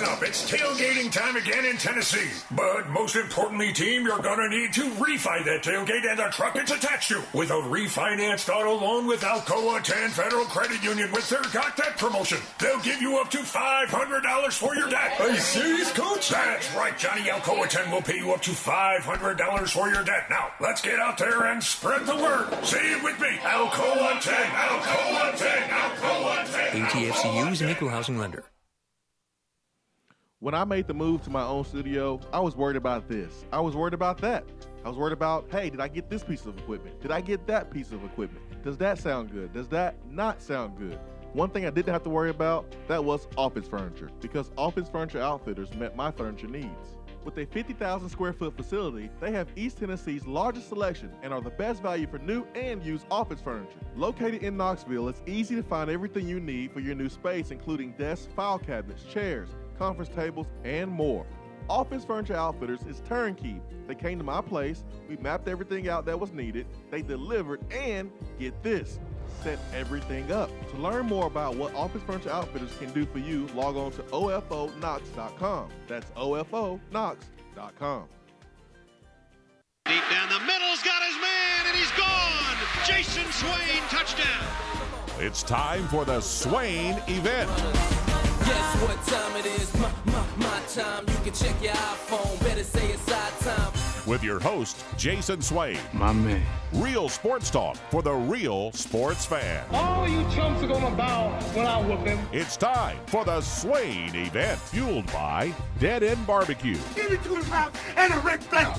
up. It's tailgating time again in Tennessee. But most importantly, team, you're going to need to refi that tailgate and the truck it's attached to with a refinanced auto loan with Alcoa 10 Federal Credit Union with their Got Debt promotion. They'll give you up to $500 for your debt. Are you serious, Coach? That's right, Johnny. Alcoa 10 will pay you up to $500 for your debt. Now, let's get out there and spread the word. Say it with me. Alcoa 10, Alcoa 10, Alcoa 10. ATFCU is an equal housing lender. When I made the move to my own studio, I was worried about this. I was worried about that. I was worried about, hey, did I get this piece of equipment? Did I get that piece of equipment? Does that sound good? Does that not sound good? One thing I didn't have to worry about, that was office furniture, because Office Furniture Outfitters met my furniture needs. With a 50,000 square foot facility, they have East Tennessee's largest selection and are the best value for new and used office furniture. Located in Knoxville, it's easy to find everything you need for your new space, including desks, file cabinets, chairs, conference tables, and more. Office Furniture Outfitters is turnkey. They came to my place, we mapped everything out that was needed, they delivered, and get this, set everything up. To learn more about what Office Furniture Outfitters can do for you, log on to ofonox.com. That's ofonox.com. Deep down the middle's got his man, and he's gone. Jason Swain, touchdown. It's time for the Swain Event. Guess what time it is? My time. You can check your iPhone. Better say it's our time. With your host, Jason Swain. My man. Real sports talk for the real sports fan. All you chumps are gonna bow when I whoop him. It's time for the Swain Event, fueled by Dead End BBQ. Give me 2 pounds and a Rick Flair.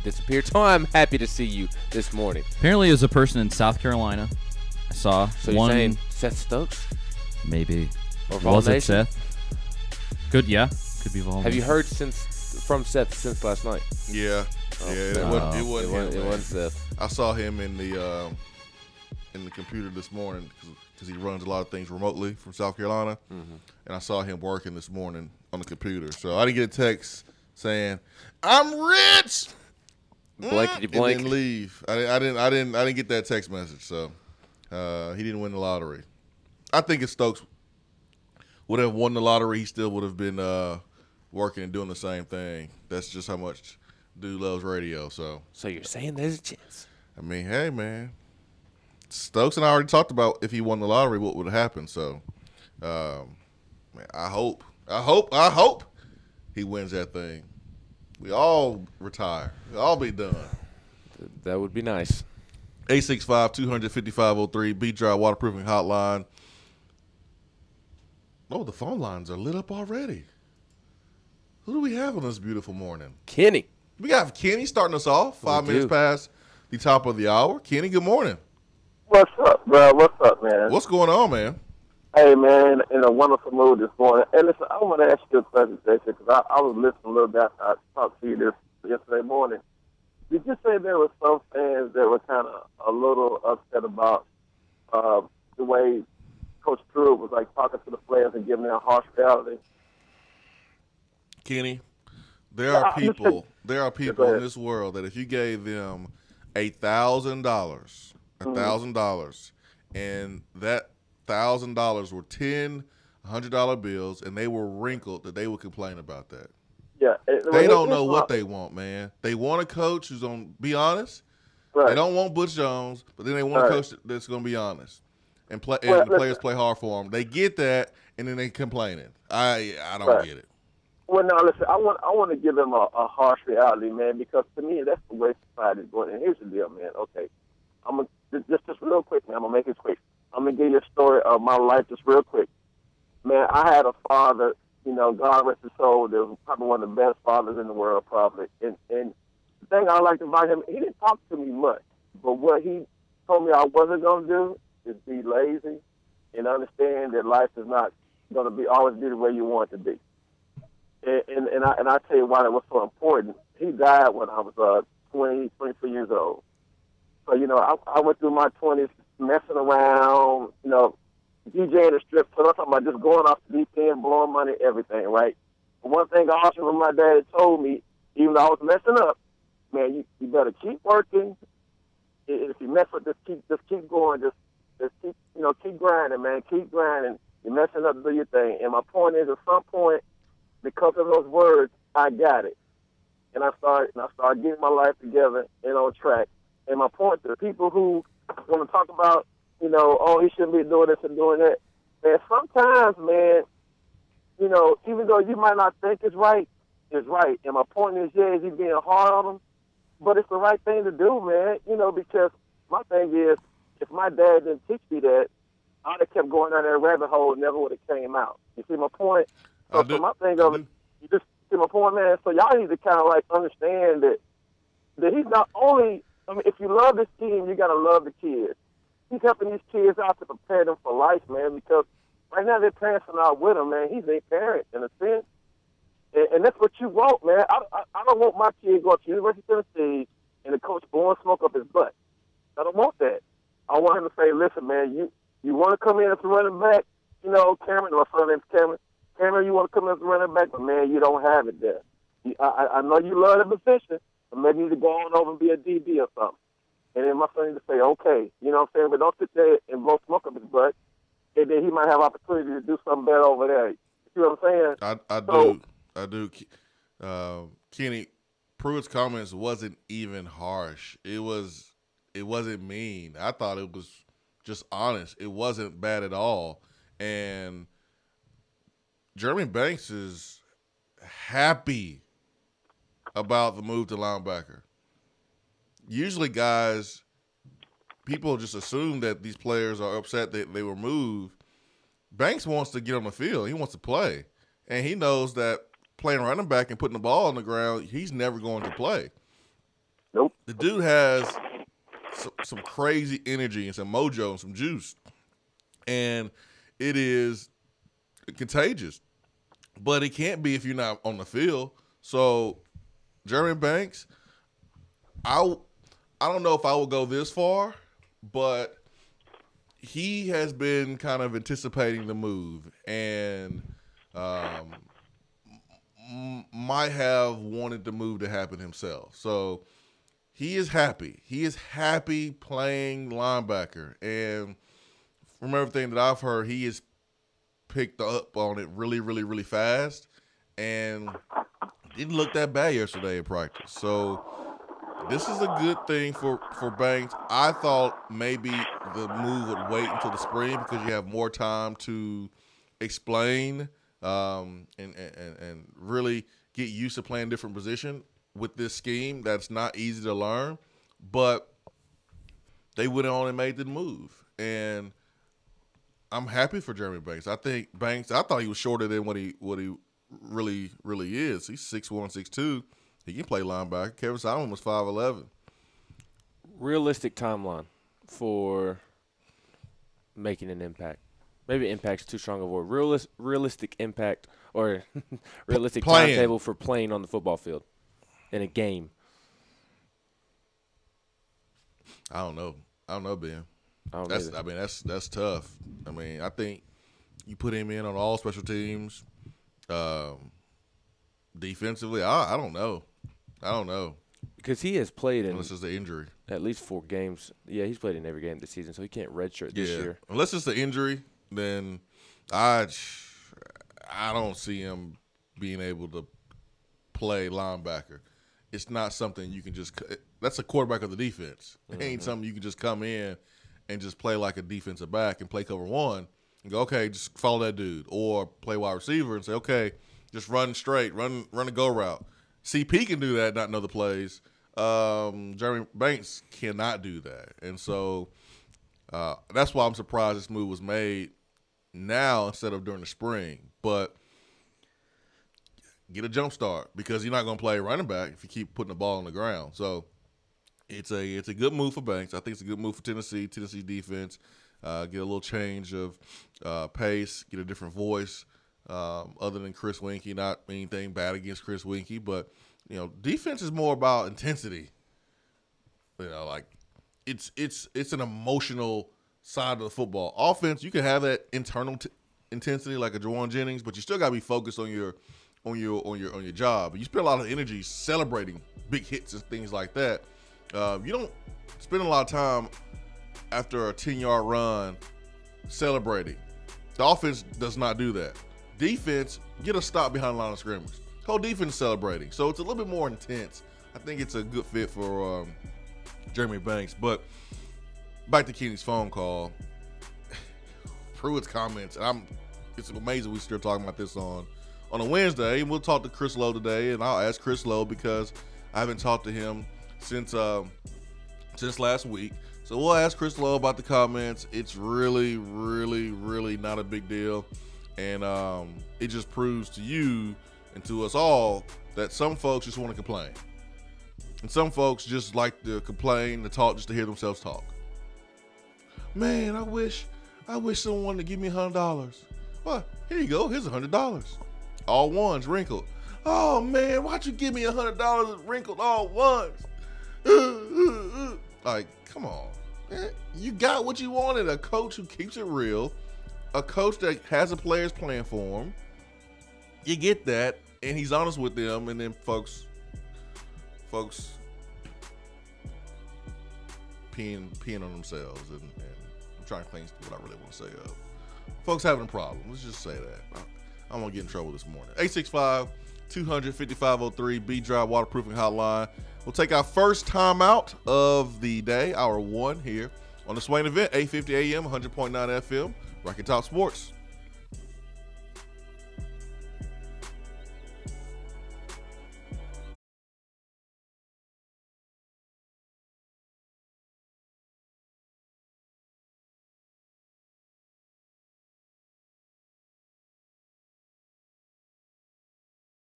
Disappeared. So I'm happy to see you this morning. Apparently, there's a person in South Carolina. I saw So one. you're saying Seth Stokes? Maybe. Or Vol Was it Nation? Seth? Could be Vol. Have you Nation. heard from Seth since last night? Yeah, Oh, yeah. no. It wasn't him. It man. wasn't Seth. I saw him in the computer this morning because he runs a lot of things remotely from South Carolina, and I saw him working this morning on the computer. So I didn't get a text saying I'm rich. Blankety blank. And then leave. I didn't get that text message. So he didn't win the lottery. I think if Stokes would have won the lottery, he still would have been working and doing the same thing. That's just how much dude loves radio. So you're saying there's a chance? I mean, hey man, Stokes and I already talked about if he won the lottery, what would happen. So, man, I hope he wins that thing. We all retire. We all be done. That would be nice. 865-200-5503, B-Drive Waterproofing Hotline. Oh, the phone lines are lit up already. Who do we have on this beautiful morning? Kenny. We got Kenny starting us off. 5 minutes past the top of the hour. Kenny, good morning. What's up, bro? What's up, man? What's going on, man? Hey, man, in a wonderful mood this morning. Hey, listen, I want to ask you a question, Jason, because I was listening a little bit after I talked to you this yesterday morning. Did you say there were some fans that were kind of a little upset about the way Coach Pruitt was, like, talking to the players and giving them harsh reality? Kenny, There are people in this world that if you gave them $1,000, and that $1,000 were 10 $100 bills, and they were wrinkled, that they would complain about that. Yeah, they don't know what they want, man. They want a coach who's going to be honest. Right. They don't want Butch Jones, but then they want a coach that's going to be honest, and the players play hard for them. They get that, and then they complaining. I don't get it. Well, now listen, I want to give them a harsh reality, man, because to me that's the way society is going. And here's the deal, man. Okay, I'm gonna just real quick, man. I'm gonna make it quick. I'm gonna give you a story of my life just real quick, man. I had a father, God rest his soul. That was probably one of the best fathers in the world, probably. And the thing I liked about him, he didn't talk to me much, but what he told me I wasn't gonna do is be lazy and understand that life is not gonna always be the way you want it to be. And I tell you why that was so important. He died when I was 23 years old. So, I went through my 20s messing around, DJing the strip. So I'm talking about just going off the deep end, blowing money, everything, right? But one thing I also remember my dad told me, even though I was messing up, man, you better keep working. If you mess up, just keep going. Just keep, keep grinding, man. Keep grinding. You're messing up, do your thing. And my point is, at some point, because of those words, I got it. And I started getting my life together and on track. And my point to the people who want to talk about, oh, he shouldn't be doing this and doing that. Man, sometimes, man, even though you might not think it's right, it's right. And my point is, is he being hard on them? But it's the right thing to do, man, because my thing is, if my dad didn't teach me that, I'd have kept going down that rabbit hole and never would have came out. You see my point? So my thing of it, you just see my point, man. So y'all need to kind of understand that he's not only. I mean, if you love this team, you gotta love the kids. He's helping these kids out to prepare them for life, man. Because right now their parents are not with them, man. He's their parent in a sense, and that's what you want, man. I don't want my kid going to University of Tennessee and the coach blowing smoke up his butt. I don't want that. I want him to say, listen, man, you want to come in as a running back, Cameron, my son name's Cameron. Cameron, you want to come as a running back, but, man, you don't have it there. I know you love the position, but maybe you need to go on over and be a DB or something. And then my son needs to say, okay, you know what I'm saying? But don't sit there and blow smoke up his butt, and then he might have opportunity to do something better over there. You see what I'm saying? I do. Kenny, Pruitt's comments wasn't even harsh. It wasn't mean. I thought it was just honest. It wasn't bad at all. And Jeremy Banks is happy about the move to linebacker. Usually, people just assume that these players are upset that they were moved. Banks wants to get on the field. He wants to play. And he knows that playing running back and putting the ball on the ground, he's never going to play. Nope. The dude has some crazy energy and some mojo and some juice. And it is contagious. But it can't be if you're not on the field. So, Jeremy Banks, I don't know if I will go this far, but he has been kind of anticipating the move and might have wanted the move to happen himself. So he is happy. He is happy playing linebacker. And from everything that I've heard, he is picked up on it really, really, really fast and didn't look that bad yesterday in practice. So this is a good thing for Banks. I thought maybe the move would wait until the spring because you have more time to explain and really get used to playing different position with this scheme that's not easy to learn. But they went on and made the move. And I'm happy for Jeremy Banks. I think Banks, I thought he was shorter than what he really, really is. He's 6'1", 6'2". He can play linebacker. Kevin Solomon was 5'11". Realistic timeline for making an impact. Maybe impact's too strong a word. Realistic impact or realistic timetable for playing on the football field in a game. I don't know, Ben. That's tough. I mean, I think you put him in on all special teams. Defensively, I don't know. Because he has played in unless it's the injury. At least 4 games. Yeah, he's played in every game this season, so he can't redshirt this year. Unless it's the injury, then I don't see him being able to play linebacker. It's not something you can just – that's a quarterback of the defense. It ain't something you can just come in and just play like a defensive back and play cover 1 and go, okay, just follow that dude. Or play wide receiver and say, okay, just run straight, run a go route. CP can do that, not know the plays. Jeremy Banks cannot do that. And so that's why I'm surprised this move was made now instead of during the spring. But get a jump start because you're not going to play running back if you keep putting the ball on the ground. So it's a good move for Banks. I think it's a good move for Tennessee defense. Get a little change of pace, get a different voice other than Chris Winkie. Not anything bad against Chris Winkie, but defense is more about intensity. Like it's an emotional side of the football. Offense, you can have that internal intensity like a Jawan Jennings, but you still got to be focused on your job. You spend a lot of energy celebrating big hits and things like that. You don't spend a lot of time after a 10-yard run celebrating. The offense does not do that. Defense, get a stop behind the line of scrimmage. Whole defense celebrating. So it's a little bit more intense. I think it's a good fit for Jeremy Banks. But back to Kenny's phone call. Pruitt's comments. It's amazing we're still talking about this on a Wednesday. And we'll talk to Chris Lowe today. And I'll ask Chris Lowe because I haven't talked to him since last week. So we'll ask Chris Lowe about the comments. It's really, really, really not a big deal. And it just proves to you and to us all that some folks just want to complain. And some folks just like to complain, to talk, just to hear themselves talk. Man, I wish someone would give me $100. Well, here you go. Here's $100. All ones wrinkled. Oh, man, why'd you give me $100 wrinkled all ones? Like, come on. Man, you got what you wanted. A coach who keeps it real. A coach that has the players playing for him. You get that. And he's honest with them, and then folks peeing on themselves, and I'm trying to think what I really want to say. Folks having a problem. Let's just say that. I'm gonna get in trouble this morning. 865-200-5503 B-Drive Waterproofing Hotline. We'll take our first time out of the day, hour 1 here on the Swain Event, 850 AM, 100.9 FM, Rocky Top Sports.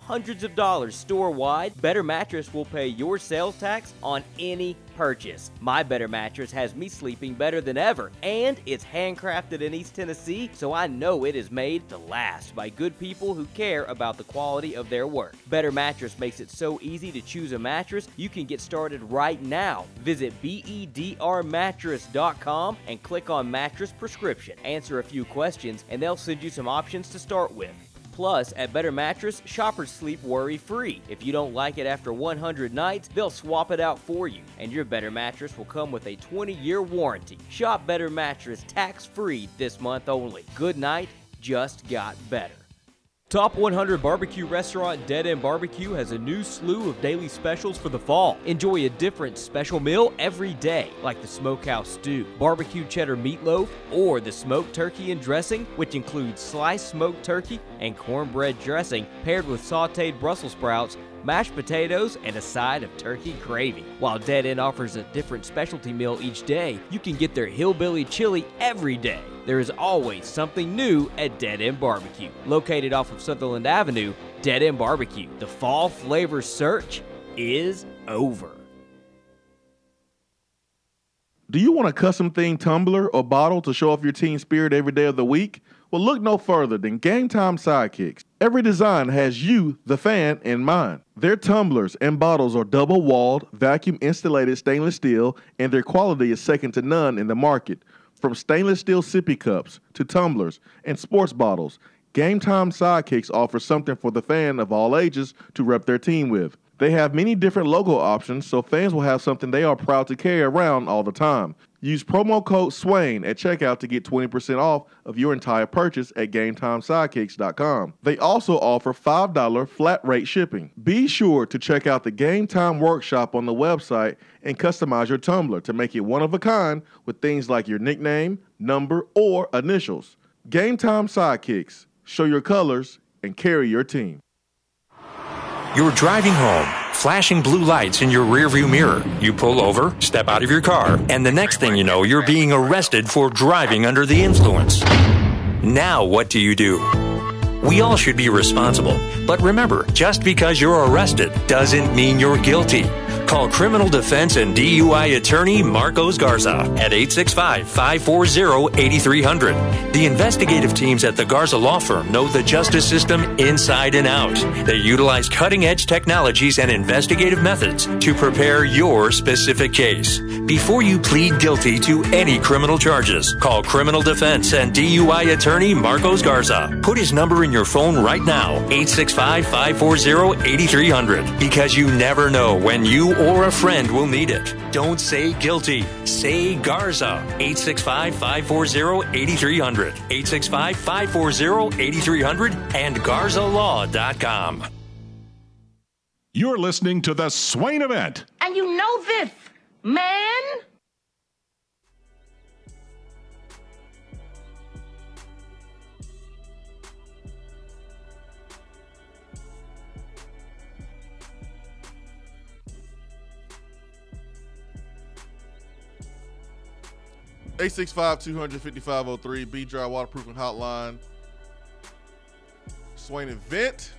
Hundreds of dollars store-wide, Better Mattress will pay your sales tax on any purchase. My Better Mattress has me sleeping better than ever, and it's handcrafted in East Tennessee, so I know it is made to last by good people who care about the quality of their work. Better Mattress makes it so easy to choose a mattress, you can get started right now. Visit bedrmattress.com and click on Mattress Prescription. Answer a few questions, and they'll send you some options to start with. Plus, at Better Mattress, shoppers sleep worry-free. If you don't like it after 100 nights, they'll swap it out for you. And your Better Mattress will come with a 20-year warranty. Shop Better Mattress tax-free this month only. Good night just got better. Top 100 barbecue restaurant Dead End BBQ has a new slew of daily specials for the fall. Enjoy a different special meal every day, like the smokehouse stew, barbecue cheddar meatloaf, or the smoked turkey and dressing, which includes sliced smoked turkey and cornbread dressing paired with sautéed Brussels sprouts, mashed potatoes, and a side of turkey gravy. While Dead End offers a different specialty meal each day, you can get their hillbilly chili every day. There is always something new at Dead End BBQ. Located off of Sutherland Avenue, Dead End BBQ. The fall flavor search is over. Do you want a custom themed tumbler or bottle to show off your team spirit every day of the week? Well, look no further than Game Time Sidekicks. Every design has you, the fan, in mind. Their tumblers and bottles are double-walled, vacuum-insulated stainless steel, and their quality is second to none in the market. From stainless steel sippy cups to tumblers and sports bottles, Game Time Sidekicks offers something for the fan of all ages to rep their team with. They have many different logo options, so fans will have something they are proud to carry around all the time. Use promo code SWAIN at checkout to get 20% off of your entire purchase at GameTimeSidekicks.com. They also offer $5 flat rate shipping. Be sure to check out the Game Time Workshop on the website and customize your tumbler to make it one of a kind with things like your nickname, number, or initials. Game Time Sidekicks. Show your colors and carry your team. You're driving home, flashing blue lights in your rearview mirror. You pull over, step out of your car, and the next thing you know, you're being arrested for driving under the influence. Now what do? We all should be responsible. But remember, just because you're arrested doesn't mean you're guilty. Call criminal defense and DUI attorney Marcos Garza at 865-540-8300. The investigative teams at the Garza Law Firm know the justice system inside and out. They utilize cutting-edge technologies and investigative methods to prepare your specific case. Before you plead guilty to any criminal charges, call criminal defense and DUI attorney Marcos Garza. Put his number in your phone right now, 865-540-8300, because you never know when you or a friend will need it. Don't say guilty. Say Garza. 865-540-8300. 865-540-8300 and GarzaLaw.com. You're listening to the Swain Event. And you know this, man. Eight 255-03 B-Dry Waterproofing Hotline. Swain Event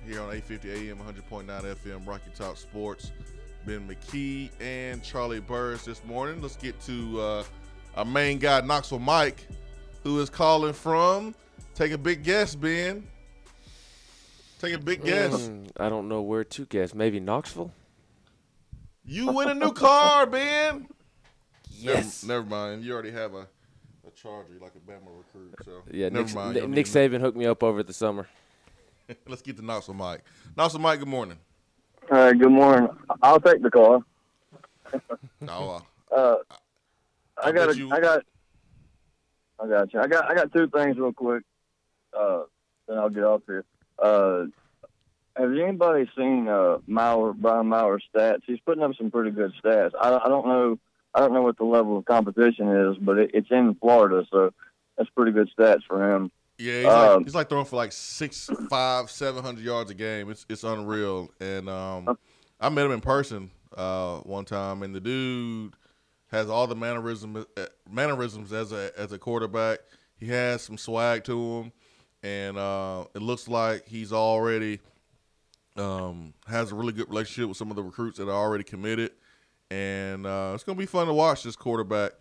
here on 850 AM, 100.9 FM, Rocky Top Sports. Ben McKee and Charlie Burris this morning. Let's get to our main guy, Knoxville Mike, who is calling from. Take a big guess, Ben. Take a big guess. I don't know where to guess. Maybe Knoxville? You win a new car, Ben. Yes. Never mind. You already have a Charger, like a Bama recruit. So yeah, never mind. Nick Saban hooked me up over the summer. Let's get to Knoxville Mike. Knoxville Mike, good morning. Good morning. I'll take the call. No, I got you. I got two things real quick. Then I'll get off here. Has anybody seen Brian Maurer's stats? He's putting up some pretty good stats. I don't know what the level of competition is, but it's in Florida, so that's pretty good stats for him. Yeah, he's like throwing for like 600, 700 yards a game. It's unreal. And I met him in person one time, and the dude has all the mannerisms as a quarterback. He has some swag to him, and it looks like he's already has a really good relationship with some of the recruits that are already committed. And it's going to be fun to watch this quarterback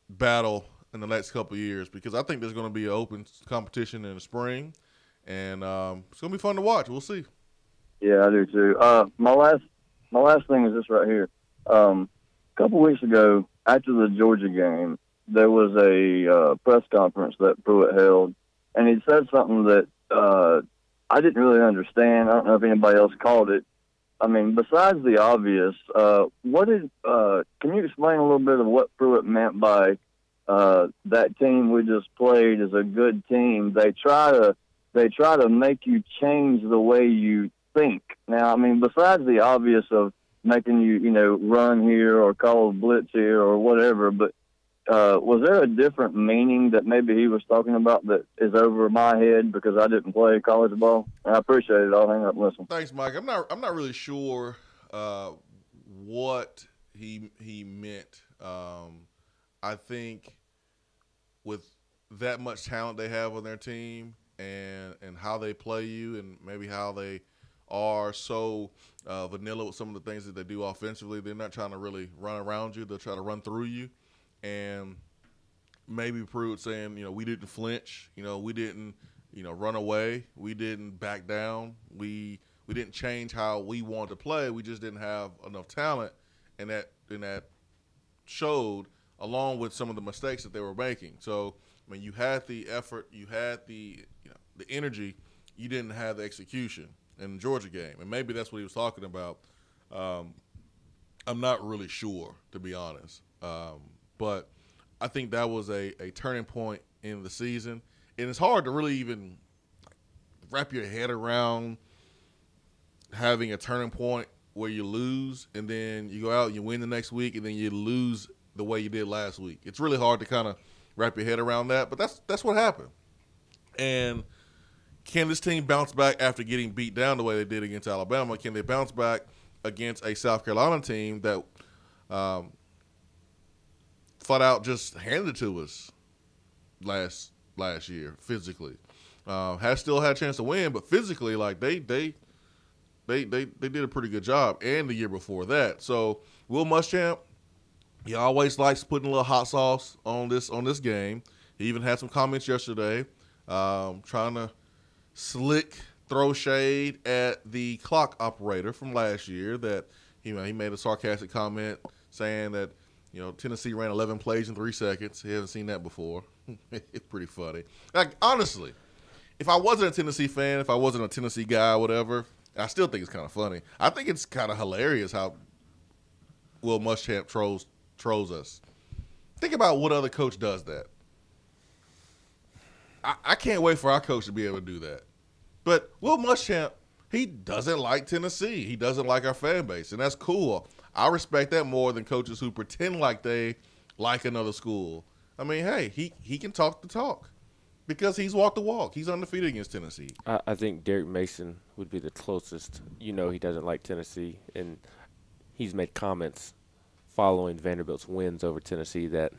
battle in the next couple of years, because I think there's going to be an open competition in the spring, and it's going to be fun to watch. We'll see. Yeah, I do too. My last thing is this right here. A couple weeks ago, after the Georgia game, there was a press conference that Pruitt held, and he said something that I didn't really understand. I don't know if anybody else called it. I mean, besides the obvious, can you explain a little bit of what Pruitt meant by that team we just played is a good team? They try to make you change the way you think. Now, I mean, besides the obvious of making you run here or call a blitz here or whatever, but was there a different meaning that maybe he was talking about that is over my head because I didn't play college ball? I appreciate it. I'll hang up and listen. Thanks, Mike. I'm not really sure what he meant. I think with that much talent they have on their team and how they play you and maybe how they are so vanilla with some of the things that they do offensively, they're not trying to really run around you. They'll try to run through you. And maybe Pruitt saying, we didn't flinch, we didn't, run away, we didn't back down, we didn't change how we wanted to play. We just didn't have enough talent, and that showed along with some of the mistakes that they were making. So, I mean, you had the effort, you had the the energy, you didn't have the execution in the Georgia game. And maybe that's what he was talking about. I'm not really sure, to be honest. But I think that was a turning point in the season. And it's hard to really even wrap your head around having a turning point where you lose and then you go out and you win the next week and then you lose the way you did last week. It's really hard to kind of wrap your head around that, but that's what happened. And can this team bounce back after getting beat down the way they did against Alabama? Can they bounce back against a South Carolina team that flat out just handed it to us last year physically? Still had a chance to win, but physically, like they did a pretty good job, and the year before that. So Will Muschamp, he always likes putting a little hot sauce on this game. He even had some comments yesterday, trying to throw shade at the clock operator from last year. That he made a sarcastic comment saying that Tennessee ran 11 plays in 3 seconds. He hasn't seen that before. It's pretty funny. Like, honestly, if I wasn't a Tennessee fan, if I wasn't a Tennessee guy, whatever, I still think it's kind of funny. I think it's kind of hilarious how Will Muschamp trolls us. Think about what other coach does that. I can't wait for our coach to be able to do that. But Will Muschamp, he doesn't like Tennessee. He doesn't like our fan base, and that's cool. I respect that more than coaches who pretend like they like another school. I mean, hey, he can talk the talk because he's walked the walk. He's undefeated against Tennessee. I think Derek Mason would be the closest. He doesn't like Tennessee, and he's made comments following Vanderbilt's wins over Tennessee that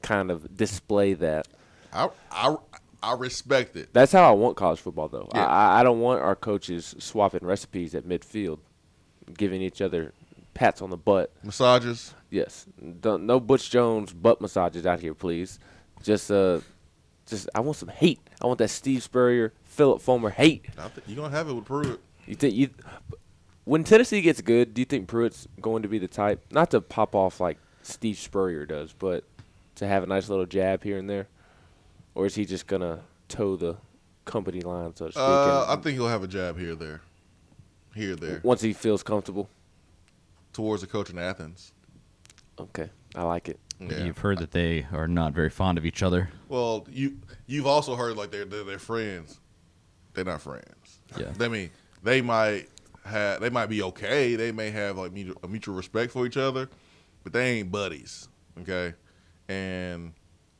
kind of display that. I respect it. That's how I want college football, though. Yeah. I don't want our coaches swapping recipes at midfield, giving each other pats on the butt. Massages? Yes. No Butch Jones butt massages out here, please. Just I want some hate. I want that Steve Spurrier, Philip Fulmer hate. You're going to have it with Pruitt. When Tennessee gets good, do you think Pruitt's going to be the type, not to pop off like Steve Spurrier does, but to have a nice little jab here and there? Or is he just going to toe the company line, so to speak? I think he'll have a jab here or there. Once he feels comfortable? Towards the coach in Athens. Okay, I like it. Yeah. You've heard that they are not very fond of each other. Well, you've also heard like they're friends. They're not friends. Yeah. I mean, they might be okay. They may have like a mutual respect for each other, but they ain't buddies. Okay, and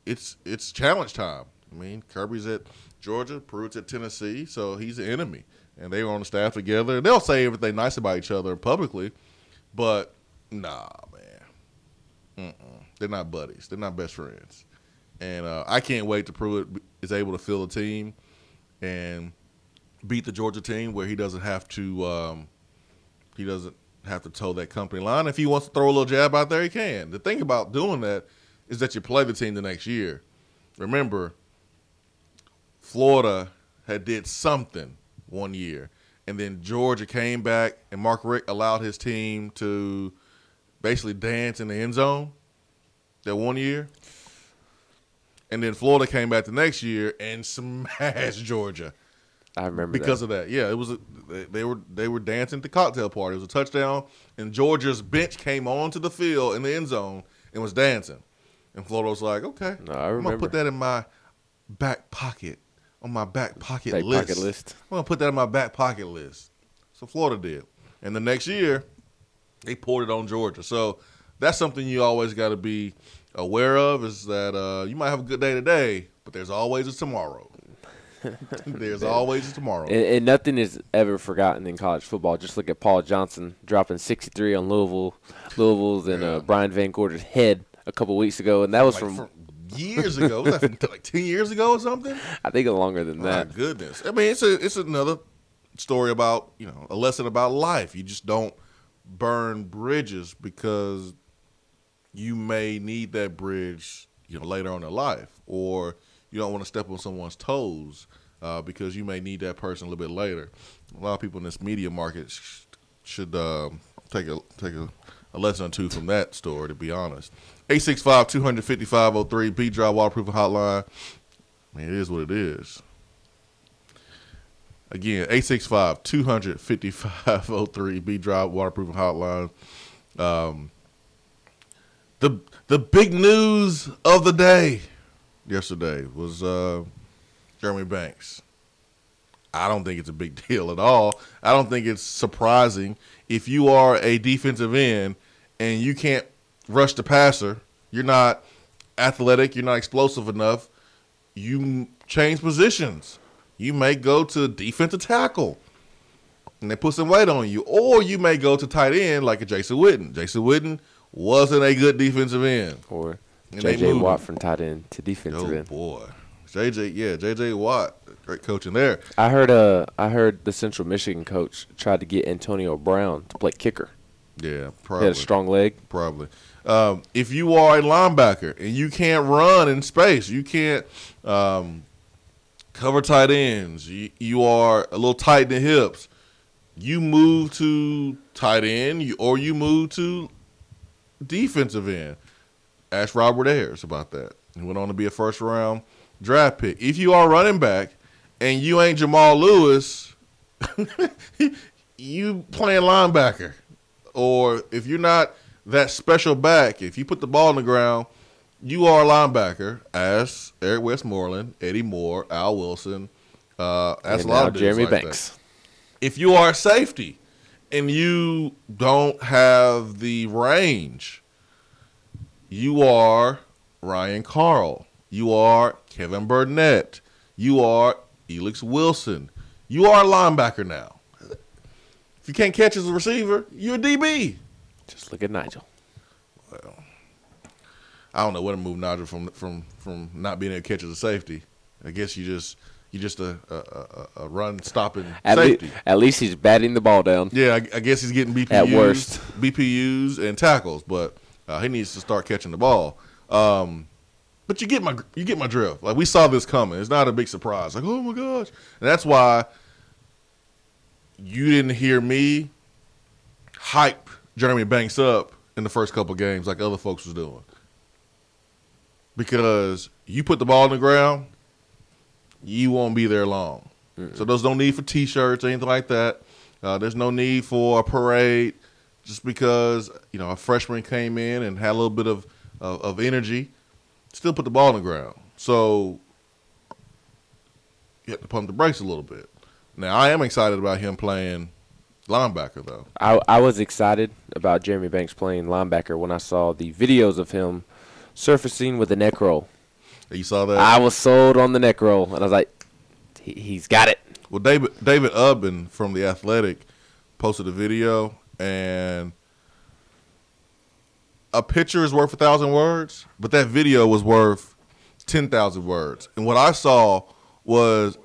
it's challenge time. I mean, Kirby's at Georgia, Pruitt's at Tennessee, so he's an enemy, and they were on the staff together. They'll say everything nice about each other publicly, but nah, man, they're not buddies. They're not best friends, and I can't wait till Pruitt is able to fill a team and beat the Georgia team where he doesn't have to toe that company line. If he wants to throw a little jab out there, he can. The thing about doing that is that you play the team the next year. Remember, Florida had did something one year, and then Georgia came back, and Mark Richt allowed his team to basically dance in the end zone that one year. And then Florida came back the next year and smashed Georgia. I remember because of that. Yeah, it was they were dancing at the cocktail party. It was a touchdown, and Georgia's bench came onto the field in the end zone and was dancing. And Florida was like, okay, I'm going to put that in my back pocket, on my back pocket list. I'm going to put that in my back pocket list. So Florida did. And the next year, they poured it on Georgia. So that's something you always got to be aware of, is that you might have a good day today, but there's always a tomorrow. There's always a tomorrow. And nothing is ever forgotten in college football. Just look at Paul Johnson dropping 63 on Louisville's and Brian Van Gorder's head a couple weeks ago, and that was from years ago. Was that from like 10 years ago or something? I think longer than that. My goodness. I mean, it's another story about, a lesson about life. You just don't burn bridges because you may need that bridge, later on in life, or you don't want to step on someone's toes because you may need that person a little bit later. A lot of people in this media market should take a lesson or two from that story, to be honest. 865-250-503, B-Drive Waterproof Hotline. I mean, it is what it is. Again, 865-200-5503, B-Drive Waterproofing Hotline. The big news of the day yesterday was Jeremy Banks. I don't think it's a big deal at all. I don't think it's surprising. If you are a defensive end and you can't rush the passer, you're not athletic, you're not explosive enough, you change positions. You may go to defensive tackle, and they put some weight on you. Or you may go to tight end like a Jason Witten. Jason Witten wasn't a good defensive end. Or J.J. Watt from tight end to defensive end. Oh, boy. J.J. Watt, great coach in there. I heard the Central Michigan coach tried to get Antonio Brown to play kicker. Yeah, probably. He had a strong leg. Probably. If you are a linebacker and you can't run in space, you can't cover tight ends, you are a little tight in the hips, you move to tight end or you move to defensive end. Ask Robert Ayers about that. He went on to be a first-round draft pick. If you are running back and you ain't Jamal Lewis, you playing linebacker. Or if you're not that special back, if you put the ball on the ground, you are a linebacker. Ask Eric Westmoreland, Eddie Moore, Al Wilson. That's a lot of Jeremy like Banks. That. If you are a safety and you don't have the range, you are Ryan Carl. You are Kevin Burnett. You are Elix Wilson. You are a linebacker now. If you can't catch as a receiver, you're a DB. Just look at Nigel. Well, I don't know what to move Nigel from not being able to catch as a safety. I guess you just a run stopping safety. At least he's batting the ball down. Yeah, I guess he's getting BPUs, at worst. BPUs and tackles, but he needs to start catching the ball. But you get my drift. Like, we saw this coming. It's not a big surprise. Like, oh my gosh, and that's why you didn't hear me hype Jeremy Banks up in the first couple games like other folks was doing. Because you put the ball on the ground, you won't be there long. So there's no need for T-shirts or anything like that. There's no need for a parade just because, a freshman came in and had a little bit of energy. Still put the ball on the ground. So you have to pump the brakes a little bit. Now, I am excited about him playing linebacker, though. I was excited about Jeremy Banks playing linebacker when I saw the videos of him surfacing with a neck roll. You saw that? I was sold on the neck roll, and I was like, he's got it. Well, David Ubben from The Athletic posted a video, and a picture is worth 1,000 words, but that video was worth 10,000 words. And what I saw was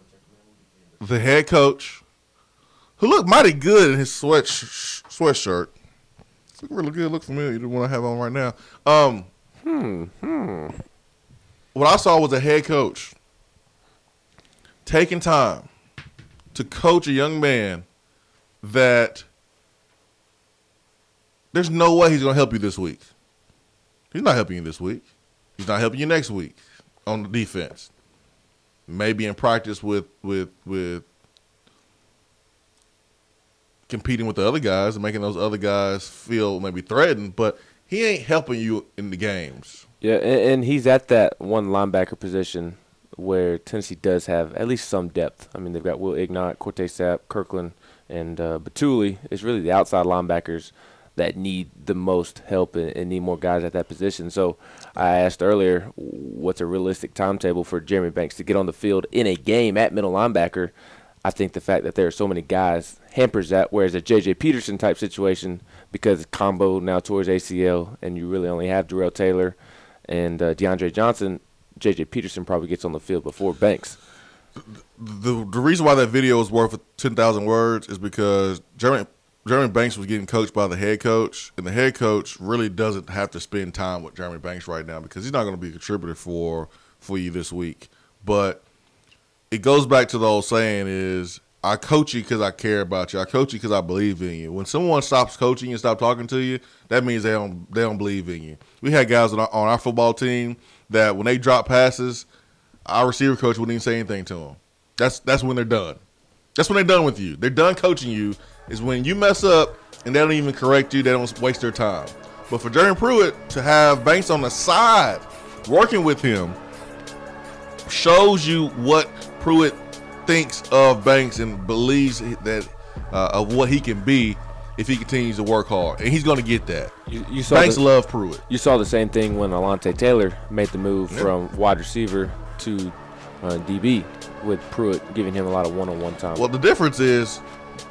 the head coach, who looked mighty good in his sweatshirt. It's really good, look familiar, the one I have on right now. What I saw was a head coach taking time to coach a young man that there's no way he's going to help you this week. He's not helping you this week. He's not helping you next week on the defense. Maybe in practice with competing with the other guys and making those other guys feel maybe threatened, but he ain't helping you in the games. Yeah, and he's at that one linebacker position where Tennessee does have at least some depth. I mean, they've got Will Ignont, Cortez Sapp, Kirkland, and Batuli. It's really the outside linebackers that need the most help and need more guys at that position. So I asked earlier, what's a realistic timetable for Jeremy Banks to get on the field in a game at middle linebacker? I think the fact that there are so many guys hampers that, whereas a J.J. Peterson type situation, because combo now towards ACL and you really only have Darrell Taylor and DeAndre Johnson, J.J. Peterson probably gets on the field before Banks. The reason why that video is worth 10,000 words is because Jeremy Banks was getting coached by the head coach, and the head coach really doesn't have to spend time with Jeremy Banks right now because he's not going to be a contributor for you this week. But it goes back to the old saying is, I coach you because I care about you. I coach you because I believe in you. When someone stops coaching you and stop talking to you, that means they don't believe in you. We had guys on our football team that when they drop passes, our receiver coach wouldn't even say anything to them. That's when they're done. That's when they're done with you. They're done coaching you is when you mess up and they don't even correct you. They don't waste their time. But for Jeremy Pruitt to have Banks on the side working with him shows you what Pruitt thinks of Banks and believes that of what he can be if he continues to work hard. And he's going to get that. You saw Banks love Pruitt. You saw the same thing when Alontae Taylor made the move from wide receiver to DB, with Pruitt giving him a lot of one-on-one time. Well, the difference is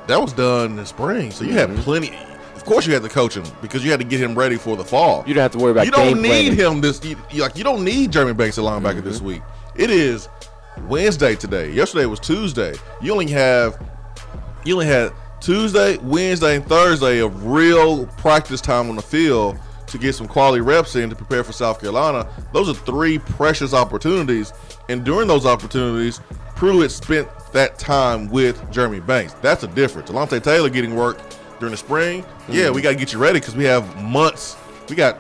that was done in the spring, so you had plenty. Of course, you had to coach him because you had to get him ready for the fall. You don't have to worry about. You don't need him this. You don't need Jeremy Banks at linebacker this week. It is Wednesday today. Yesterday was Tuesday. You only had Tuesday, Wednesday, and Thursday of real practice time on the field to get some quality reps in to prepare for South Carolina. Those are 3 precious opportunities, and during those opportunities, Pruitt spent that time with Jeremy Banks. That's a difference. Alontae Taylor getting work during the spring, we got to get you ready because we have months. We got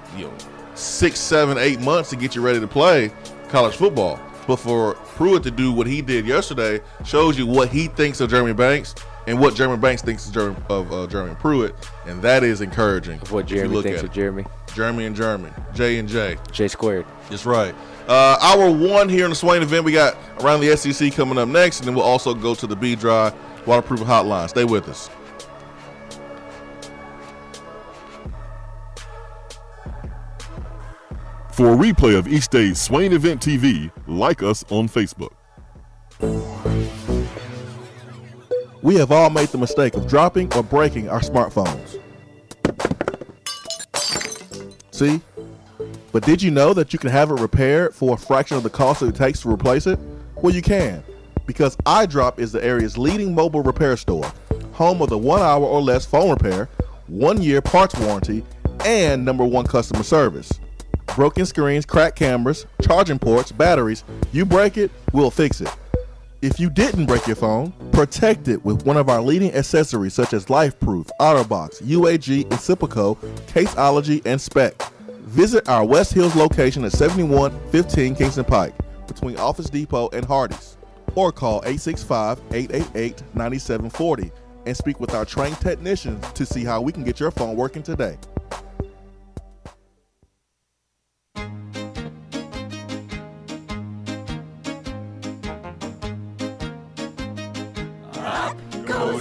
6, 7, 8 months to get you ready to play college football. But for Pruitt to do what he did yesterday shows you what he thinks of Jeremy Banks and what Jeremy Banks thinks of Jeremy Pruitt, and that is encouraging. What Jeremy thinks of Jeremy. Jeremy and Jeremy. J and J. J squared. That's right. Hour 1 here in the Swain event. We got Around the SEC coming up next, and then we'll also go to the B-Dry Waterproofing Hotline. Stay with us. For a replay of each day's Swain Event TV, like us on Facebook. We have all made the mistake of dropping or breaking our smartphones. See? But did you know that you can have it repaired for a fraction of the cost it takes to replace it? Well, you can, because iDrop is the area's leading mobile repair store, home of the 1 hour or less phone repair, 1-year parts warranty, and #1 customer service. Broken screens, cracked cameras, charging ports, batteries, you break it, we'll fix it. If you didn't break your phone, protect it with one of our leading accessories such as LifeProof, OtterBox, UAG, Incipico, Caseology, and Spec. Visit our West Hills location at 7115 Kingston Pike between Office Depot and Hardee's, or call 865-888-9740 and speak with our trained technicians to see how we can get your phone working today.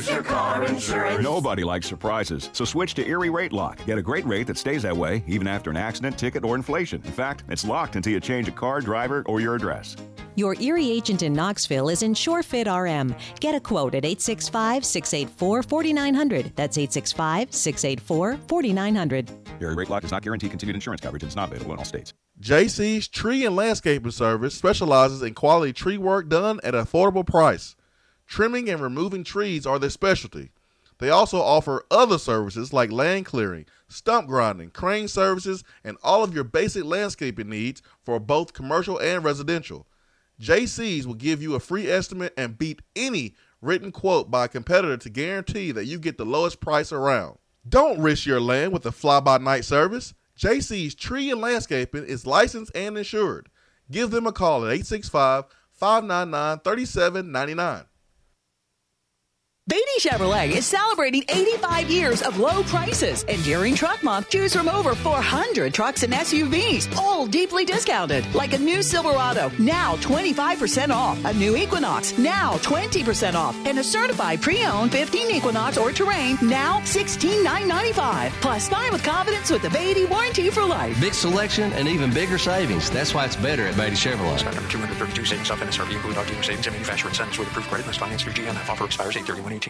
Your car insurance. Nobody likes surprises, so switch to Erie Rate Lock. Get a great rate that stays that way even after an accident, ticket, or inflation. In fact, it's locked until you change a car, driver, or your address. Your Erie agent in Knoxville is InsureFit RM. Get a quote at 865-684-4900. That's 865-684-4900. Erie Rate Lock does not guarantee continued insurance coverage and is not available in all states. JC's Tree and Landscaping Service specializes in quality tree work done at an affordable price. Trimming and removing trees are their specialty. They also offer other services like land clearing, stump grinding, crane services, and all of your basic landscaping needs for both commercial and residential. JC's will give you a free estimate and beat any written quote by a competitor to guarantee that you get the lowest price around. Don't risk your land with a fly-by-night service. JC's Tree and Landscaping is licensed and insured. Give them a call at 865-599-3799. Beatty Chevrolet is celebrating 85 years of low prices. And during Truck Month, choose from over 400 trucks and SUVs, all deeply discounted. Like a new Silverado, now 25% off. A new Equinox, now 20% off. And a certified pre-owned 15 Equinox or Terrain, now $16,995. Plus, buy with confidence with the Beatty warranty for life. Big selection and even bigger savings. That's why it's better at Beatty Chevrolet. Stock number 232, savings off MSRP, include all dealer savings and manufacturer incentives with approved credit list finance through GMF. Offer expires 8/31/18.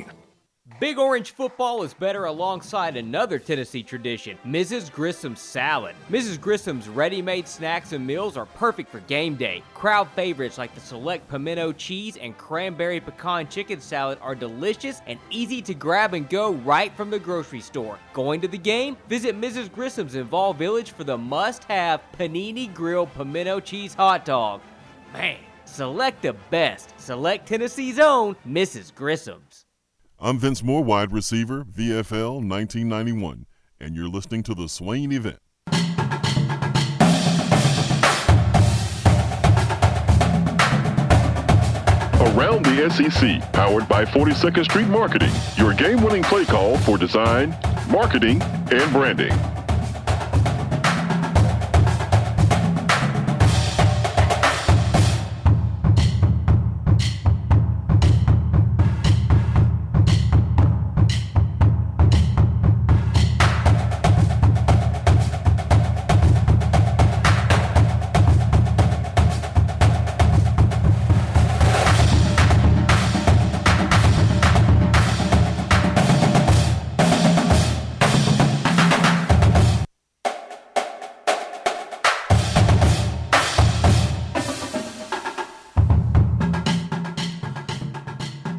Big Orange football is better alongside another Tennessee tradition, Mrs. Grissom's salad. Mrs. Grissom's ready-made snacks and meals are perfect for game day. Crowd favorites like the select pimento cheese and cranberry pecan chicken salad are delicious and easy to grab and go right from the grocery store. Going to the game? Visit Mrs. Grissom's in Vol Village for the must-have panini grilled pimento cheese hot dog. Man, select the best. Select Tennessee's own Mrs. Grissom's. I'm Vince Moore, wide receiver, VFL 1991, and you're listening to the Swain Event. Around the SEC, powered by 42nd Street Marketing, your game-winning play call for design, marketing, and branding.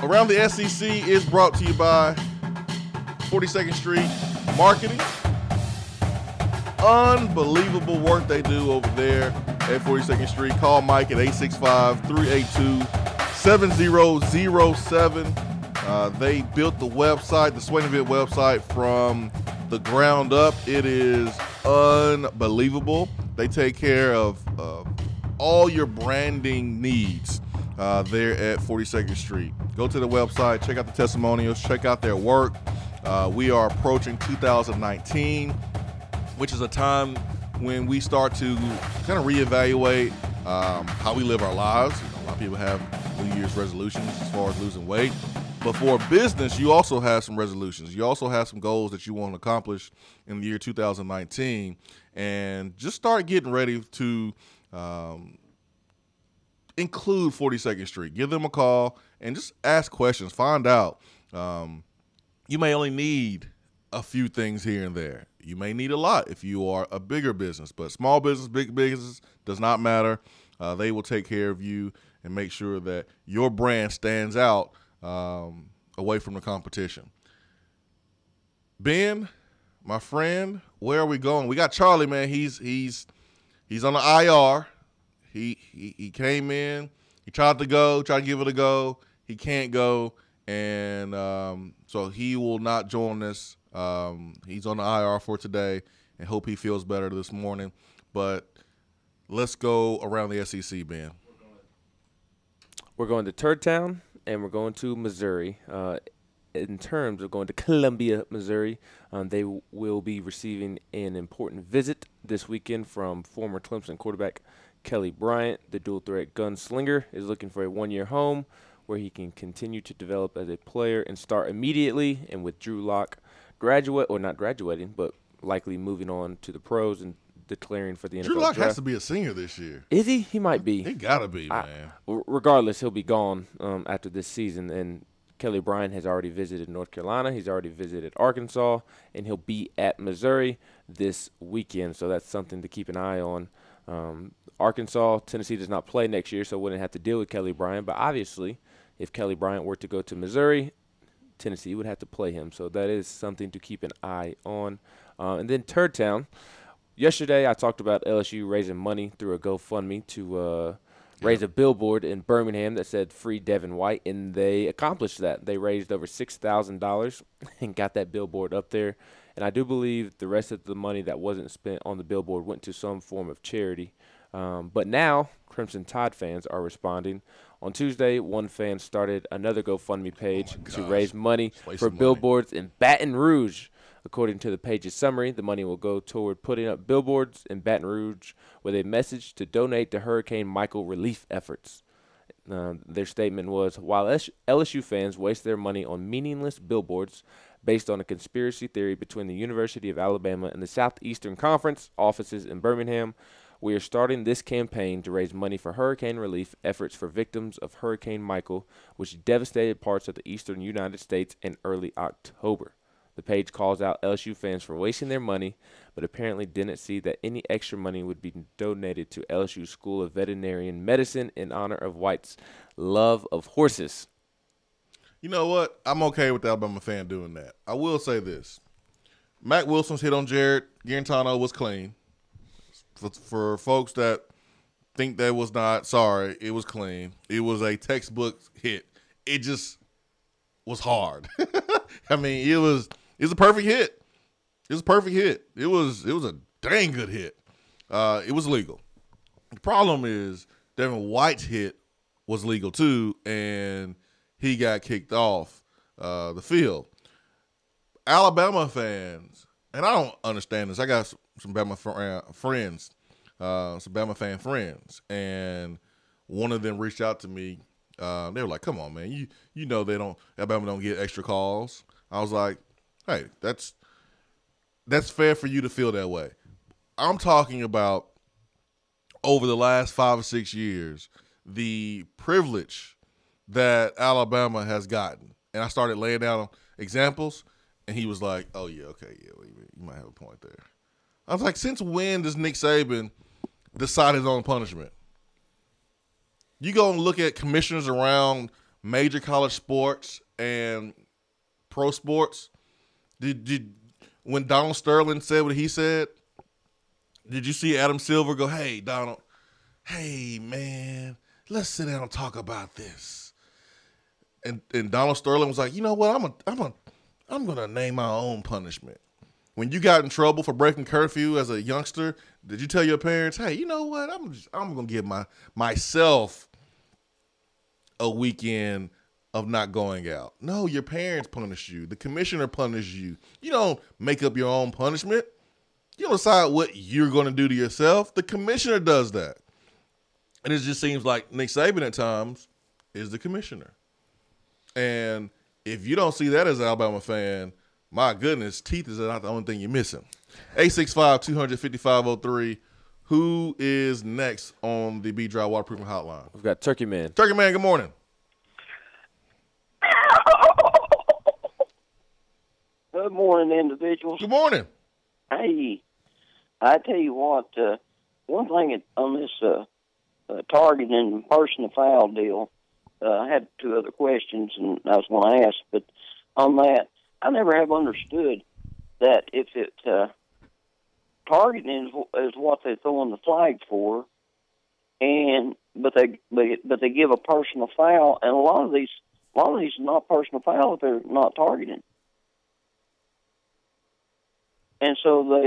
Around the SEC is brought to you by 42nd Street Marketing. Unbelievable work they do over there at 42nd Street. Call Mike at 865-382-7007. They built the website, the Swain Event website, from the ground up. It is unbelievable. They take care of all your branding needs there at 42nd Street. Go to the website, check out the testimonials, check out their work. We are approaching 2019, which is a time when we start to kind of reevaluate how we live our lives. You know, a lot of people have New Year's resolutions as far as losing weight. But for business, you also have some resolutions. You also have some goals that you want to accomplish in the year 2019. And just start getting ready to include 42nd Street. Give them a call and just ask questions. Find out. You may only need a few things here and there. You may need a lot if you are a bigger business. But small business, big business, does not matter. They will take care of you and make sure that your brand stands out away from the competition. Ben, my friend, where are we going? We got Charlie, man. He's on the IR. He came in. He tried to give it a go. He can't go, and so he will not join us. He's on the IR for today, and hope he feels better this morning. But let's go around the SEC, Ben. We're going to Turd Town, and we're going to Missouri. In terms of going to Columbia, Missouri, they will be receiving an important visit this weekend from former Clemson quarterback Kelly Bryant. The dual-threat gunslinger is looking for a one-year home where he can continue to develop as a player and start immediately. And with Drew Lock not graduating, but likely moving on to the pros and declaring for the NFL Drew Lock draft. has to be a senior this year. Is he? He might be. He got to be, man. Regardless, he'll be gone after this season. And Kelly Bryant has already visited North Carolina. He's already visited Arkansas, and he'll be at Missouri this weekend. So that's something to keep an eye on. Arkansas, Tennessee does not play next year, so wouldn't have to deal with Kelly Bryant. But obviously, if Kelly Bryant were to go to Missouri, Tennessee would have to play him. So that is something to keep an eye on. And then Turd Town. Yesterday, I talked about LSU raising money through a GoFundMe to raise a billboard in Birmingham that said "Free Devin White," and they accomplished that. They raised over $6,000 and got that billboard up there. And I do believe the rest of the money that wasn't spent on the billboard went to some form of charity. But now Crimson Tide fans are responding. On Tuesday, one fan started another GoFundMe page to raise money for billboards in Baton Rouge. According to the page's summary, the money will go toward putting up billboards in Baton Rouge with a message to donate to Hurricane Michael relief efforts. Their statement was, while LSU fans waste their money on meaningless billboards based on a conspiracy theory between the University of Alabama and the Southeastern Conference offices in Birmingham, we are starting this campaign to raise money for hurricane relief efforts for victims of Hurricane Michael, which devastated parts of the eastern United States in early October. The page calls out LSU fans for wasting their money, but apparently didn't see that any extra money would be donated to LSU School of Veterinarian Medicine in honor of White's love of horses. You know what? I'm okay with the Alabama fan doing that. I will say this. Mac Wilson's hit on Jared Garantano was clean. For folks that think that was not, sorry, it was clean. It was a textbook hit. It just was hard. I mean, it was a perfect hit. It was a perfect hit. It was a dang good hit. It was legal. The problem is Devin White's hit was legal too, and he got kicked off the field. Alabama fans, and I don't understand this. I got some Bama friends, some Bama fan friends, and one of them reached out to me. They were like, "Come on, man, you know Alabama don't get extra calls." I was like, "Hey, that's fair for you to feel that way." I'm talking about over the last 5 or 6 years, the privilege that Alabama has gotten. And I started laying down examples, and he was like, "Oh, yeah, okay, yeah, you might have a point there." I was like, since when does Nick Saban decide his own punishment? You go and look at commissioners around major college sports and pro sports. When Donald Sterling said what he said, did you see Adam Silver go, "Hey, Donald, hey, man, let's sit down and talk about this"? And Donald Sterling was like, "You know what? I'm gonna name my own punishment." When you got in trouble for breaking curfew as a youngster, did you tell your parents, "Hey, you know what? I'm gonna give myself a weekend of not going out"? No, your parents punish you. The commissioner punishes you. You don't make up your own punishment. You don't decide what you're going to do to yourself. The commissioner does that. And it just seems like Nick Saban at times is the commissioner. And if you don't see that as an Alabama fan, my goodness, teeth is not the only thing you're missing. 865-200-5503. Who is next on the B-Dry Waterproofing Hotline? We've got Turkey Man. Turkey Man, good morning. Good morning, individuals. Good morning. Hey, I tell you what, one thing on this targeting and personal foul deal, I had 2 other questions, and I was going to ask, but on that, I never have understood that if it targeting is what they're throwing the flag for, but they give a personal foul, and a lot of these are not personal foul if they're not targeting. And so are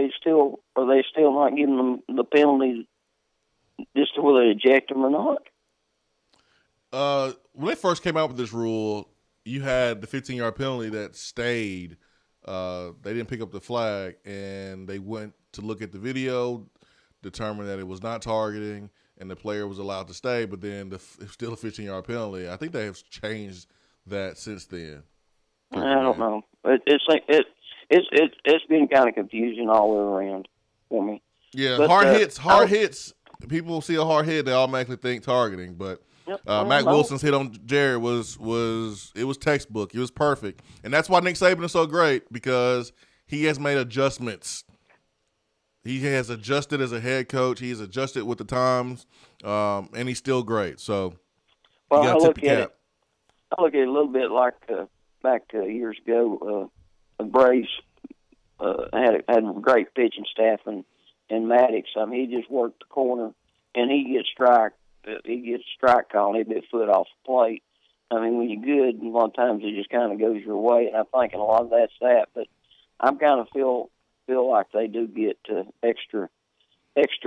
they still not giving them the penalty just to whether they eject them or not? When they first came out with this rule, you had the 15-yard penalty that stayed. They didn't pick up the flag, and they went to look at the video, determined that it was not targeting, and the player was allowed to stay, but then it's still a 15-yard penalty. I think they have changed that since then. I don't know. It's been kind of confusing all the way around for me. Yeah, but, hard hits. People see a hard hit, they automatically think targeting. But Mac Wilson's hit on Jared was textbook. It was perfect, and that's why Nick Saban is so great, because he has made adjustments. He has adjusted as a head coach. He has adjusted with the times, and he's still great. So, I look at it a little bit like back years ago. Braves had a great pitching staff, and Maddox. I mean, he just worked the corner, and he gets strike call. He'd be a foot off the plate. I mean, when you're good, a lot of times it just kind of goes your way. And I'm thinking a lot of that's that, but I'm kind of feel like they do get extra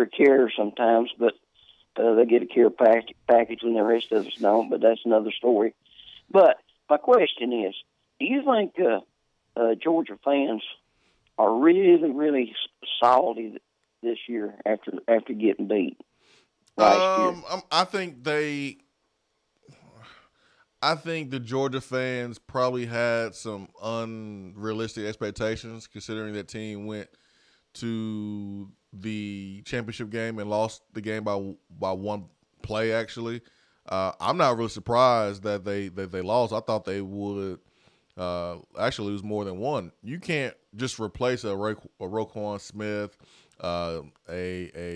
care sometimes, but they get a care package when the rest of us don't. But that's another story. But my question is, do you think Georgia fans are really, really salty this year after getting beat last year? I think the Georgia fans probably had some unrealistic expectations, considering that team went to the championship game and lost the game by one play. Actually, I'm not really surprised that they lost. I thought they would actually lose more than one. You can't just replace a Roquan Smith, a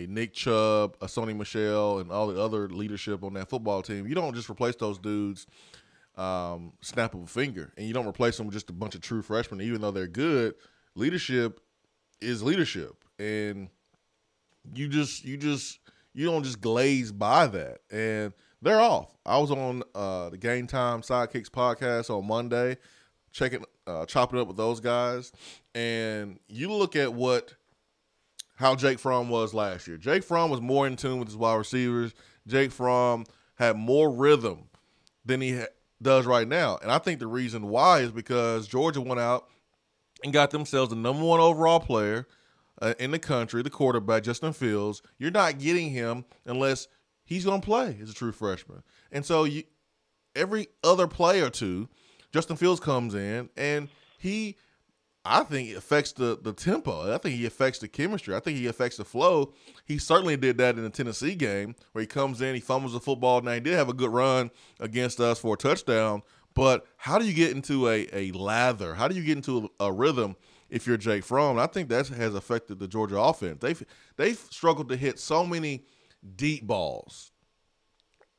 Nick Chubb, a Sony Michel, and all the other leadership on that football team. You don't just replace those dudes snap of a finger, and you don't replace them with just a bunch of true freshmen. Even though they're good, leadership is leadership, and you don't just glaze by that. And they're off. I was on the Game Time Sidekicks podcast on Monday, chopping up with those guys, and you look at how Jake Fromm was last year. Jake Fromm was more in tune with his wide receivers. Jake Fromm had more rhythm than he does right now. And I think the reason why is because Georgia went out and got themselves the number 1 overall player in the country, the quarterback, Justin Fields. You're not getting him unless he's going to play as a true freshman. And so every other play or two, Justin Fields comes in, and I think it affects the tempo. I think he affects the chemistry. I think he affects the flow. He certainly did that in the Tennessee game where he comes in, he fumbles the football. Now, he did have a good run against us for a touchdown, but how do you get into a lather? How do you get into a rhythm if you're Jake Fromm? And I think that has affected the Georgia offense. They've struggled to hit so many deep balls.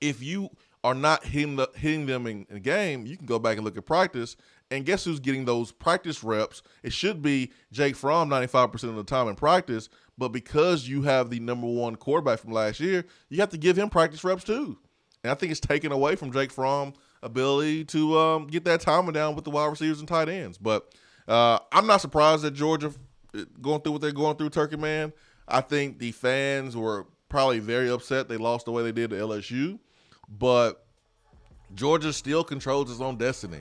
If you are not hitting them in the game, you can go back and look at practice, and guess who's getting those practice reps? It should be Jake Fromm 95% of the time in practice, but because you have the number 1 quarterback from last year, you have to give him practice reps too. And I think it's taken away from Jake Fromm's ability to get that timing down with the wide receivers and tight ends. But I'm not surprised that Georgia going through what they're going through, Turkey Man. I think the fans were probably very upset they lost the way they did to LSU, but Georgia still controls its own destiny.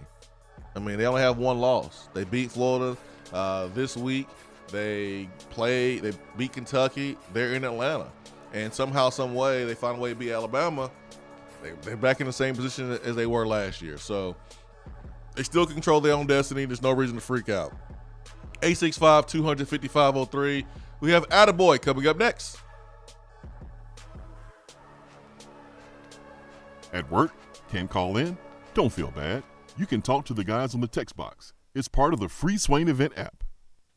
I mean, they only have 1 loss. They beat Florida this week. They beat Kentucky. They're in Atlanta. And somehow, some way, they find a way to beat Alabama. They're back in the same position as they were last year. So they still control their own destiny. There's no reason to freak out. 865-200-5503. We have Attaboy coming up next. At work, can't call in? Don't feel bad. You can talk to the guys on the text box. It's part of the free Swain Event app.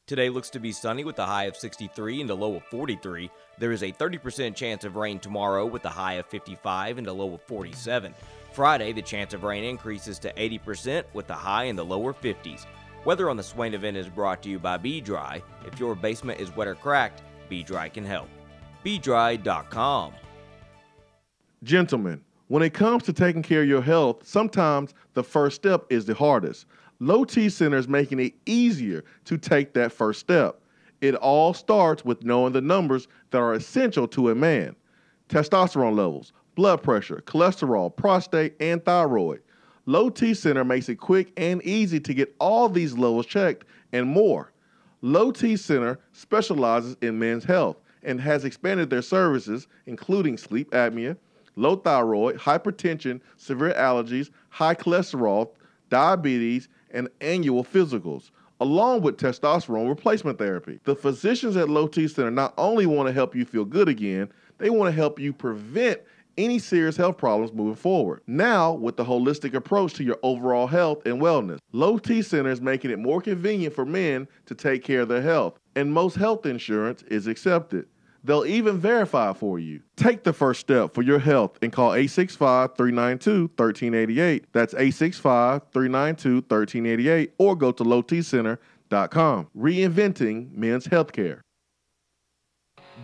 Today looks to be sunny with a high of 63 and a low of 43. There is a 30% chance of rain tomorrow with a high of 55 and a low of 47. Friday, the chance of rain increases to 80% with a high in the lower 50s. Weather on the Swain Event is brought to you by Be Dry. If your basement is wet or cracked, Be Dry can help. BeDry.com. Gentlemen, when it comes to taking care of your health, sometimes the first step is the hardest. Low T Center is making it easier to take that first step. It all starts with knowing the numbers that are essential to a man. Testosterone levels, blood pressure, cholesterol, prostate, and thyroid. Low T Center makes it quick and easy to get all these levels checked and more. Low T Center specializes in men's health and has expanded their services, including sleep apnea, low thyroid, hypertension, severe allergies, high cholesterol, diabetes, and annual physicals, along with testosterone replacement therapy. The physicians at Low T Center not only want to help you feel good again, they want to help you prevent any serious health problems moving forward. Now, with the holistic approach to your overall health and wellness, Low T Center is making it more convenient for men to take care of their health, and most health insurance is accepted. They'll even verify for you. Take the first step for your health and call 865-392-1388. That's 865-392-1388, or go to lowtcenter.com. Reinventing men's healthcare.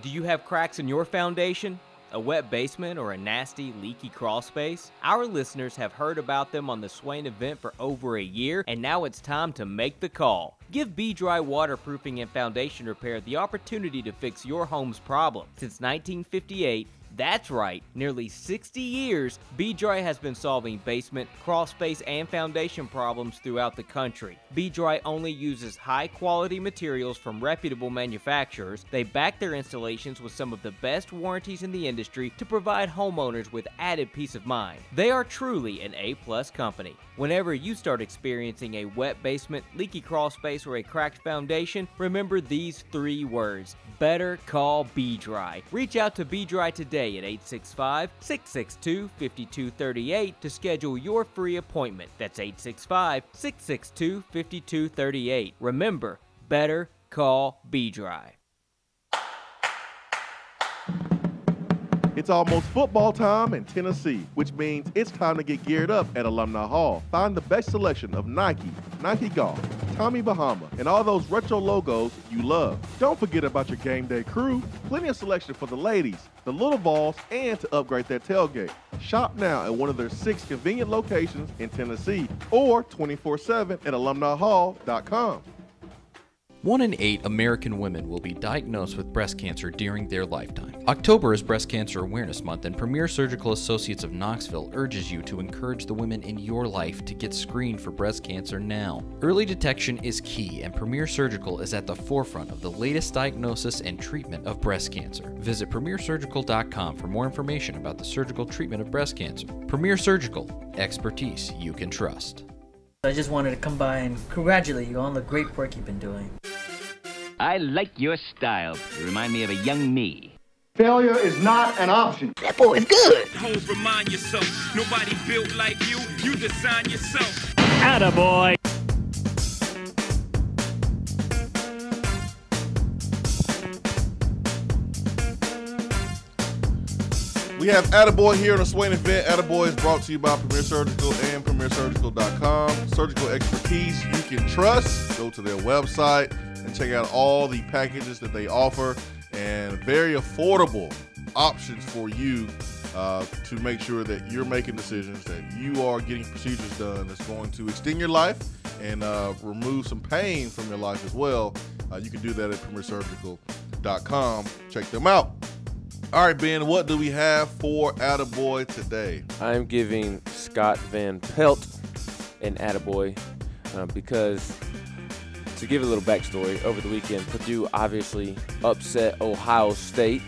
Do you have cracks in your foundation? A wet basement or a nasty, leaky crawl space? Our listeners have heard about them on the Swain Event for over a year, and now it's time to make the call. Give Be-Dry Waterproofing and Foundation Repair the opportunity to fix your home's problem. Since 1958, that's right, nearly 60 years, Be-Dry has been solving basement, crawl space, and foundation problems throughout the country. Be-Dry only uses high-quality materials from reputable manufacturers. They back their installations with some of the best warranties in the industry to provide homeowners with added peace of mind. They are truly an A-plus company. Whenever you start experiencing a wet basement, leaky crawl space, or a cracked foundation, remember these 3 words: better call Be-Dry. Reach out to Be-Dry today at 865-662-5238 to schedule your free appointment. That's 865-662-5238. Remember, better call Be-Dry. It's almost football time in Tennessee, which means it's time to get geared up at Alumni Hall. Find the best selection of Nike, Nike Golf, Tommy Bahama, and all those retro logos you love. Don't forget about your game day crew. Plenty of selection for the ladies, the little balls, and to upgrade their tailgate. Shop now at one of their 6 convenient locations in Tennessee or 24/7 at alumnihall.com. 1 in 8 American women will be diagnosed with breast cancer during their lifetime. October is Breast Cancer Awareness Month, and Premier Surgical Associates of Knoxville urges you to encourage the women in your life to get screened for breast cancer now. Early detection is key, and Premier Surgical is at the forefront of the latest diagnosis and treatment of breast cancer. Visit premiersurgical.com for more information about the surgical treatment of breast cancer. Premier Surgical, expertise you can trust. I just wanted to come by and congratulate you on the great work you've been doing. I like your style. You remind me of a young me. Failure is not an option. That boy is good. Homes, remind yourself, nobody built like you. You design yourself. Attaboy. We have Attaboy here on the Swain Event. Attaboy is brought to you by Premier Surgical and premiersurgical.com. Surgical expertise you can trust. Go to their website and check out all the packages that they offer and very affordable options for you to make sure that you're making decisions, that you are getting procedures done that's going to extend your life and remove some pain from your life as well. You can do that at premiersurgical.com. Check them out. All right, Ben, what do we have for Attaboy today? I'm giving Scott Van Pelt an Attaboy because, to give a little backstory, over the weekend, Purdue obviously upset Ohio State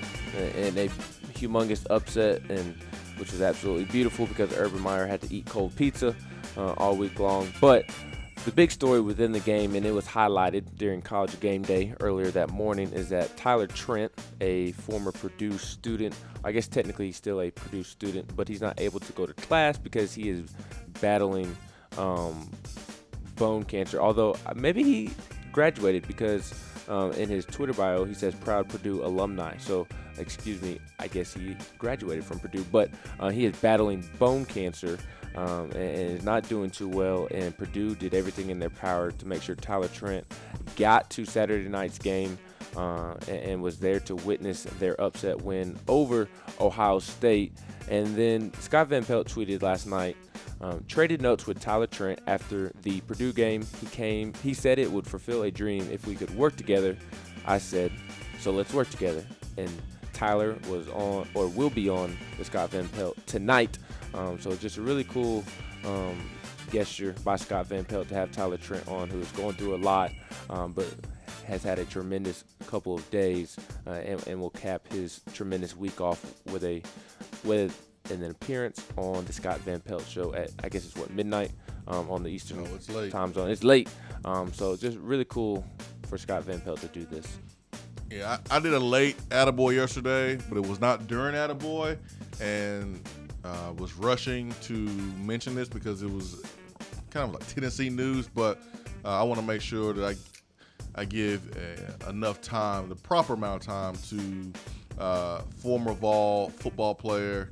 in a humongous upset, and which was absolutely beautiful because Urban Meyer had to eat cold pizza all week long. But the big story within the game, and it was highlighted during College Game Day earlier that morning, is that Tyler Trent, a former Purdue student, I guess technically he's still a Purdue student, but he's not able to go to class because he is battling bone cancer. Although maybe he graduated because in his Twitter bio he says proud Purdue alumni. So, excuse me, I guess he graduated from Purdue, but he is battling bone cancer. And is not doing too well, and Purdue did everything in their power to make sure Tyler Trent got to Saturday night's game and was there to witness their upset win over Ohio State. And then Scott Van Pelt tweeted last night, traded notes with Tyler Trent after the Purdue game. He said it would fulfill a dream if we could work together. I said, so let's work together. And Tyler was on, or will be on, with Scott Van Pelt tonight. So just a really cool gesture by Scott Van Pelt to have Tyler Trent on, who is going through a lot, but has had a tremendous couple of days and will cap his tremendous week off with an appearance on the Scott Van Pelt show at, I guess it's midnight on the Eastern time zone. It's late. So just really cool for Scott Van Pelt to do this. Yeah, I did a late Attaboy yesterday, but it was not during Attaboy, and was rushing to mention this because it was kind of like Tennessee news, but I want to make sure that I give enough time, the proper amount of time, to former Vol football player,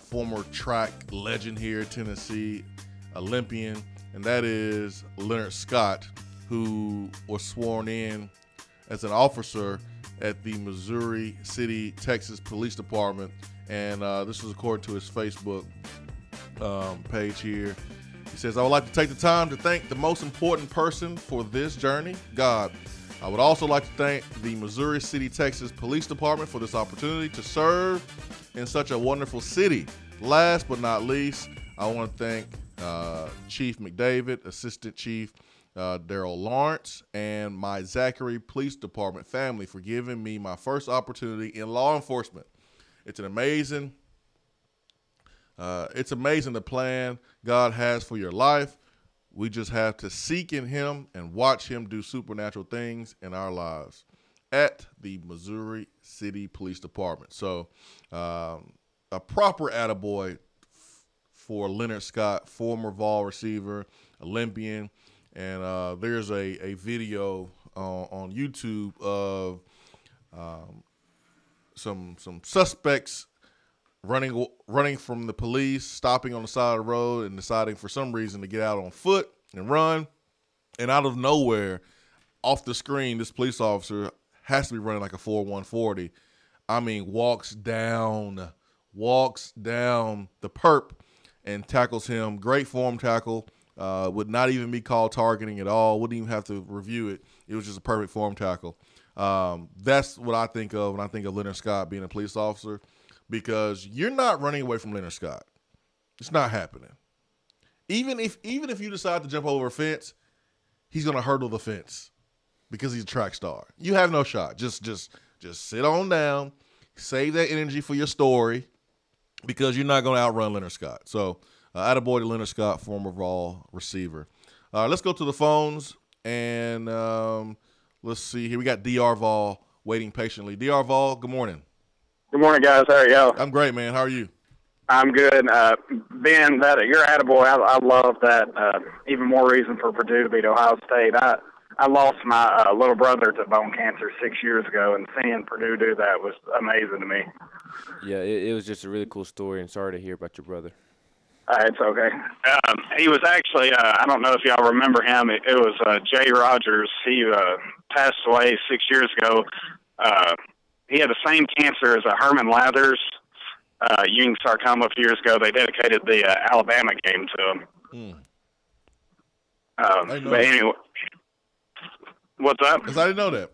former track legend here at Tennessee, Olympian, and that is Leonard Scott, who was sworn in as an officer at the Missouri City, Texas Police Department. And this was according to his Facebook page here. He says, I would like to take the time to thank the most important person for this journey, God. I would also like to thank the Missouri City, Texas Police Department for this opportunity to serve in such a wonderful city. Last but not least, I want to thank Chief McDavid, Assistant Chief Daryl Lawrence, and my Zachary Police Department family for giving me my first opportunity in law enforcement. It's amazing the plan God has for your life. We just have to seek in him and watch him do supernatural things in our lives at the Missouri City Police Department. So a proper attaboy for Leonard Scott, former Vol receiver, Olympian. And there's a video on YouTube of some suspects running from the police, stopping on the side of the road and deciding for some reason to get out on foot and run. And out of nowhere, off the screen, this police officer has to be running like a 4-1-40. I mean, walks down the perp and tackles him. Great form tackle Would not even be called targeting at all. Wouldn't even have to review it. It was just a perfect form tackle. That's what I think of when I think of Leonard Scott being a police officer, because you're not running away from Leonard Scott. It's not happening. Even if you decide to jump over a fence, he's gonna hurdle the fence because he's a track star. You have no shot. Just sit on down, save that energy for your story, because you're not gonna outrun Leonard Scott. So, attaboy to Leonard Scott, former Vol receiver. Let's go to the phones and let's see here. We got DR Vol waiting patiently. DR Vol, good morning. Good morning, guys. How are you? I'm great, man. How are you? I'm good. Ben, you're attaboy. I love that. Even more reason for Purdue to beat Ohio State. I lost my little brother to bone cancer 6 years ago, and seeing Purdue do that was amazing to me. Yeah, it was just a really cool story, and sorry to hear about your brother. It's okay. He was actually, I don't know if y'all remember him. It was Jay Rogers. He passed away 6 years ago. He had the same cancer as Herman Lathers, Ewing sarcoma a few years ago. They dedicated the Alabama game to him. But anyway, what's up? Because I didn't know that.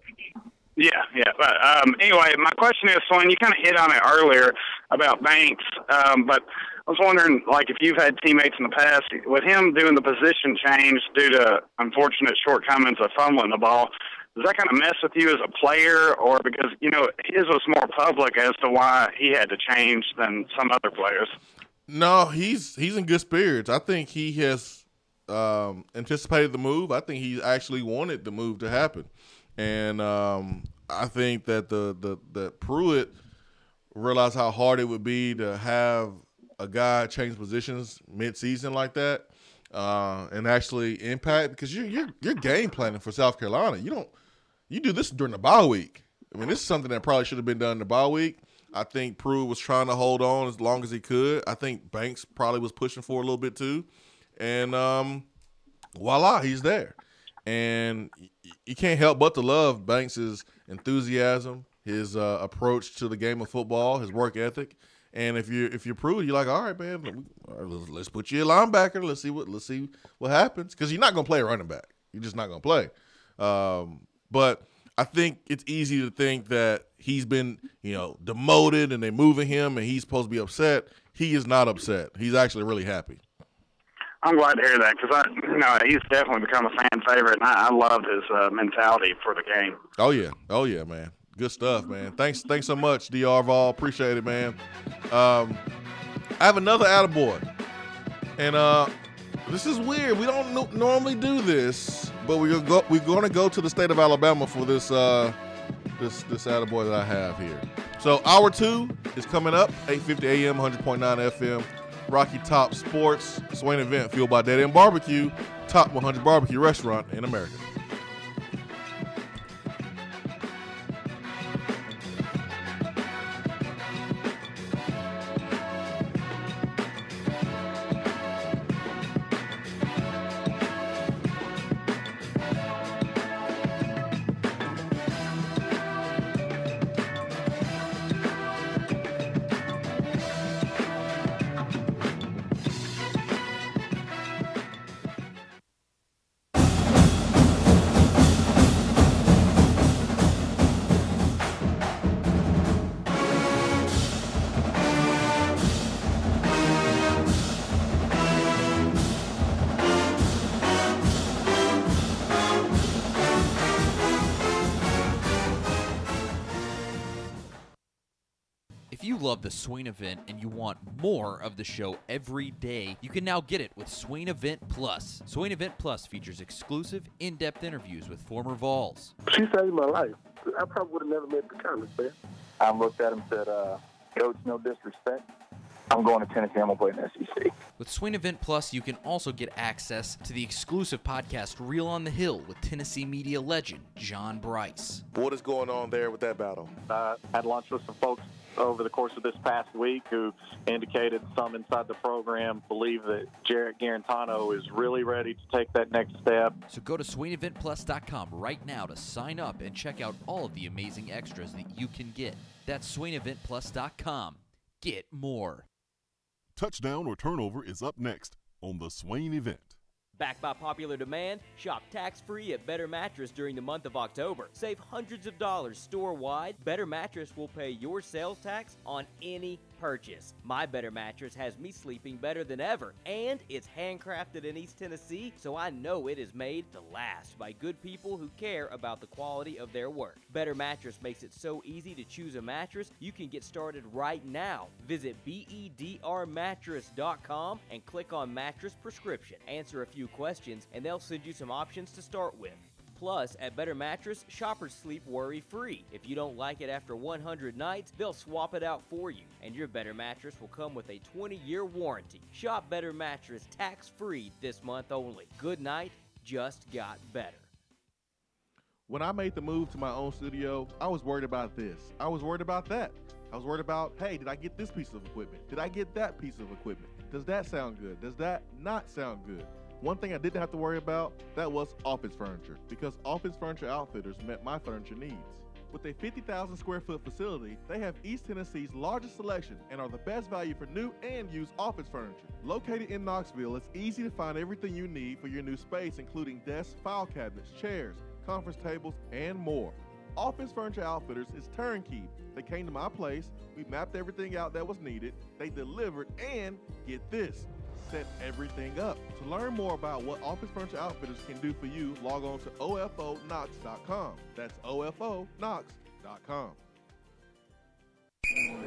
Yeah. But anyway, my question is, Swain, you kind of hit on it earlier about Banks, but I was wondering, like, if you've had teammates in the past, with him doing the position change due to unfortunate shortcomings of fumbling the ball, does that kind of mess with you as a player, or because, his was more public as to why he had to change than some other players? No, he's in good spirits. I think he has anticipated the move. I think he actually wanted the move to happen. And I think that that Pruitt realized how hard it would be to have a guy change positions mid-season like that and actually impact, because you're game planning for South Carolina. You do this during the bye week. I mean, this is something that probably should have been done in the bye week. I think Pruitt was trying to hold on as long as he could. I think Banks probably was pushing for a little bit too. And voila, he's there. And you can't help but to love Banks' enthusiasm, his approach to the game of football, his work ethic. And if you're Pruitt, you're like, all right, man, let's put you a linebacker. Let's see what happens, because you're not gonna play a running back. You're just not gonna play. But I think it's easy to think that he's been, demoted and they're moving him and he's supposed to be upset. He is not upset. He's actually really happy. I'm glad to hear that, because he's definitely become a fan favorite, and I loved his mentality for the game. Oh yeah, man. Good stuff, man. Thanks so much, DR Vol. Appreciate it, man. I have another attaboy, and this is weird. We don't normally do this, but we're going to go to the state of Alabama for this this attaboy that I have here. So hour 2 is coming up, 8:50 a.m., 100.9 FM. Rocky Top Sports, Swain Event, fueled by Dead End BBQ, top 100 barbecue restaurant in America. If you love the Swain Event and you want more of the show every day, you can now get it with Swain Event Plus. Swain Event Plus features exclusive, in-depth interviews with former Vols. She saved my life. I probably would have never made the comments, man. I looked at him and said, Coach, no disrespect. I'm going to Tennessee. I'm going to play in the SEC. With Swain Event Plus, you can also get access to the exclusive podcast Reel on the Hill with Tennessee media legend John Bryce. What is going on there with that battle? I had lunch with some folks over the course of this past week who indicated some inside the program believe that Jarrett Garantano is really ready to take that next step. So go to SwainEventPlus.com right now to sign up and check out all of the amazing extras that you can get. That's SwainEventPlus.com. Get more. Touchdown or turnover is up next on the Swain Event. Backed by popular demand, shop tax-free at Better Mattress during the month of October. Save hundreds of dollars store-wide. Better Mattress will pay your sales tax on any purchase. My Better Mattress has me sleeping better than ever, and it's handcrafted in East Tennessee, so I know it is made to last by good people who care about the quality of their work. Better Mattress makes it so easy to choose a mattress, you can get started right now. Visit bedrmattress.com and click on Mattress Prescription. Answer a few questions, and they'll send you some options to start with. Plus, at Better Mattress, shoppers sleep worry-free. If you don't like it after 100 nights, they'll swap it out for you, and your Better Mattress will come with a 20-year warranty. Shop Better Mattress tax-free this month only. Good night just got better. When I made the move to my own studio, I was worried about this. I was worried about that. I was worried about, hey, did I get this piece of equipment? Did I get that piece of equipment? Does that sound good? Does that not sound good? One thing I didn't have to worry about, that was office furniture, because Office Furniture Outfitters met my furniture needs. With a 50,000 square foot facility, they have East Tennessee's largest selection and are the best value for new and used office furniture. Located in Knoxville, it's easy to find everything you need for your new space, including desks, file cabinets, chairs, conference tables, and more. Office Furniture Outfitters is turnkey. They came to my place, we mapped everything out that was needed, they delivered, and get this, set everything up. To learn more about what Office Furniture Outfitters can do for you, log on to ofonox.com. That's ofonox.com.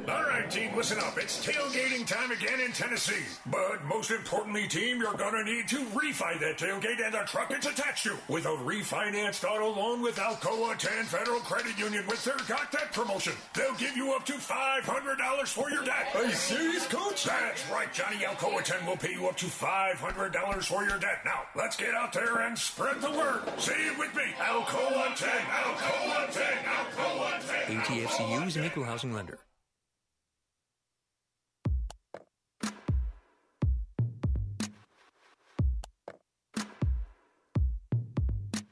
All right, team, listen up. It's tailgating time again in Tennessee. But most importantly, team, you're going to need to refi that tailgate and the truck it's attached to with a refinanced auto loan with Alcoa 10 Federal Credit Union with their Got That promotion. They'll give you up to $500 for your debt. Are you serious, Coach? That's right, Johnny. Alcoa 10 will pay you up to $500 for your debt. Now, let's get out there and spread the word. Say it with me. Alcoa 10, Alcoa 10, Alcoa 10. ATFCU is an equal housing lender.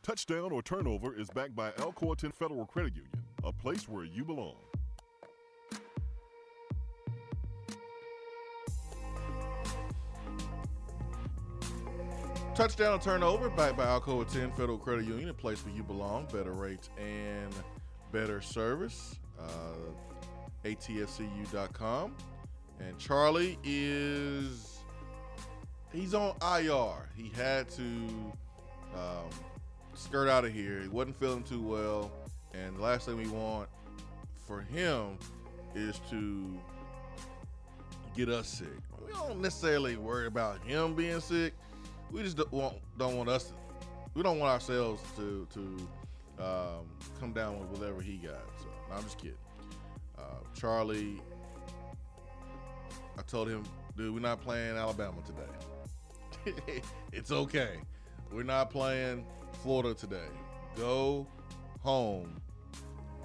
Touchdown or turnover is backed by Alcoa 10 Federal Credit Union, a place where you belong. Touchdown or turnover backed by Alcoa 10 Federal Credit Union, a place where you belong. Better rates and better service. ATFCU.com. And Charlie he's on IR. He had to skirt out of here. He wasn't feeling too well, and the last thing we want for him is to get us sick. We don't necessarily worry about him being sick. We just don't want ourselves to come down with whatever he got. So no, I'm just kidding. Charlie, I told him, dude, we're not playing Alabama today. It's okay. We're not playing Florida today. Go home.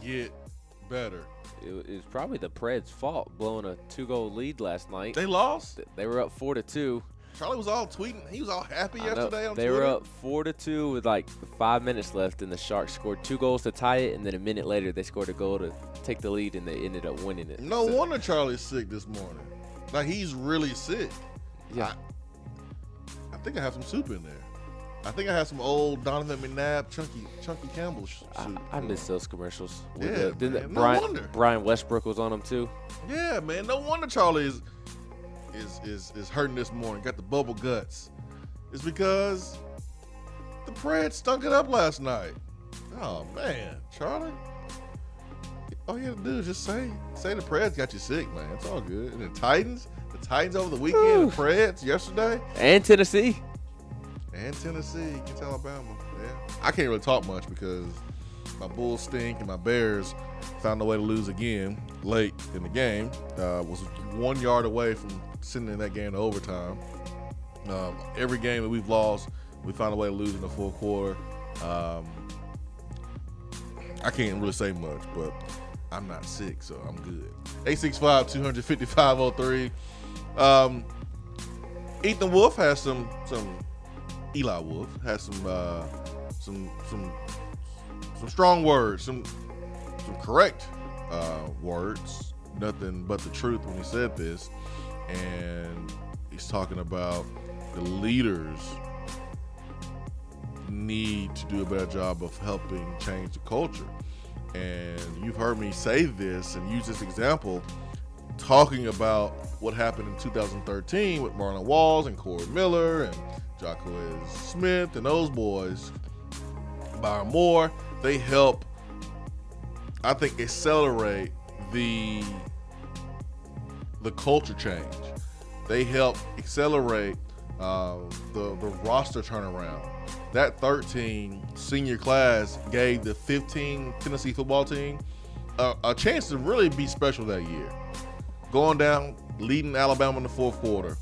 Get better. It was probably the Preds' fault blowing a 2-goal lead last night. They lost? They were up 4-2. Charlie was all tweeting. He was all happy yesterday on Twitter. They were up 4-2 with like 5 minutes left, and the Sharks scored 2 goals to tie it, and then a minute later they scored a goal to take the lead, and they ended up winning it. No wonder Charlie's sick this morning. Like, he's really sick. Yeah. I think I have some soup in there. I think I have some old Donovan McNabb, Chunky Campbell soup. I miss those commercials. Yeah, man. No wonder. Brian Westbrook was on them too. Yeah, man. No wonder Charlie is hurting this morning. Got the bubble guts. It's because the Preds stunk it up last night. Oh man, Charlie. All you had to do is just say the Preds got you sick, man. It's all good. And the Titans over the weekend, the Preds yesterday, and Tennessee. Against Alabama. Yeah, I can't really talk much because my Bulls stink and my Bears found a way to lose again late in the game. Was 1 yard away from sending that game to overtime. Every game that we've lost, we found a way to lose in the fourth quarter. I can't really say much, but I'm not sick, so I'm good. 865-255-03. Ethan Wolf has some. Eli Wolf has some strong words, some correct words, nothing but the truth when he said this, and he's talking about the leaders need to do a better job of helping change the culture. And you've heard me say this and use this example talking about what happened in 2013 with Marlon Walls and Corey Miller and Jacquez Smith and those boys. Byron Moore, they help, I think, accelerate the culture change. They help accelerate the roster turnaround. That 13 senior class gave the 15 Tennessee football team a chance to really be special that year. Going down, leading Alabama in the fourth quarter.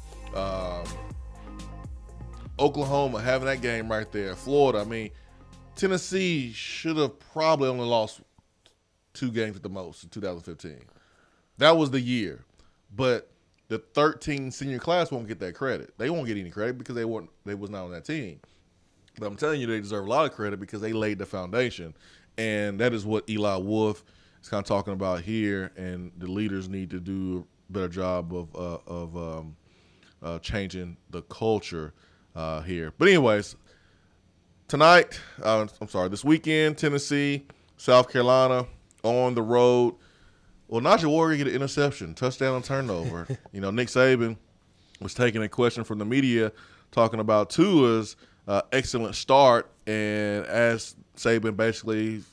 Oklahoma having that game right there. Florida, I mean, Tennessee should have probably only lost 2 games at the most in 2015. That was the year. But the 13 senior class won't get that credit. They won't get any credit because they was not on that team. But I'm telling you, they deserve a lot of credit because they laid the foundation. And that is what Eli Wolf is kind of talking about here, and the leaders need to do a better job of changing the culture here. But anyways, tonight, this weekend, Tennessee, South Carolina, on the road. Well, Najee Warrior get an interception, touchdown and turnover. Nick Saban was taking a question from the media talking about Tua's excellent start, and asked Saban basically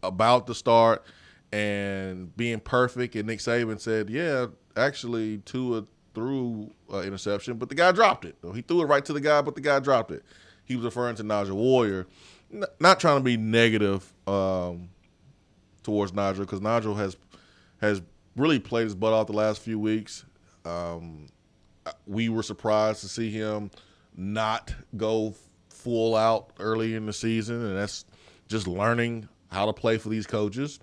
about the start and being perfect. And Nick Saban said, yeah, actually Tua threw an interception, but the guy dropped it. He threw it right to the guy, but the guy dropped it. He was referring to Najee Warrior, not trying to be negative towards Najee, because Najee has really played his butt off the last few weeks. We were surprised to see him not go full out early in the season, and that's just learning how to play for these coaches.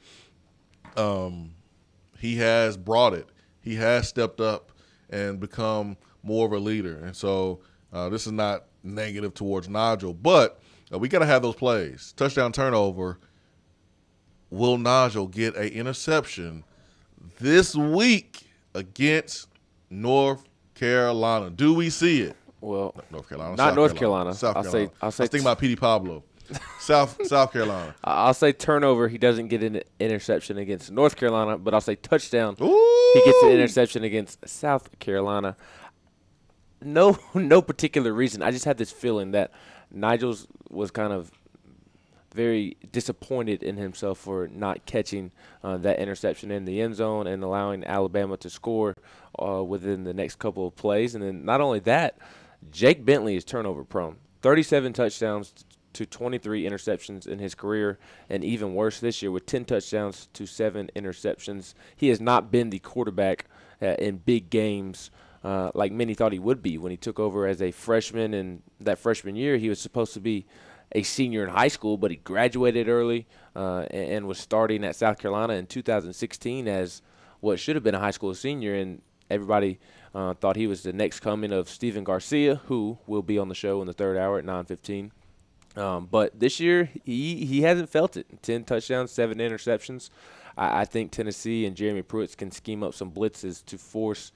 He has brought it. He has stepped up and become more of a leader. And so this is not negative towards Najee, but we got to have those plays. Touchdown, turnover. Will Najee get an interception this week against North Carolina? Do we see it? Well, North Carolina, not North Carolina. South Carolina. I'll say I was thinking about Petey Pablo. South Carolina. I'll say turnover. He doesn't get an interception against North Carolina, but I'll say touchdown. Ooh. He gets an interception against South Carolina. No particular reason. I just had this feeling that Nigel was kind of very disappointed in himself for not catching that interception in the end zone and allowing Alabama to score within the next couple of plays. And then not only that, Jake Bentley is turnover prone. 37 touchdowns to 23 interceptions in his career, and even worse this year with 10 touchdowns to 7 interceptions. He has not been the quarterback in big games like many thought he would be when he took over as a freshman. And that freshman year, he was supposed to be a senior in high school, but he graduated early and was starting at South Carolina in 2016 as what should have been a high school senior, and everybody thought he was the next coming of Steven Garcia, who will be on the show in the third hour at 9:15. But this year, he hasn't felt it. 10 touchdowns, 7 interceptions. I think Tennessee and Jeremy Pruitt can scheme up some blitzes to force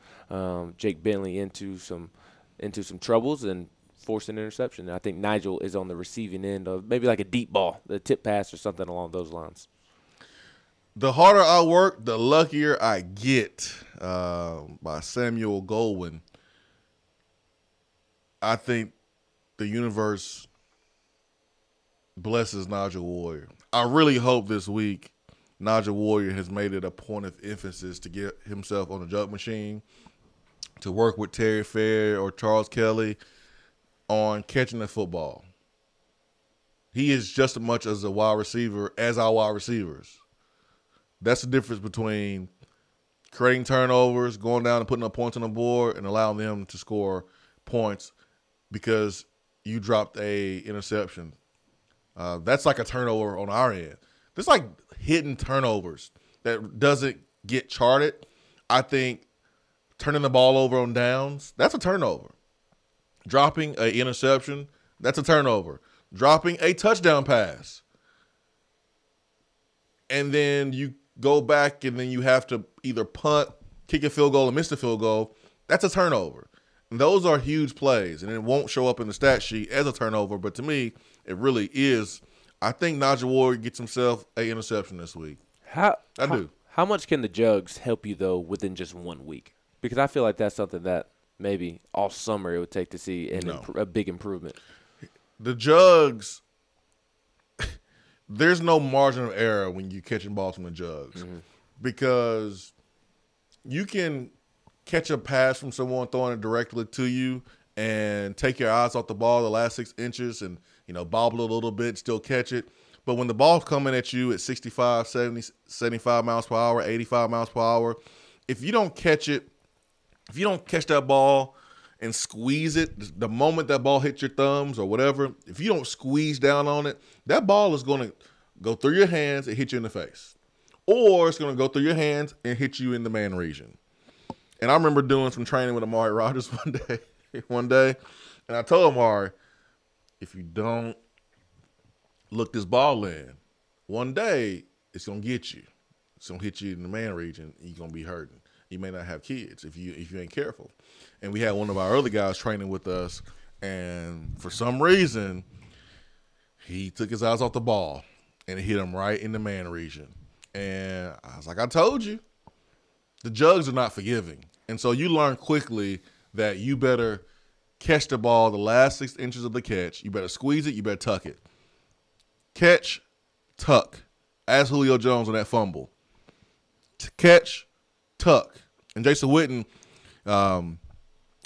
Jake Bentley into some troubles and force an interception. I think Nigel is on the receiving end of maybe like a deep ball, the tip pass or something along those lines. The harder I work, the luckier I get, by Samuel Goldwyn. I think the universe blesses Najee Warrior. I really hope this week Najee Warrior has made it a point of emphasis to get himself on the jump machine, to work with Terry Fair or Charles Kelly on catching the football. He is just as much as a wide receiver as our wide receivers. That's the difference between creating turnovers, going down and putting up points on the board, and allowing them to score points because you dropped a interception. That's like a turnover on our end. There's like hidden turnovers that doesn't get charted. I think turning the ball over on downs, that's a turnover. Dropping an interception, that's a turnover. Dropping a touchdown pass, and then you go back and then you have to either punt, kick a field goal, or miss the field goal, that's a turnover. And those are huge plays, and it won't show up in the stat sheet as a turnover, but to me, it really is. I think Najee Ward gets himself an interception this week. I do. How much can the jugs help you, though, within just 1 week? Because I feel like that's something that maybe all summer it would take to see a big improvement. The jugs, there's no margin of error when you're catching balls from the jugs because you can catch a pass from someone throwing it directly to you and take your eyes off the ball the last 6 inches and, bobble it a little bit, still catch it. But when the ball's coming at you at 65, 70, 75 miles per hour, 85 miles per hour, if you don't catch it, if you don't catch that ball and squeeze it, the moment that ball hits your thumbs or whatever, if you don't squeeze down on it, that ball is going to go through your hands and hit you in the face. Or it's going to go through your hands and hit you in the man region. And I remember doing some training with Amari Rodgers one day, and I told Amari, if you don't look this ball in, one day it's going to get you. It's going to hit you in the man region, and you're going to be hurting. You may not have kids if you ain't careful. And we had one of our other guys training with us, and for some reason, he took his eyes off the ball, and it hit him right in the man region. And I was like, I told you. The jugs are not forgiving. And so you learn quickly that you better catch the ball the last 6 inches of the catch. You better squeeze it. You better tuck it. Catch, tuck. Ask Julio Jones on that fumble. Catch, tuck. And Jason Witten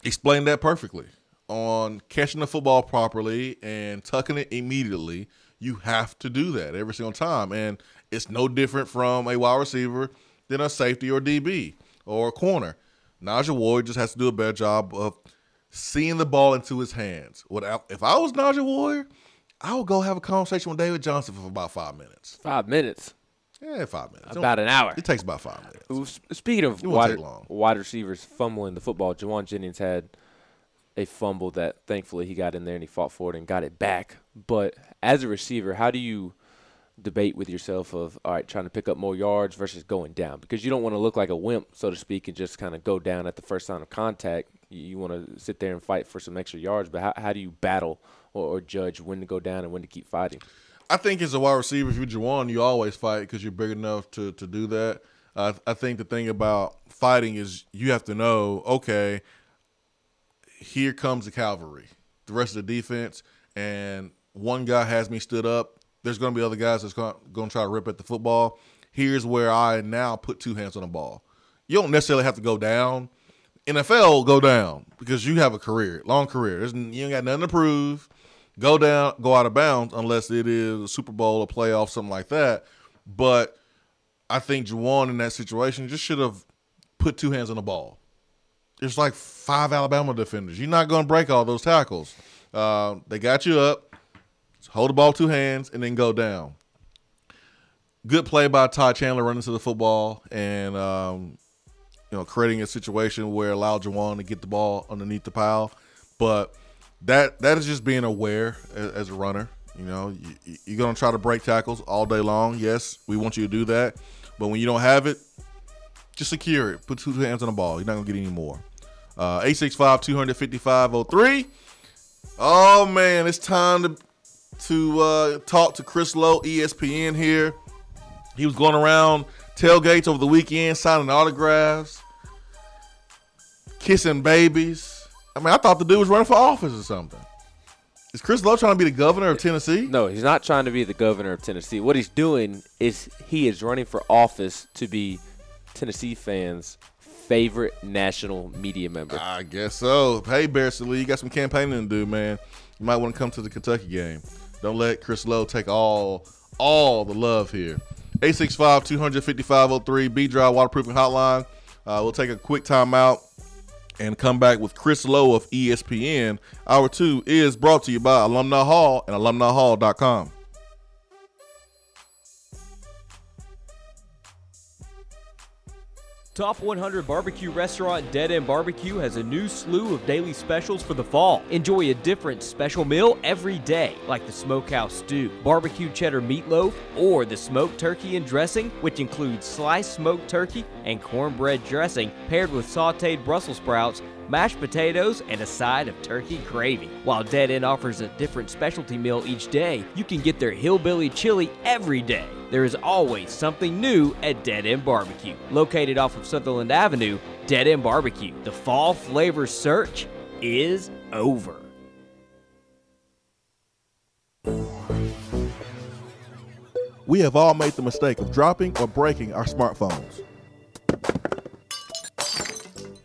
explained that perfectly. On catching the football properly and tucking it immediately, you have to do that every single time. And it's no different from a wide receiver than a safety or DB or a corner. Najee Ward just has to do a better job of seeing the ball into his hands. If I was Najee Ward, I would go have a conversation with David Johnson for about 5 minutes. 5 minutes? Yeah, 5 minutes. About an hour. It takes about 5 minutes. Speaking of wide receivers fumbling the football, Jawan Jennings had a fumble that thankfully he got in there and he fought for it and got it back. But as a receiver, how do you debate with yourself of, all right, trying to pick up more yards versus going down? Because you don't want to look like a wimp, so to speak, and just kind of go down at the first sign of contact. You want to sit there and fight for some extra yards. But how do you battle or judge when to go down and when to keep fighting? I think as a wide receiver, if you're Jawan, you always fight because you're big enough to do that. I think the thing about fighting is you have to know, okay, here comes the cavalry, the rest of the defense, and one guy has me stood up. There's going to be other guys that's going to try to rip at the football. Here's where I now put 2 hands on the ball. You don't necessarily have to go down. NFL, go down because you have a career, long career. You ain't got nothing to prove. Go down, go out of bounds unless it is a Super Bowl, a playoff, something like that. But I think Jawan in that situation just should have put 2 hands on the ball. There's like 5 Alabama defenders. You're not going to break all those tackles. They got you up. So hold the ball 2 hands and then go down. Good play by Ty Chandler running to the football and creating a situation where allowed Jawan to get the ball underneath the pile. But that is just being aware as a runner. You're going to try to break tackles all day long. Yes, we want you to do that. But when you don't have it, just secure it. Put 2 hands on the ball. You're not going to get any more. 865-255-03. Oh, man, it's time to talk to Chris Lowe, ESPN here. He was going around tailgates over the weekend, signing autographs, kissing babies. I mean, I thought the dude was running for office or something. Is Chris Lowe trying to be the governor of Tennessee? No, he's not trying to be the governor of Tennessee. What he's doing is he is running for office to be Tennessee fans' favorite national media member. I guess so. Hey, Bear Sallee, you got some campaigning to do, man. You might want to come to the Kentucky game. Don't let Chris Lowe take all the love here. 865-255-03, B-Drive Waterproofing Hotline. We'll take a quick timeout and come back with Chris Lowe of ESPN. Hour 2 is brought to you by Alumni Hall and alumnihall.com. Top 100 barbecue restaurant Dead End BBQ has a new slew of daily specials for the fall. Enjoy a different special meal every day, like the smokehouse stew, barbecue cheddar meatloaf, or the smoked turkey and dressing, which includes sliced smoked turkey and cornbread dressing paired with sautéed Brussels sprouts, mashed potatoes, and a side of turkey gravy. While Dead End offers a different specialty meal each day, you can get their hillbilly chili every day. There is always something new at Dead End BBQ. Located off of Sutherland Avenue, Dead End BBQ. The fall flavor search is over. We have all made the mistake of dropping or breaking our smartphones.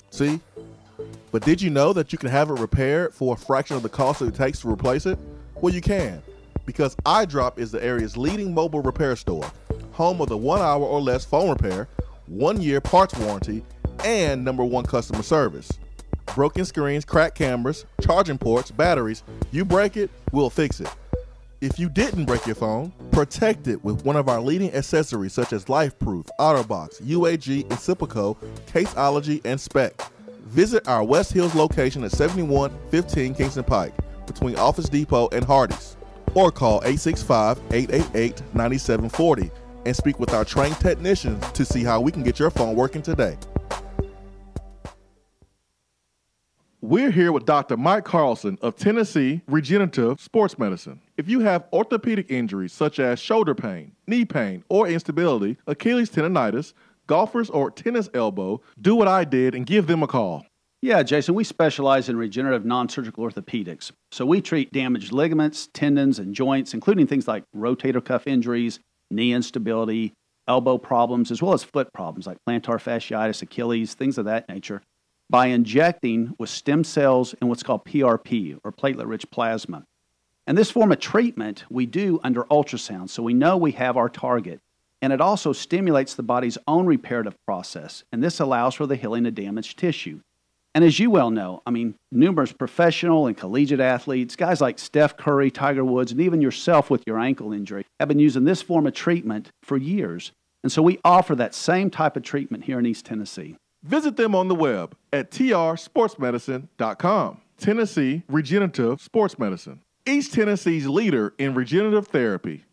See? But did you know that you can have it repaired for a fraction of the cost that it takes to replace it? Well, you can, because iDrop is the area's leading mobile repair store, home of the 1 hour or less phone repair, 1 year parts warranty, and #1 customer service. Broken screens, cracked cameras, charging ports, batteries, you break it, we'll fix it. If you didn't break your phone, protect it with one of our leading accessories such as LifeProof, OtterBox, UAG, Incipico, Caseology, and Spec. Visit our West Hills location at 7115 Kingston Pike between Office Depot and Hardee's, or call 865-888-9740 and speak with our trained technicians to see how we can get your phone working today. We're here with Dr. Mike Carlson of Tennessee Regenerative Sports Medicine. If you have orthopedic injuries such as shoulder pain, knee pain, or instability, Achilles tendonitis, golfers, or tennis elbow, do what I did and give them a call. Yeah, Jason, we specialize in regenerative non-surgical orthopedics. So we treat damaged ligaments, tendons, and joints, including things like rotator cuff injuries, knee instability, elbow problems, as well as foot problems like plantar fasciitis, Achilles, things of that nature, by injecting with stem cells and what's called PRP, or platelet-rich plasma. And this form of treatment we do under ultrasound, so we know we have our target. And it also stimulates the body's own reparative process, and this allows for the healing of damaged tissue. And as you well know, numerous professional and collegiate athletes, guys like Steph Curry, Tiger Woods, and even yourself with your ankle injury, have been using this form of treatment for years. And so we offer that same type of treatment here in East Tennessee. Visit them on the web at trsportsmedicine.com. Tennessee Regenerative Sports Medicine, East Tennessee's leader in regenerative therapy.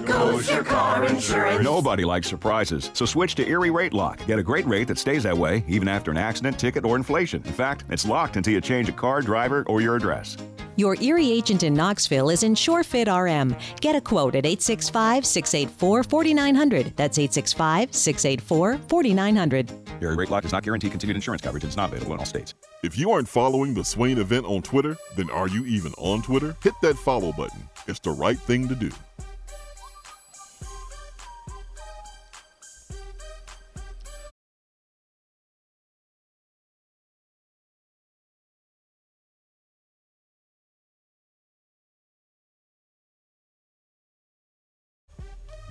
Goes your car insurance. Nobody likes surprises, so switch to Erie Rate Lock. Get a great rate that stays that way even after an accident, ticket, or inflation. In fact, it's locked until you change a car, driver, or your address. Your Erie agent in Knoxville is InsureFit RM. Get a quote at 865-684-4900. That's 865-684-4900. Erie Rate Lock does not guarantee continued insurance coverage and is not available in all states. If you aren't following the Swain Event on Twitter, then are you even on Twitter? Hit that follow button. It's the right thing to do.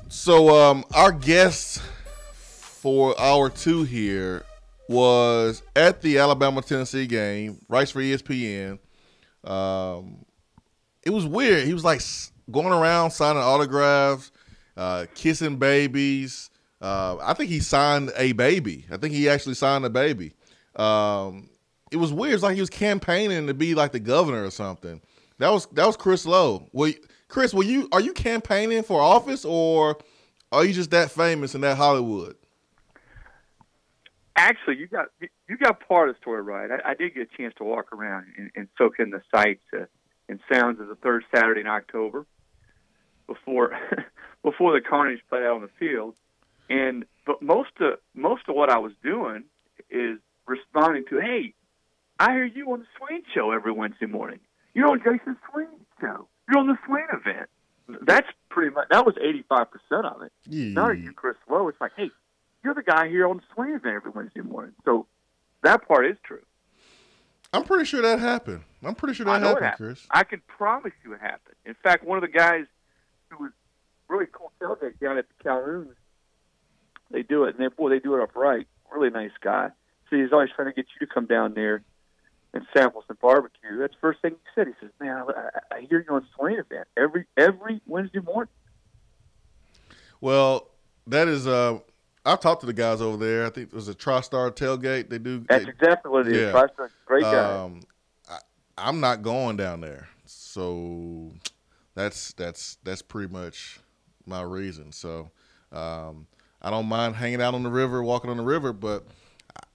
So our guest for hour 2 here was at the Alabama-Tennessee game, writes for ESPN. It was weird. He was like going around signing autographs, kissing babies. I think he signed a baby. I think he actually signed a baby. It was weird. It's like he was campaigning to be like the governor or something. That was Chris Lowe. Chris, are you campaigning for office, or are you just that famous in that Hollywood? Actually, you got part of the story right. I did get a chance to walk around and soak in the sights and sounds of the third Saturday in October before the carnage played out on the field. But most of what I was doing is responding to, hey, I hear you on the Swain Show every Wednesday morning. You're on Jason Swain's show. You're on the Swain Event. That's pretty much, that was 85% of it. Yeah. Now you, Chris Lowe, it's like, hey, you're the guy here on the Swain Event every Wednesday morning. So that part is true. I'm pretty sure that happened. Happened, Chris. I can promise you it happened. In fact, one of the guys who was really cool tailgate down at the Calhoun, they do it, and they do it upright. Really nice guy. So he's always trying to get you to come down there and sample some barbecue. That's the first thing he said. He says, "Man, I hear you on Swain Event every Wednesday morning." Well, that is I've talked to the guys over there. I think it was a TriStar tailgate. That's exactly what it is. TriStar, great guy. I'm not going down there, so that's pretty much my reason. So I don't mind hanging out on the river, walking on the river, but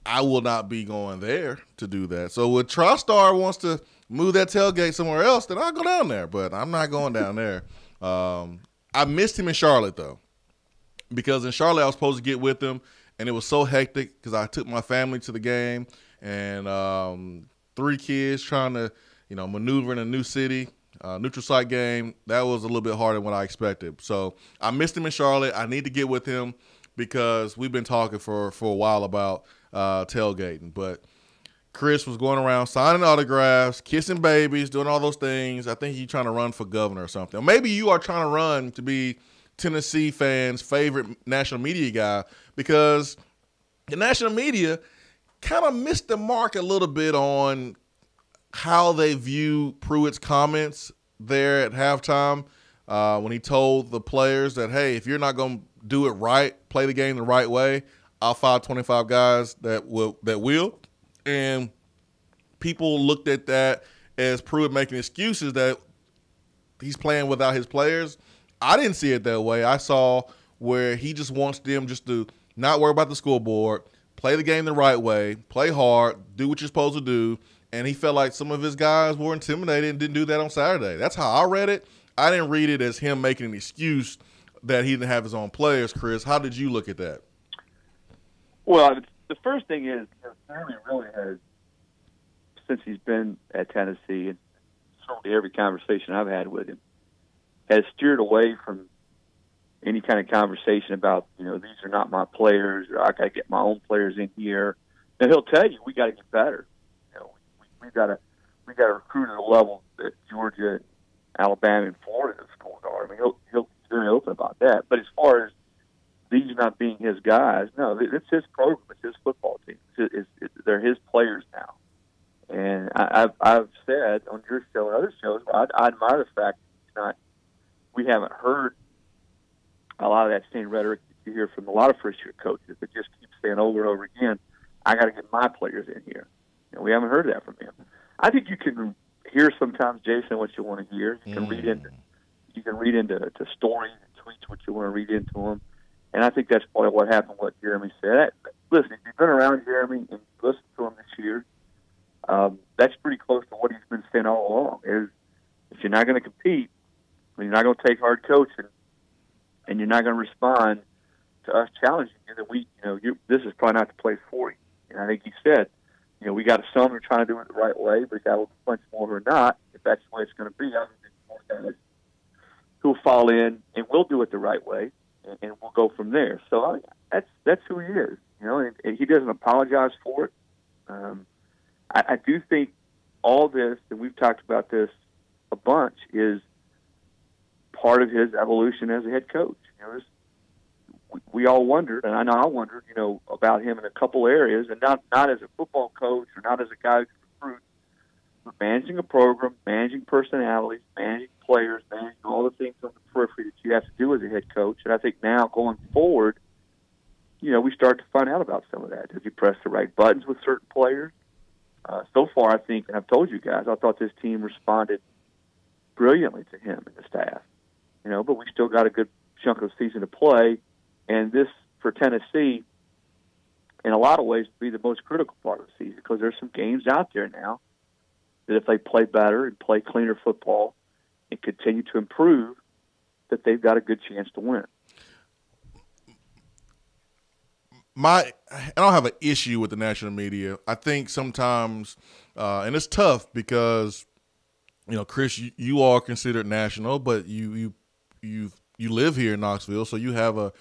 I will not be going there to do that. So if TriStar wants to move that tailgate somewhere else, then I'll go down there, but I'm not going down there. I missed him in Charlotte, though, because in Charlotte I was supposed to get with him, and it was so hectic because I took my family to the game, and 3 kids trying to, maneuver in a new city, neutral site game. That was a little bit harder than what I expected. So I missed him in Charlotte. I need to get with him because we've been talking for a while about tailgating. But Chris was going around signing autographs, kissing babies, doing all those things. I think he's trying to run for governor or something. Or maybe you are trying to run to be Tennessee fans' favorite national media guy, because the national media kind of missed the mark a little bit on how they view Pruitt's comments there at halftime when he told the players that, hey, if you're not going to do it right, play the game the right way, I'll file 25 guys that will. And people looked at that as Pruitt making excuses that he's playing without his players. I didn't see it that way. I saw where he just wants them just to not worry about the scoreboard, play the game the right way, play hard, do what you're supposed to do. And he felt like some of his guys were intimidated and didn't do that on Saturday. That's how I read it. I didn't read it as him making an excuse that he didn't have his own players. Chris, how did you look at that? Well, the first thing is, Jeremy really has, since he's been at Tennessee, and certainly every conversation I've had with him, has steered away from any kind of conversation about, these are not my players, or I got to get my own players in here. And he'll tell you, we got to get better. We got to recruit at a level that Georgia, Alabama, and Florida schools are. I mean, he'll be very open about that. But as far as these not being his guys, no, it's his program, it's his football team. They're his players now. And I've said on your show and other shows, I admire the fact that we haven't heard a lot of that same rhetoric that you hear from a lot of first-year coaches that just keep saying over and over again, I got to get my players in here. We haven't heard that from him. I think you can hear sometimes, Jason, what you want to hear. You can read into stories and tweets what you want to read into them. And I think that's probably what happened, what Jeremy said. Listen, if you've been around Jeremy and listened to him this year, that's pretty close to what he's been saying all along. Is if you're not going to compete, you're not going to take hard coaching, and you're not going to respond to us challenging you, then this is probably not the place for you. And I think he said, we got some who are trying to do it the right way, but got a bunch more or not. If that's the way it's going to be, I think more guys who'll fall in and we'll do it the right way, and we'll go from there. So that's who he is, and he doesn't apologize for it. I do think all this, and we've talked about this a bunch, is part of his evolution as a head coach. We all wondered, and I know I wondered, about him in a couple areas, and not as a football coach or not as a guy who can recruit, but managing a program, managing personalities, managing players, managing all the things on the periphery that you have to do as a head coach. And I think now going forward, we start to find out about some of that. Does he press the right buttons with certain players? So far, I think, and I've told you guys, I thought this team responded brilliantly to him and the staff. But we still got a good chunk of the season to play. And this, for Tennessee, in a lot of ways, will be the most critical part of the season, because there's some games out there now that if they play better and play cleaner football and continue to improve, that they've got a good chance to win. I don't have an issue with the national media. I think sometimes, and it's tough because, Chris, you are considered national, but you live here in Knoxville, so you have a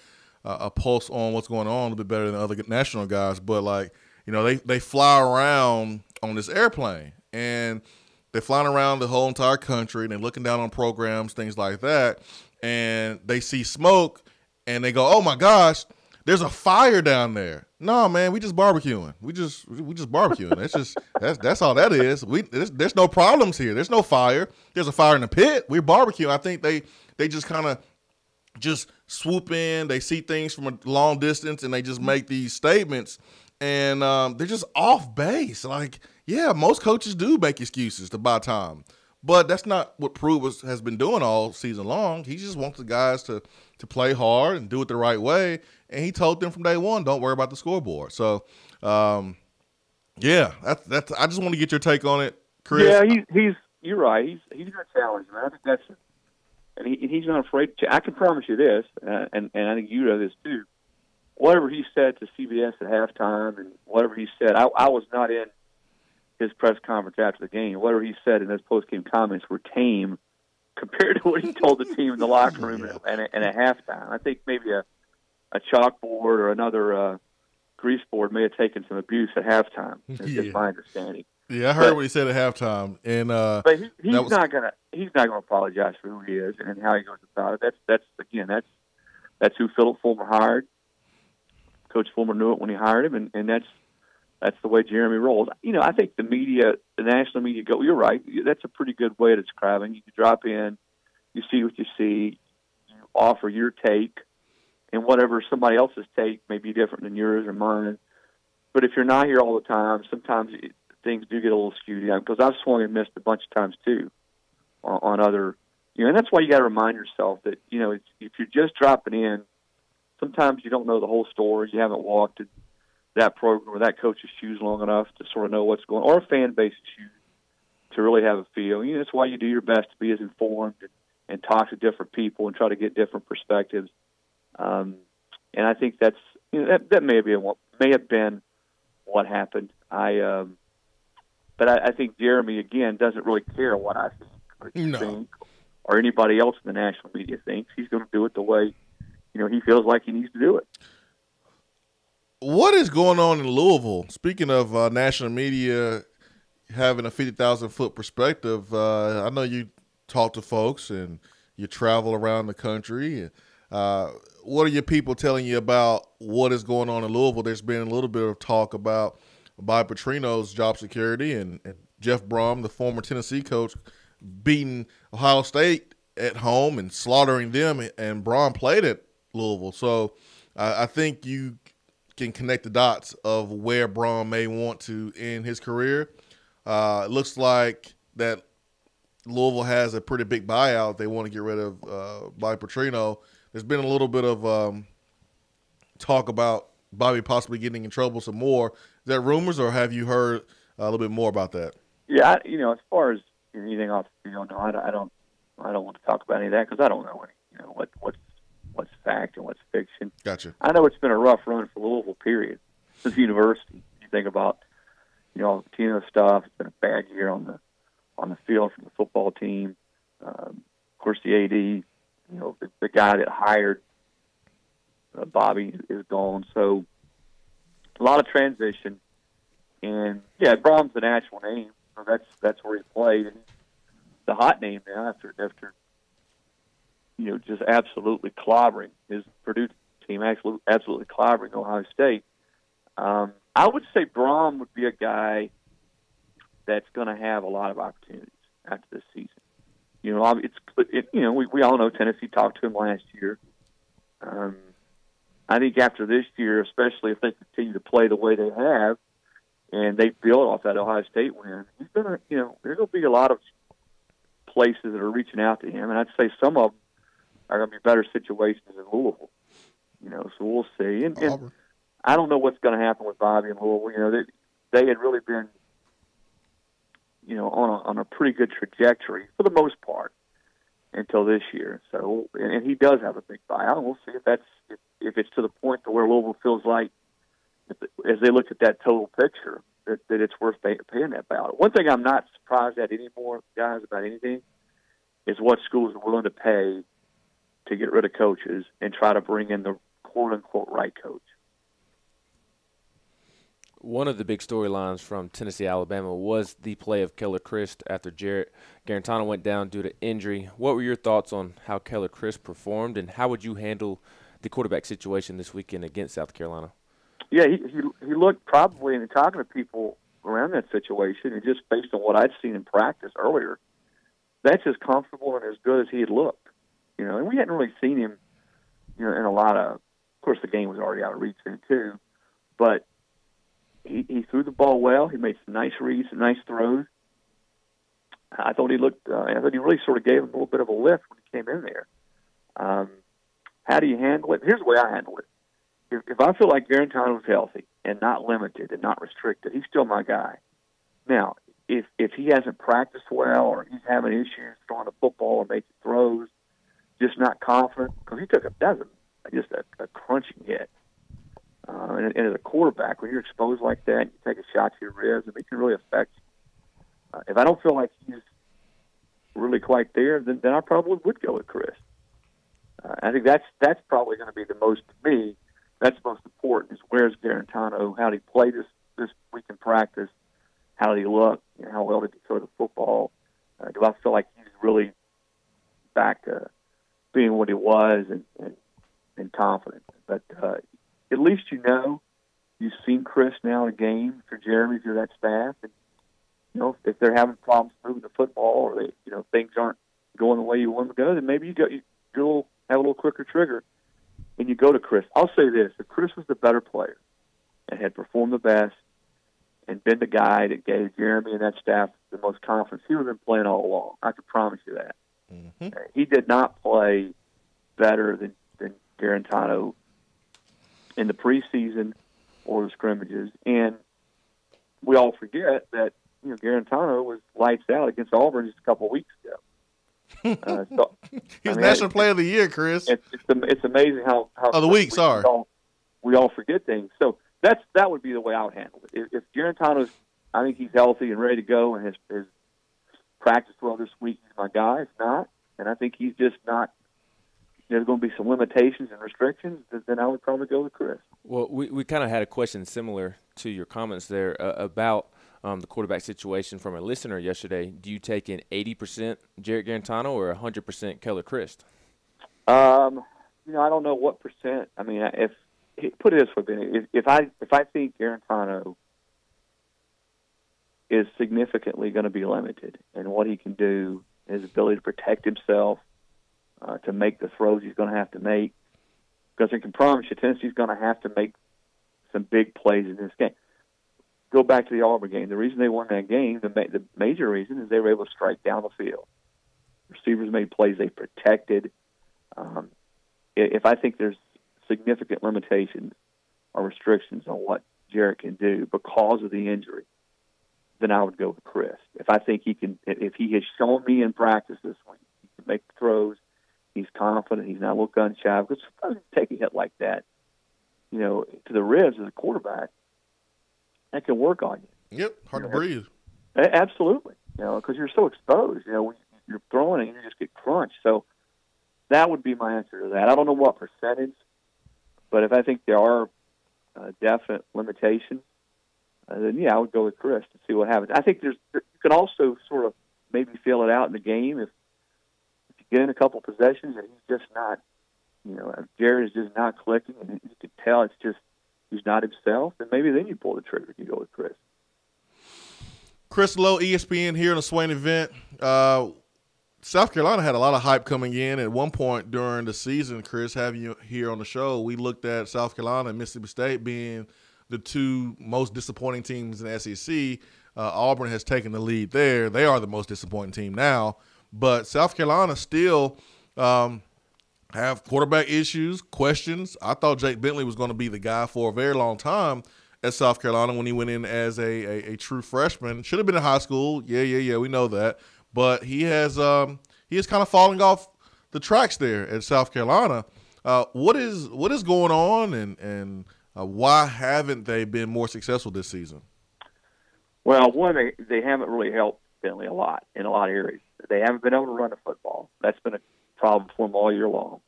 pulse on what's going on a little bit better than other national guys. But they fly around on this airplane, and they're flying around the whole entire country, and they're looking down on programs, things like that, and they see smoke, and they go, "Oh my gosh, there's a fire down there." No, man, we just barbecuing. We just barbecuing. That's all that is. There's no problems here. There's no fire. There's a fire in the pit. We're barbecuing. I think they just kind of just swoop in. They see things from a long distance and they just make these statements, and they're just off base. Like, yeah, most coaches do make excuses to buy time, but that's not what Pruitt has been doing all season long. He just wants the guys to play hard and do it the right way. And he told them from day one, don't worry about the scoreboard. So, yeah, that's. I just want to get your take on it, Chris. Yeah, you're right. He's going to challenge, man. I think that's, and he's not afraid to. I can promise you this, and I think you know this too. Whatever he said to CBS at halftime, and whatever he said, I was not in his press conference after the game. Whatever he said in those post-game comments were tame compared to what he told the team in the locker room and at halftime. I think maybe a chalkboard or another grease board may have taken some abuse at halftime. That's just my understanding. Yeah, I heard what he said at halftime, and but he's not gonna apologize for who he is and how he goes about it. That's who Philip Fulmer hired. Coach Fulmer knew it when he hired him, and that's the way Jeremy rolls. You know, I think the national media go. You're right. That's a pretty good way of describing. You drop in, you see what you see, you offer your take. And whatever somebody else's take may be different than yours or mine. But if you're not here all the time, sometimes things do get a little skewed. Because I've swung and missed a bunch of times too on other, and that's why you got to remind yourself that, if you're just dropping in, sometimes you don't know the whole story. You haven't walked in that program or that coach's shoes long enough to sort of know what's going on, or a fan base's shoes to really have a feel. That's why you do your best to be as informed and talk to different people and try to get different perspectives. And I think that's that may have been what happened. But I think Jeremy again doesn't really care what I think or you think or anybody else in the national media thinks. He's going to do it the way he feels like he needs to do it. What is going on in Louisville? Speaking of national media having a 50,000-foot perspective, I know you talk to folks and you travel around the country. What are your people telling you about what is going on in Louisville? There's been a little bit of talk about Bobby Petrino's job security and Jeff Brom, the former Tennessee coach, beating Ohio State at home and slaughtering them, and Brom played at Louisville. So I think you can connect the dots of where Brom may want to end his career. It looks like that Louisville has a pretty big buyout. They want to get rid of Bobby Petrino. There's been a little bit of talk about Bobby possibly getting in trouble some more. Is that rumors, or have you heard a little bit more about that? Yeah, as far as anything off the field, no, I don't want to talk about any of that because I don't know what's fact and what's fiction. Gotcha. I know it's been a rough run for Louisville, period. Since the university, you think about all the Patino stuff. It's been a bad year on the field for the football team. Of course, the AD. The guy that hired Bobby is gone. So a lot of transition. And, yeah, Brom's the natural name. So that's where he played. And the hot name now after just absolutely clobbering his Purdue team, absolutely clobbering Ohio State. I would say Brom would be a guy that's going to have a lot of opportunities after this season. We all know Tennessee talked to him last year. I think after this year, especially if they continue to play the way they have, and they build off that Ohio State win, he's gonna, there's gonna be a lot of places that are reaching out to him, and I'd say some of them are gonna be better situations in Louisville. So we'll see. And I don't know what's going to happen with Bobby and Louisville. They had really been on a pretty good trajectory for the most part until this year. So, and he does have a big buyout. We'll see if it's to the point to where Louisville feels like, as they look at that total picture, that it's worth paying that buyout. One thing I'm not surprised at anymore, guys, about anything, is what schools are willing to pay to get rid of coaches and try to bring in the quote-unquote right coach. One of the big storylines from Tennessee, Alabama was the play of Keller Christ after Jarrett Garantano went down due to injury. What were your thoughts on how Keller Christ performed, and how would you handle the quarterback situation this weekend against South Carolina? Yeah, he looked probably, and talking to people around that situation, and just based on what I'd seen in practice earlier, that's as comfortable and as good as he had looked. And we hadn't really seen him, in a lot of course, the game was already out of reach then too, but he threw the ball well. He made some nice reads, some nice throws. I thought he looked. I thought he really sort of gave him a little bit of a lift when he came in there. How do you handle it? Here's the way I handle it. If I feel like Garantano's healthy and not limited and not restricted, he's still my guy. Now, if he hasn't practiced well or he's having issues throwing the football or making throws, just not confident, because he took just a crunching hit. And as a quarterback, when you're exposed like that, you take a shot to your ribs, and it can really affect you. If I don't feel like he's really quite there, then I probably would go with Chris. I think that's probably going to be the most, to me, that's most important, is where's Garantano? How did he play this week in practice? How did he look? How well did he throw the football? Do I feel like he's really back to being what he was and confident? But at least you've seen Chris now in a game. For Jeremy, if you're that staff, and if they're having problems moving the football, or things aren't going the way you want them to go, then maybe you have a little quicker trigger and you go to Chris. I'll say this: if Chris was the better player and had performed the best and been the guy that gave Jeremy and that staff the most confidence, he would have been playing all along. I can promise you that. Mm-hmm. He did not play better than Garantano in the preseason or the scrimmages. And we all forget that Garantano was lights out against Auburn just a couple of weeks ago. He's National Player of the Year, Chris. It's amazing how the week. Sorry, we all forget things. So that would be the way I would handle it. If Garantano's, I think he's healthy and ready to go and has practiced well this week, he's my guy. If not, and I think he's just not. There's going to be some limitations and restrictions. Then I would probably go with Chris. Well, we kind of had a question similar to your comments there about the quarterback situation from a listener yesterday. Do you take an 80% Jarrett Garantano or 100% Keller Christ? I don't know what percent. I mean, put it this way, Benny. If I think Garantano is significantly going to be limited in what he can do, his ability to protect himself, to make the throws he's going to have to make, because I can promise you Tennessee's going to have to make some big plays in this game. Go back to the Auburn game. The reason they won that game, the major reason, is they were able to strike down the field. Receivers made plays they protected. If I think there's significant limitations or restrictions on what Jarrett can do because of the injury, then I would go with Chris. If I think he can, if he has shown me in practice this week, he can make the throws, he's confident, he's not a little gun shy, because sometimes you take a hit like that, to the ribs as a quarterback, that can work on you. Yep, hard to breathe. Absolutely, because you're so exposed. When you're throwing it, you just get crunched. So that would be my answer to that. I don't know what percentage, but if I think there are definite limitations, then I would go with Chris to see what happens. I think you can also sort of maybe feel it out in the game if you get in a couple possessions and he's just not, if Jared is just not clicking and you can tell it's just he's not himself, then maybe then you pull the trigger. You go with Chris. Chris Lowe, ESPN here on the Swain Event. South Carolina had a lot of hype coming in. At one point during the season, Chris, having you here on the show, we looked at South Carolina and Mississippi State being the two most disappointing teams in the SEC. Auburn has taken the lead there. They are the most disappointing team now. But South Carolina still have quarterback issues, questions. I thought Jake Bentley was going to be the guy for a very long time at South Carolina when he went in as a true freshman. Should have been in high school. Yeah, we know that. But he is kind of falling off the tracks there at South Carolina. What is going on, and why haven't they been more successful this season? Well, one, they haven't really helped Bentley a lot in a lot of areas. They haven't been able to run the football. That's been a problem for him all year long.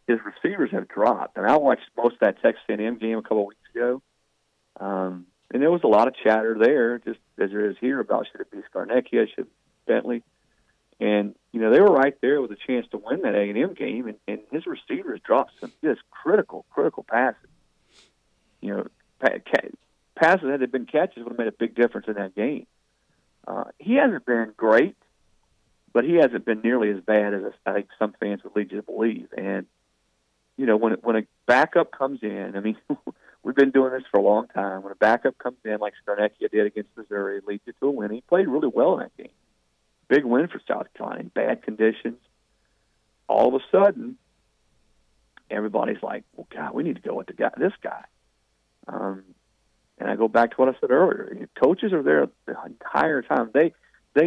His receivers have dropped. And I watched most of that Texas A&M game a couple of weeks ago, and there was a lot of chatter there, just as there is here, about should it be Scarnecchia, should it be Bentley. And, they were right there with a chance to win that A&M game, and his receivers dropped some just critical passes. passes had been catches would have made a big difference in that game. He hasn't been great, but he hasn't been nearly as bad as I think some fans would lead you to believe. And when a backup comes in, I mean, we've been doing this for a long time. When a backup comes in, like Scarnecchia did against Missouri, it leads you to a win. He played really well in that game. Big win for South Carolina in bad conditions. All of a sudden, everybody's like, well, God, we need to go with this guy. And I go back to what I said earlier. Coaches are there the entire time. They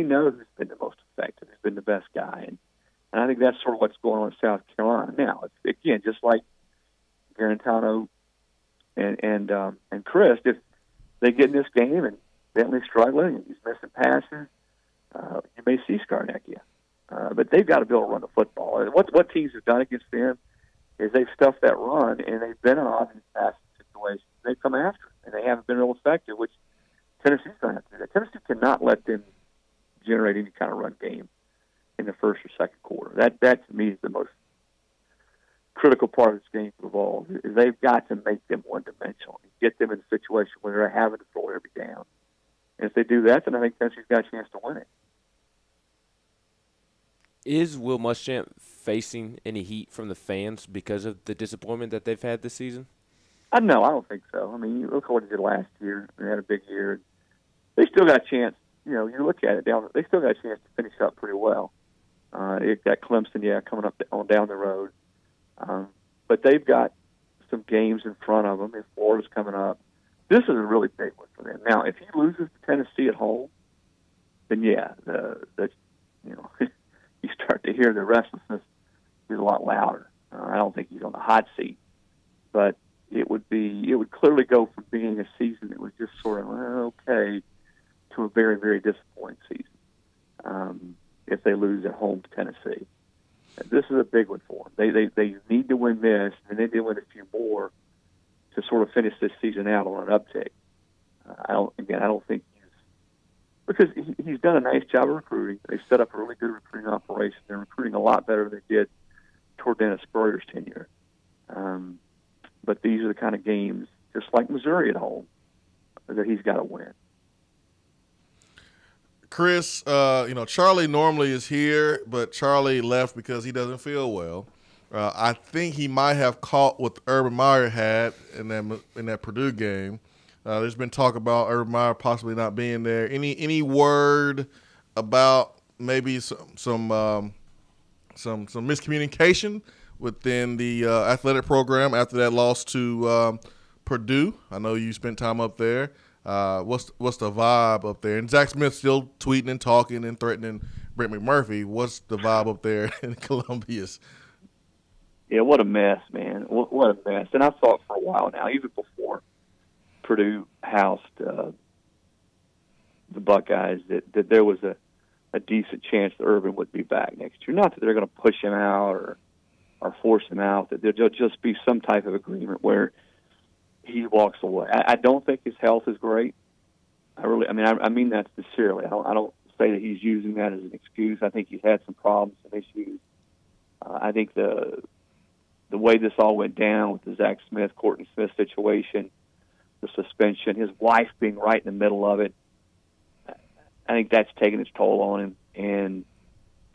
know who's been the most effective, who's been the best guy. And I think that's sort of what's going on in South Carolina now. It's, again, just like Garantano and Chris, if they get in this game and Bentley's struggling and he's missing passes, you may see Scarnecchia. But they've got to be able to run the football. And what teams have done against them is they've stuffed that run, and they've been in offensive passing situations. They've come after it, and they haven't been real effective, which Tennessee's going to have to do that. Tennessee cannot let them generate any kind of run game in the first or second quarter. That to me, is the most critical part of this game to evolve. Is they've got to make them one-dimensional and get them in a situation where they're having to throw every down. And if they do that, then I think Tennessee's got a chance to win it. Is Will Muschamp facing any heat from the fans because of the disappointment that they've had this season? No, I don't think so. I mean, you look at what he did last year. They had a big year. They still got a chance. You look at it they still got a chance to finish up pretty well. It got Clemson, coming up on down the road. But they've got some games in front of them. If Florida's coming up, this is a really big one for them. Now, if he loses to Tennessee at home, then you start to hear the restlessness is a lot louder. I don't think he's on the hot seat, but it would clearly go from being a season that was just sort of okay to a very, very disappointing season if they lose at home to Tennessee. This is a big one for them. They need to win this, and they need to win a few more to sort of finish this season out on an uptick. I don't think because he's done a nice job of recruiting. They set up a really good recruiting operation. They're recruiting a lot better than they did toward Dennis Spurrier's tenure. But these are the kind of games, just like Missouri at home, that he's got to win. Chris, Charlie normally is here, but Charlie left because he doesn't feel well. I think he might have caught what Urban Meyer had in that Purdue game. There's been talk about Urban Meyer possibly not being there. Any word about maybe some miscommunication within the athletic program after that loss to Purdue? I know you spent time up there. What's the vibe up there? And Zach Smith still tweeting and talking and threatening Brent McMurphy. What's the vibe up there in Columbia's? Yeah, what a mess, man. What a mess. And I thought for a while now, even before Purdue housed the Buckeyes, that there was a decent chance that Urban would be back next year. Not that they're going to push him out or force him out, that there'll just be some type of agreement where he walks away. I don't think his health is great. I mean that sincerely. I don't say that he's using that as an excuse. I think he's had some problems and issues. I think the way this all went down with the Zach Smith, Courtney Smith situation, the suspension, his wife being right in the middle of it, I think that's taken its toll on him. And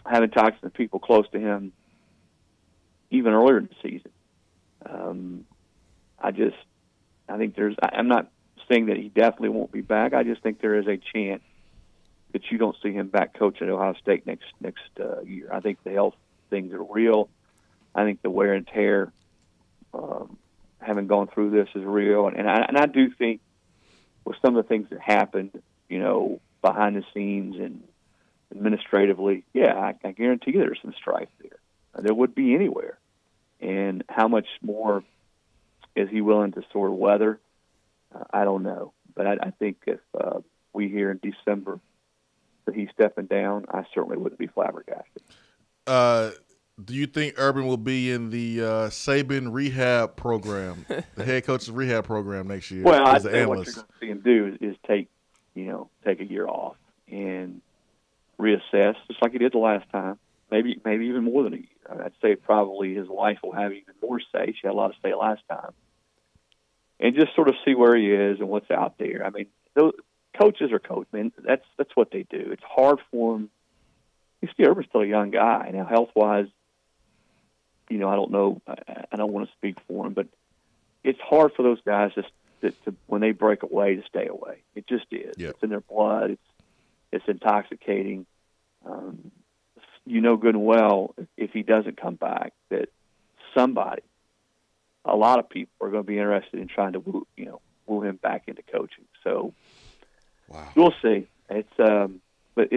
having talked to the people close to him even earlier in the season, I think I'm not saying that he definitely won't be back. I just think there is a chance that you don't see him back coaching at Ohio State next year. I think the health things are real. I think the wear and tear, having gone through this, is real. And I do think with some of the things that happened, behind the scenes and administratively, I guarantee you there's some strife there. There would be anywhere. And how much more is he willing to sort of weather? I don't know. But I think if we hear in December that he's stepping down, I certainly wouldn't be flabbergasted. Do you think Urban will be in the Saban rehab program, the head coach's rehab program next year? Well, I think what you're going to see him do is take a year off and reassess, just like he did the last time. Maybe even more than a year. I'd say probably his wife will have even more say. She had a lot of say last time. and just sort of see where he is and what's out there. I mean, those coaches are coaches, man. That's what they do. It's hard for them. Urban's still a young guy now, health-wise. I don't know. I don't want to speak for him, but it's hard for those guys to when they break away to stay away. It just is. Yep. It's in their blood. It's intoxicating. Good and well, if he doesn't come back, that a lot of people are going to be interested in trying to woo him back into coaching. So, wow, we'll see. But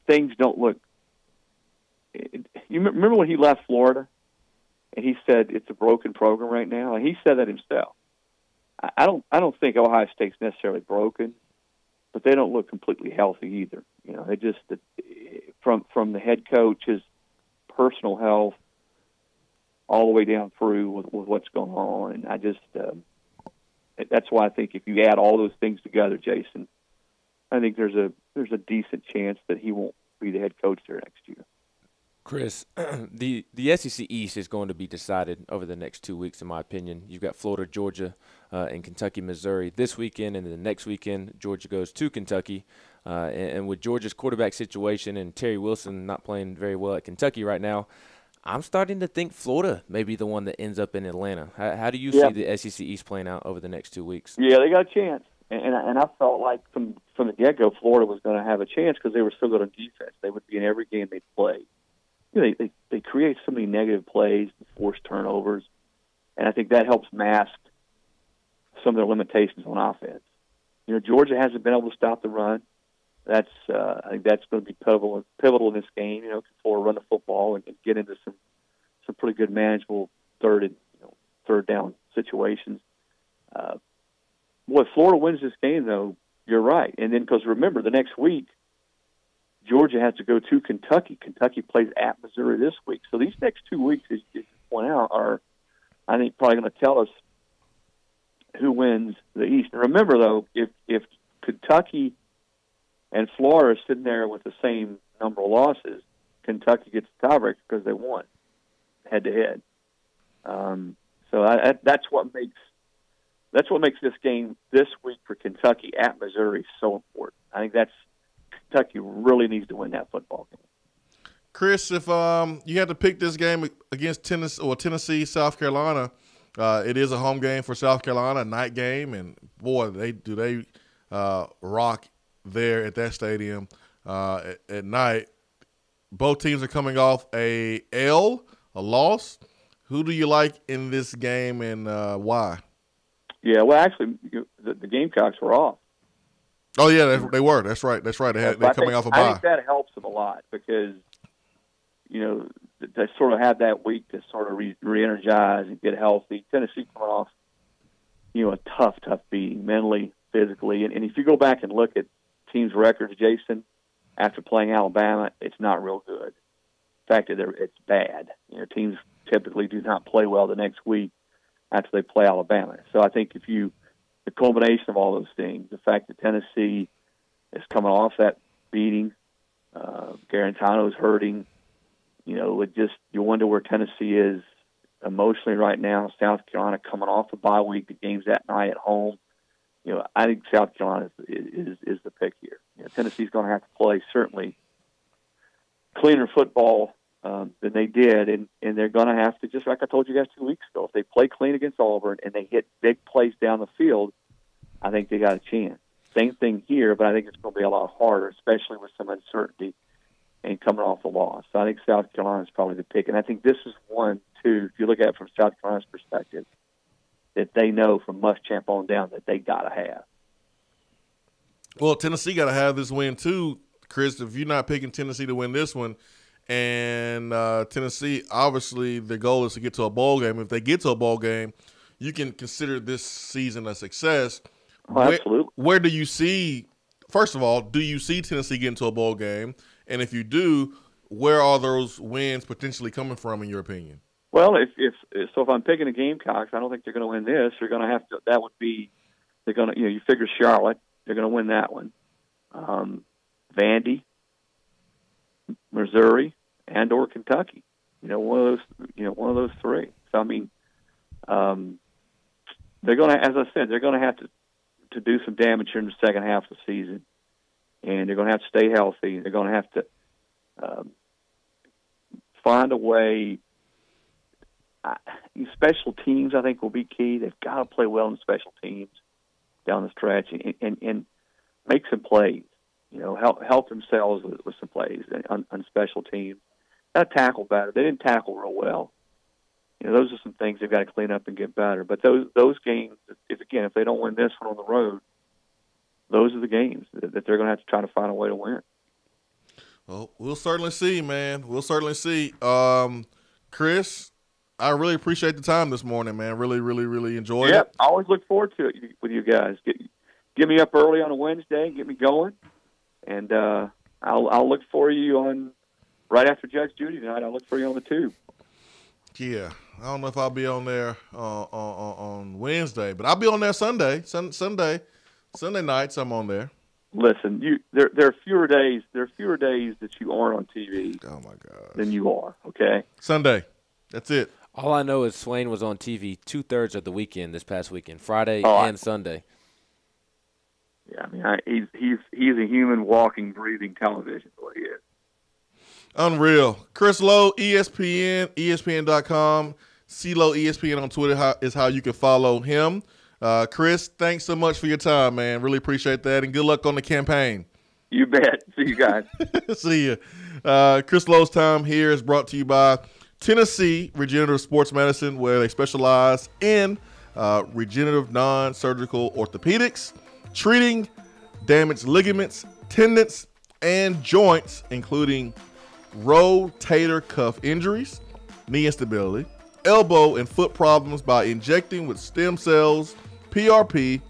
things don't look. You remember when he left Florida, and he said it's a broken program right now, and he said that himself. I don't think Ohio State's necessarily broken, but they don't look completely healthy either. They just from the head coach, his personal health, all the way down through with what's going on, and I just that's why I think if you add all those things together, Jason, I think there's a decent chance that he won't be the head coach there next year. Chris, the SEC East is going to be decided over the next 2 weeks, in my opinion. You've got Florida, Georgia, and Kentucky, Missouri this weekend, and then the next weekend Georgia goes to Kentucky. And with Georgia's quarterback situation and Terry Wilson not playing very well at Kentucky right now, I'm starting to think Florida may be the one that ends up in Atlanta. How do you see the SEC East playing out over the next 2 weeks? Yeah, they got a chance. And I felt like from the get-go Florida was going to have a chance because they were so good on defense. They would be in every game they played. They create so many negative plays and forced turnovers, and I think that helps mask some of their limitations on offense. Georgia hasn't been able to stop the run. I think that's going to be pivotal in this game. Can Florida run the football and get into some pretty good manageable third down situations. If Florida wins this game, though, you're right. And then because remember the next week, Georgia has to go to Kentucky. Kentucky plays at Missouri this week. So these next 2 weeks, as you point out, are, I think, probably going to tell us who wins the East. And remember, though, if Kentucky and Florida are sitting there with the same number of losses, Kentucky gets the tiebreaker because they won head-to-head. So that's what makes this game this week for Kentucky at Missouri so important. I think Kentucky really needs to win that football game. Chris, if you had to pick this game against Tennessee, South Carolina, it is a home game for South Carolina, a night game, and boy, they rock there at that stadium at night. Both teams are coming off a loss. Who do you like in this game, and why? Yeah, well, actually, the Gamecocks were off. Oh yeah, they were. That's right. They're coming off a bye. I think that helps them a lot because they sort of have that week to sort of re-energize and get healthy. Tennessee coming off a tough beating mentally, physically, and if you go back and look at teams' records, Jason, after playing Alabama, it's not real good. In fact, it's bad. Teams typically do not play well the next week after they play Alabama. So I think the culmination of all those things, the fact that Tennessee is coming off that beating, Garantano's hurting, you wonder where Tennessee is emotionally right now. South Carolina coming off a bye week, the game's that night at home. I think South Carolina is the pick here. Tennessee's going to have to play certainly cleaner football than they did, and they're going to have to, just like I told you guys 2 weeks ago, if they play clean against Auburn and they hit big plays down the field, I think they got a chance. Same thing here, but I think it's going to be a lot harder, especially with some uncertainty and coming off a loss. So I think South Carolina is probably the pick, and I think this is one, too, if you look at it from South Carolina's perspective, that they know from Muschamp on down that they got to have. Well, Tennessee got to have this win, too, Chris. If you're not picking Tennessee to win this one, and Tennessee, obviously, the goal is to get to a bowl game. If they get to a bowl game, you can consider this season a success. Oh, absolutely. Where do you see, first of all, do you see Tennessee getting to a bowl game? And if you do, where are those wins potentially coming from, in your opinion? Well, if I'm picking the Gamecocks, I don't think they're going to win this. They're going to have to. That would be. They're going to. You figure Charlotte. They're going to win that one. Vandy, Missouri, and/or Kentucky. One of those three. So I mean, they're going to, as I said, they're going to have to do some damage here in the second half of the season, and they're going to have to stay healthy. They're going to have to find a way. Special teams, I think, will be key. They've got to play well in special teams down the stretch and make some plays. Help themselves with some plays on special teams. Got to tackle better. They didn't tackle real well. Those are some things they've got to clean up and get better. But those games, if they don't win this one on the road, those are the games that they're going to have to try to find a way to win. Well, we'll certainly see, man. We'll certainly see. Chris, I really appreciate the time this morning, man. Really, really, really enjoyed it. I always look forward to it with you guys. Get me up early on a Wednesday, get me going, and I'll look for you on right after Judge Judy tonight. I'll look for you on the tube. Yeah, I don't know if I'll be on there on Wednesday, but I'll be on there Sunday. Sunday nights I'm on there. Listen, there are fewer days. There are fewer days that you aren't on TV. Oh my God! Than you are. Okay. Sunday, that's it. All I know is Swain was on TV 2/3 of the weekend this past weekend, Friday and Sunday. Yeah, I mean, he's a human walking, breathing television. What he is. Unreal. Chris Lowe, ESPN, ESPN.com. CeeLo ESPN on Twitter is how you can follow him. Chris, thanks so much for your time, man. Really appreciate that, and good luck on the campaign. You bet. See you guys. See you. Chris Lowe's time here is brought to you by Tennessee Regenerative Sports Medicine, where they specialize in regenerative non-surgical orthopedics, treating damaged ligaments, tendons, and joints, including rotator cuff injuries, knee instability, elbow and foot problems by injecting with stem cells, PRP.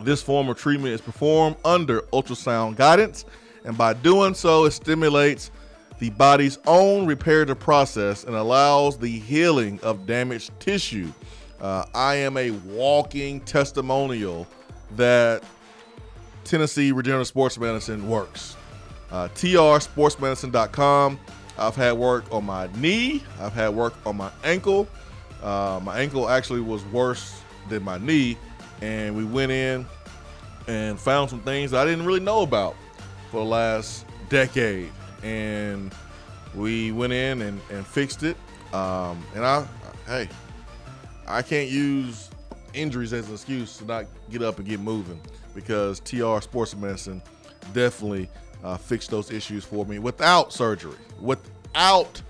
This form of treatment is performed under ultrasound guidance, and by doing so, it stimulates the body's own reparative process and allows the healing of damaged tissue. I am a walking testimonial that Tennessee Regenerative Sports Medicine works. trsportsmedicine.com. I've had work on my knee. I've had work on my ankle. My ankle actually was worse than my knee, and we went in and found some things that I didn't really know about for the last decade. And we went in and fixed it. And I can't use injuries as an excuse to not get up and get moving, because TR Sports Medicine definitely fixed those issues for me without surgery. Without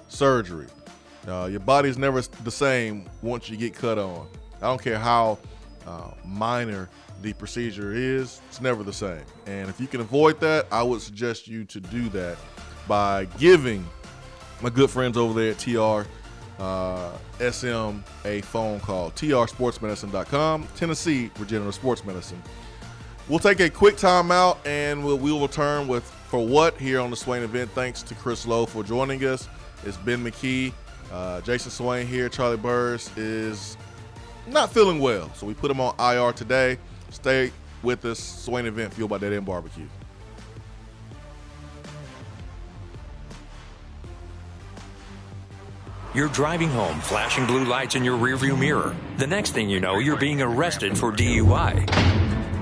surgery. Your body's never the same once you get cut on. I don't care how minor the procedure is, it's never the same. And if you can avoid that, I would suggest you to do that by giving my good friends over there at TR SM a phone call. trsportsmedicine.com, Tennessee Regenerative Sports Medicine. We'll take a quick timeout, and we will return with For What here on the Swain Event. Thanks to Chris Lowe for joining us. It's Ben McKee. Jason Swain here. Charlie Burris is not feeling well, so we put him on IR today. Stay with us. Swain Event, fueled by Dead End BBQ. You're driving home, flashing blue lights in your rearview mirror. The next thing you know, you're being arrested for DUI.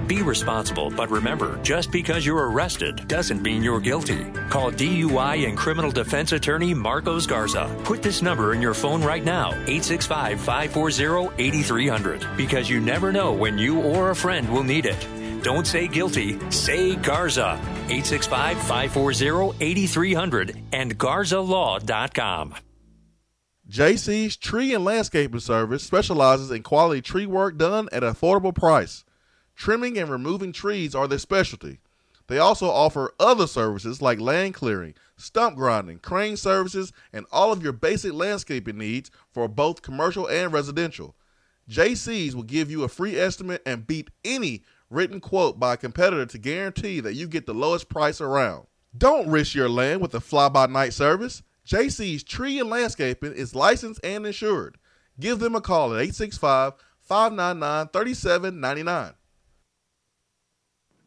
Be responsible, but remember, just because you're arrested doesn't mean you're guilty. Call DUI and criminal defense attorney Marcos Garza. Put this number in your phone right now, 865-540-8300, because you never know when you or a friend will need it. Don't say guilty, say Garza. 865-540-8300 and GarzaLaw.com. JC's Tree and Landscaping Service specializes in quality tree work done at an affordable price. Trimming and removing trees are their specialty. They also offer other services like land clearing, stump grinding, crane services, and all of your basic landscaping needs for both commercial and residential. JC's will give you a free estimate and beat any written quote by a competitor to guarantee that you get the lowest price around. Don't risk your land with a fly-by-night service. JC's Tree and Landscaping is licensed and insured. Give them a call at 865-599-3799.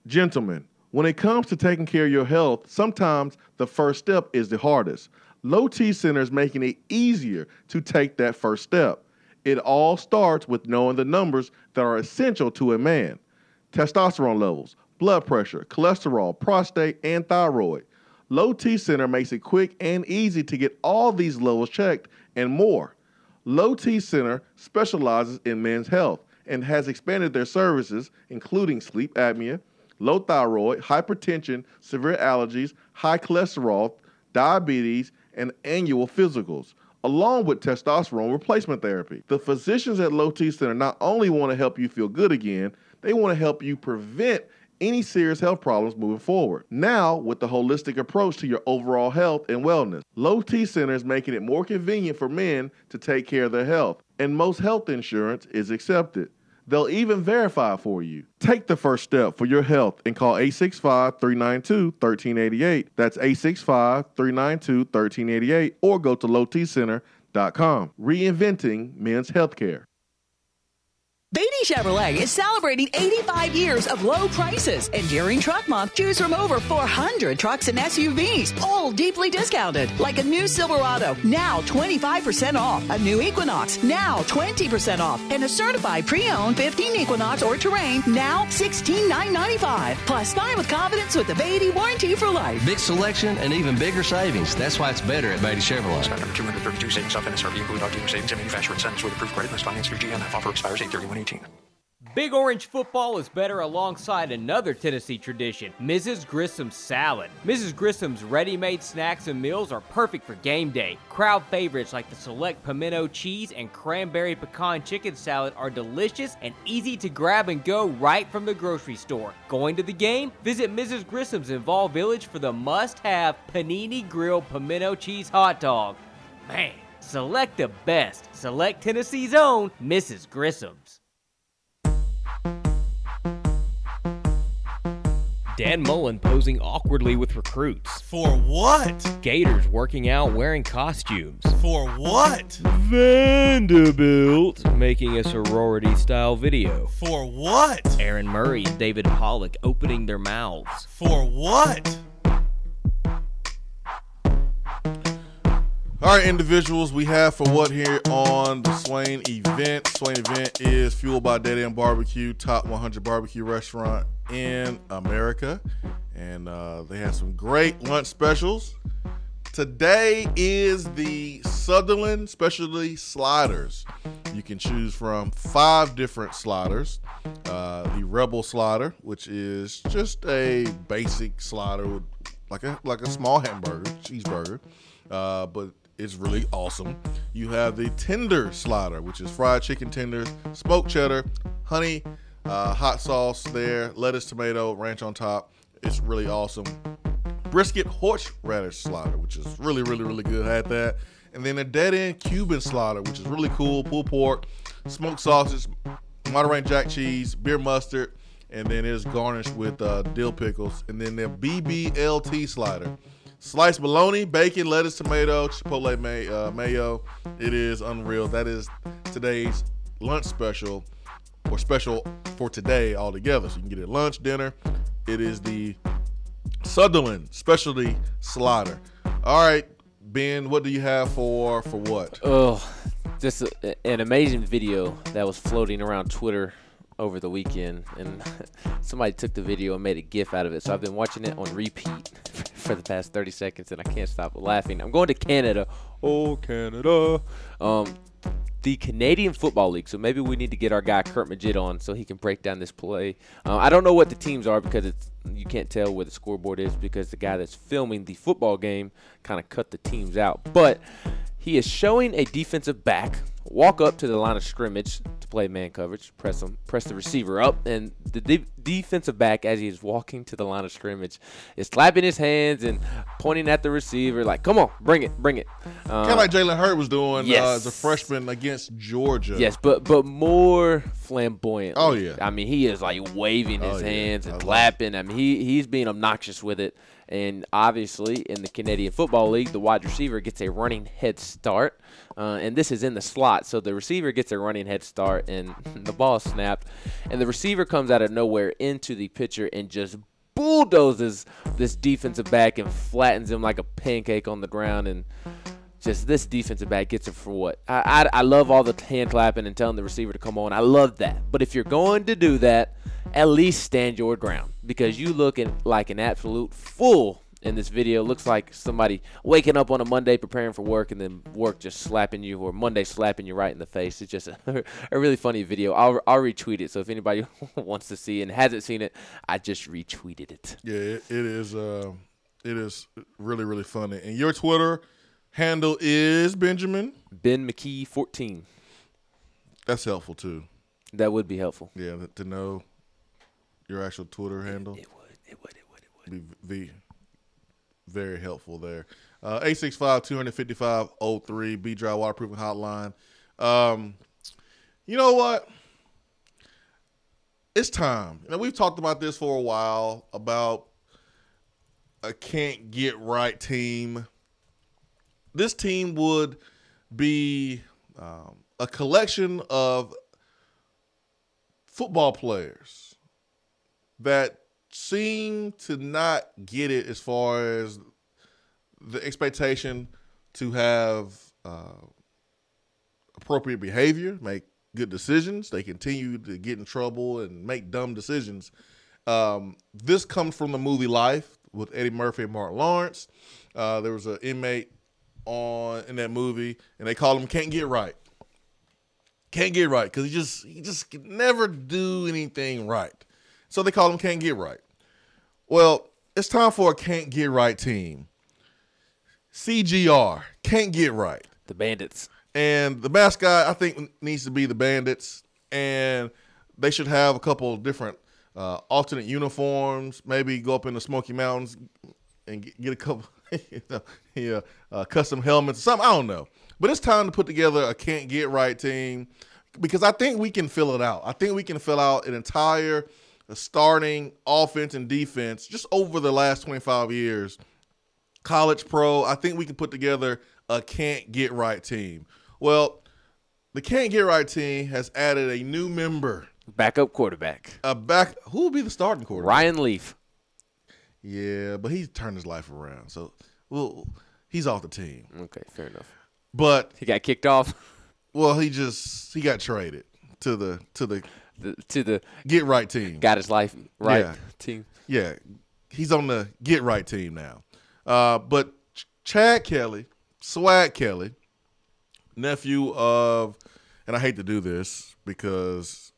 Gentlemen, when it comes to taking care of your health, sometimes the first step is the hardest. Low T Center is making it easier to take that first step. It all starts with knowing the numbers that are essential to a man. Testosterone levels, blood pressure, cholesterol, prostate, and thyroid. Low T Center makes it quick and easy to get all these levels checked and more. Low T Center specializes in men's health and has expanded their services, including sleep apnea, low thyroid, hypertension, severe allergies, high cholesterol, diabetes, and annual physicals, along with testosterone replacement therapy. The physicians at Low T Center not only want to help you feel good again, they want to help you prevent any serious health problems moving forward. Now, with the holistic approach to your overall health and wellness, Low T Center is making it more convenient for men to take care of their health, and most health insurance is accepted. They'll even verify for you. Take the first step for your health and call 865-392-1388. That's 865-392-1388, or go to lowtcenter.com. Reinventing men's healthcare. Beatty Chevrolet is celebrating 85 years of low prices. And during Truck Month, choose from over 400 trucks and SUVs, all deeply discounted. Like a new Silverado, now 25% off. A new Equinox, now 20% off. And a certified pre-owned 15 Equinox or Terrain, now $16,995. Plus, buy with confidence with the Beatty warranty for life. Big selection and even bigger savings. That's why it's better at Beatty Chevrolet. Stock number 232, savings off MSRP, include all dealer savings and manufacturer incentives with approved credit list finance through GMF. Offer expires 8/31/18. Big Orange football is better alongside another Tennessee tradition, Mrs. Grissom's salad. Mrs. Grissom's ready-made snacks and meals are perfect for game day. Crowd favorites like the select pimento cheese and cranberry pecan chicken salad are delicious and easy to grab and go right from the grocery store. Going to the game? Visit Mrs. Grissom's in Vol Village for the must-have panini grilled pimento cheese hot dog. Man, select the best. Select Tennessee's own Mrs. Grissom's. Dan Mullen posing awkwardly with recruits. For what? Gators working out wearing costumes. For what? Vanderbilt making a sorority-style video. For what? Aaron Murray and David Pollock opening their mouths. For what? All right, individuals, we have for what here on the Swain Event. Swain Event is fueled by Dead End BBQ, top 100 barbecue restaurant in America. And they have some great lunch specials. Today is the Sutherland Specialty Sliders. You can choose from 5 different sliders. The Rebel Slider, which is just a basic slider with like a small hamburger, cheeseburger, but it's really awesome. You have the Tender Slider, which is fried chicken tenders, smoked cheddar, honey, hot sauce there, lettuce, tomato, ranch on top. It's really awesome. Brisket horseradish slider, which is really, really, really good. I had that. And then a Dead End Cuban Slider, which is really cool. Pulled pork, smoked sausage, Monterey Jack cheese, beer mustard, and then it's garnished with dill pickles. And then the BBLT Slider. Sliced bologna, bacon, lettuce, tomato, chipotle mayo. It is unreal. That is today's lunch special, or special for today altogether. So you can get it lunch, dinner. It is the Sutherland Specialty Slider. All right, Ben, what do you have for what? Oh, just an amazing video that was floating around Twitter over the weekend, and somebody took the video and made a GIF out of it. So I've been watching it on repeat for the past 30 seconds, and I can't stop laughing. I'm going to Canada. Oh, Canada. The Canadian Football League. So maybe we need to get our guy Kurt Majid on so he can break down this play. I don't know what the teams are because you can't tell where the scoreboard is because the guy that's filming the football game kind of cut the teams out. But he is showing a defensive back walk up to the line of scrimmage to play man coverage, press the receiver up, and the defensive back, as he is walking to the line of scrimmage, is clapping his hands and pointing at the receiver like, come on, bring it. Kind of like Jalen Hurts was doing yes. As a freshman against Georgia. Yes, but more flamboyant. Oh, yeah. I mean, he is like waving his hands and clapping. I mean, he's being obnoxious with it. And obviously, in the Canadian Football League, the wide receiver gets a running head start. And this is in the slot, so the receiver gets a running head start, and the ball is snapped. And the receiver comes out of nowhere into the pitcher and just bulldozes this defensive back and flattens him like a pancake on the ground. And Just this defensive back gets it for what? I love all the hand clapping and telling the receiver to come on. I love that. But if you're going to do that, at least stand your ground, because you looking like an absolute fool in this video. Looks like somebody waking up on a Monday preparing for work, and then work just slapping you, or Monday slapping you right in the face. It's just a really funny video. I'll retweet it. So if anybody wants to see and hasn't seen it, I just retweeted it. Yeah, it is really, really funny. And your Twitter handle is Benjamin? Ben McKee 14. That's helpful too. That would be helpful. Yeah, to know your actual Twitter handle. It would. Be very helpful there. 865-255-03, B-Dry Waterproofing Hotline. You know what? It's time. And we've talked about this for a while, about a can't get right team. This team would be a collection of football players that seem to not get it as far as the expectation to have appropriate behavior, make good decisions. They continue to get in trouble and make dumb decisions. This comes from the movie Life with Eddie Murphy and Mark Lawrence. There was an inmate in that movie, and they call him Can't Get Right. Can't get right, because he just can never do anything right. So they call him Can't Get Right. Well, it's time for a Can't Get Right team. CGR, Can't Get Right. The Bandits. And the mascot, I think, needs to be the Bandits. And they should have a couple of different alternate uniforms. Maybe go up in the Smoky Mountains and get a couple custom helmets or something. I don't know. But it's time to put together a Can't Get Right team, because I think we can fill it out. I think we can fill out an entire starting offense and defense just over the last 25 years. College, pro, I think we can put together a Can't Get Right team. Well, the Can't Get Right team has added a new member. Backup quarterback. Who will be the starting quarterback? Ryan Leaf. Yeah, but he's turned his life around. So, he's off the team. Okay, fair enough. But he got kicked off. Well, he got traded to the Get Right team. Got his life right team. Yeah, he's on the Get Right team now. But Chad Kelly, Swag Kelly, nephew of, and I hate to do this because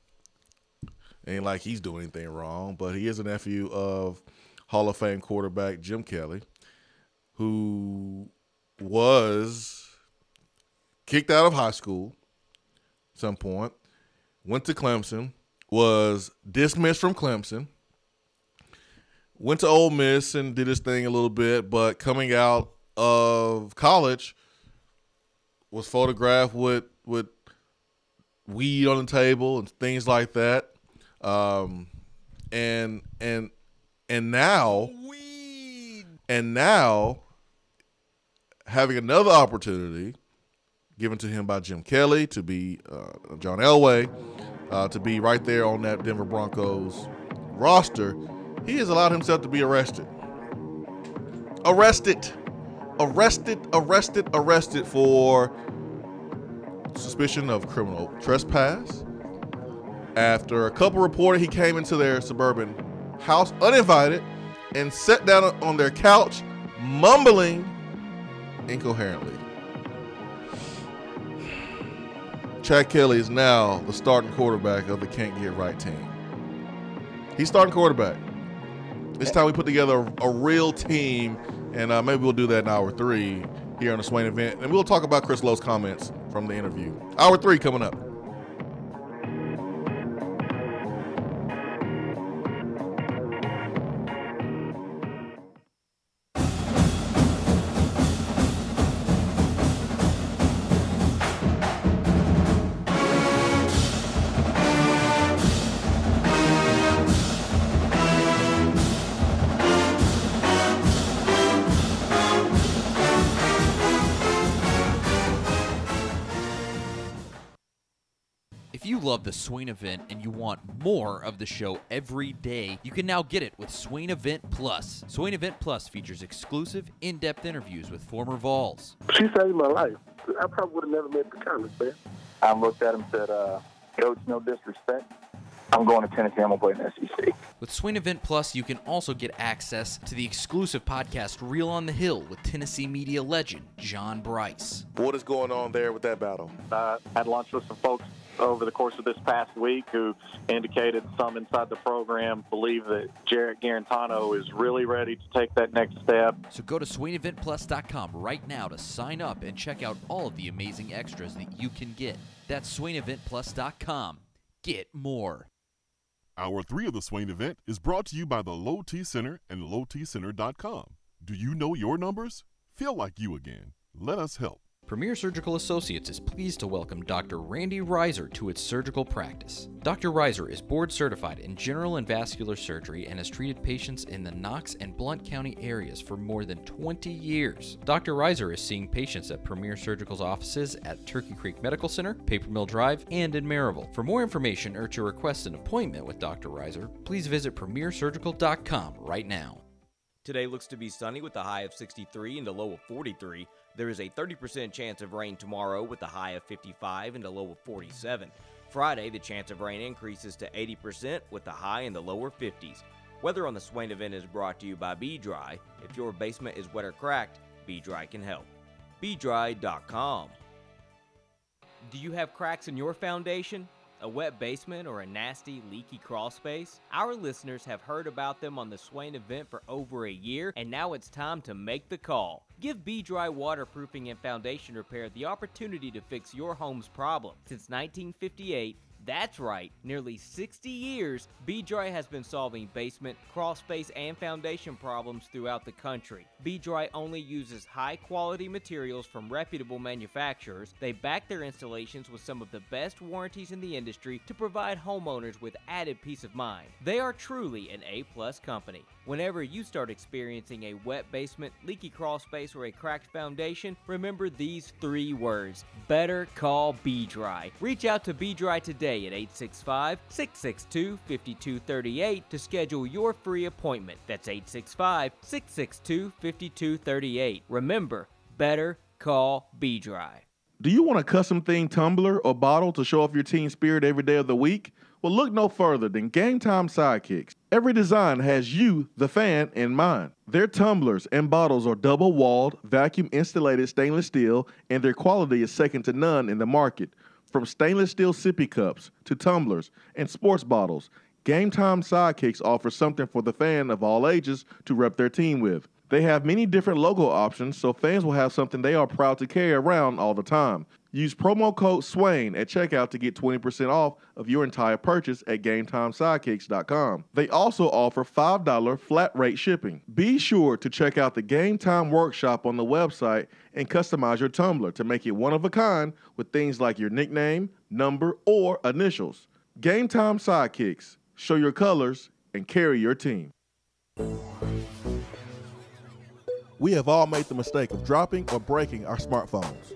it ain't like he's doing anything wrong, but he is a nephew of Hall of Fame quarterback Jim Kelly, who was kicked out of high school at some point, went to Clemson, was dismissed from Clemson, went to Ole Miss and did his thing a little bit, but coming out of college was photographed with weed on the table and things like that. And now having another opportunity given to him by Jim Kelly to be John Elway, to be right there on that Denver Broncos roster, he has allowed himself to be arrested for suspicion of criminal trespass. After a couple reported he came into their suburban house uninvited and sat down on their couch mumbling incoherently. Chad Kelly is now the starting quarterback of the Can't Get Right team. He's starting quarterback. It's time we put together a real team, and maybe we'll do that in hour 3 here on the Swain Event. And we'll talk about Chris Lowe's comments from the interview. Hour 3 coming up. If you love the Swain Event and you want more of the show every day, you can now get it with Swain Event Plus. Swain Event Plus features exclusive, in-depth interviews with former Vols. She saved my life. I probably would have never made the comments, man. I looked at him and said, Coach, no disrespect. I'm going to Tennessee. I'm going to play in the SEC. With Swain Event Plus, you can also get access to the exclusive podcast Reel on the Hill with Tennessee media legend John Bryce. What is going on there with that battle? Had lunch with some folks over the course of this past week who indicated some inside the program believe that Jarrett Garantano is really ready to take that next step. So go to SwainEventPlus.com right now to sign up and check out all of the amazing extras that you can get. That's SwainEventPlus.com. Get more. Hour 3 of the Swain Event is brought to you by the Low T Center and LowTCenter.com. Do you know your numbers? Feel like you again. Let us help. Premier Surgical Associates is pleased to welcome Dr. Randy Reiser to its surgical practice. Dr. Reiser is board certified in general and vascular surgery and has treated patients in the Knox and Blount County areas for more than 20 years. Dr. Reiser is seeing patients at Premier Surgical's offices at Turkey Creek Medical Center, Paper Mill Drive, and in Maryville. For more information or to request an appointment with Dr. Reiser, please visit premiersurgical.com right now. Today looks to be sunny with a high of 63 and a low of 43. There is a 30% chance of rain tomorrow with a high of 55 and a low of 47. Friday, the chance of rain increases to 80% with a high in the lower 50s. Weather on the Swain Event is brought to you by Be Dry. If your basement is wet or cracked, Be Dry can help. BeDry.com. Do you have cracks in your foundation? A wet basement or a nasty, leaky crawl space? Our listeners have heard about them on the Swain Event for over a year, and now it's time to make the call. Give Be Dry Waterproofing and Foundation Repair the opportunity to fix your home's problem. Since 1958, that's right, nearly 60 years, Be Dry has been solving basement, crawl space, and foundation problems throughout the country. Be Dry only uses high-quality materials from reputable manufacturers. They back their installations with some of the best warranties in the industry to provide homeowners with added peace of mind. They are truly an A-plus company. Whenever you start experiencing a wet basement, leaky crawl space, or a cracked foundation, remember these 3 words: better call Be Dry. Reach out to Be Dry today at 865-662-5238 to schedule your free appointment. That's 865-662-5238. Remember, better call Be Dry. Do you want a custom themed tumbler or bottle to show off your team spirit every day of the week? Well, look no further than Game Time Sidekicks. Every design has you, the fan, in mind. Their tumblers and bottles are double-walled, vacuum-insulated stainless steel, and their quality is second to none in the market. From stainless steel sippy cups to tumblers and sports bottles, Game Time Sidekicks offers something for the fan of all ages to rep their team with. They have many different logo options, so fans will have something they are proud to carry around all the time. Use promo code SWAIN at checkout to get 20% off of your entire purchase at GameTimeSidekicks.com. They also offer $5 flat rate shipping. Be sure to check out the Game Time Workshop on the website and customize your tumbler to make it one of a kind with things like your nickname, number, or initials. Game Time Sidekicks. Show your colors and carry your team. We have all made the mistake of dropping or breaking our smartphones.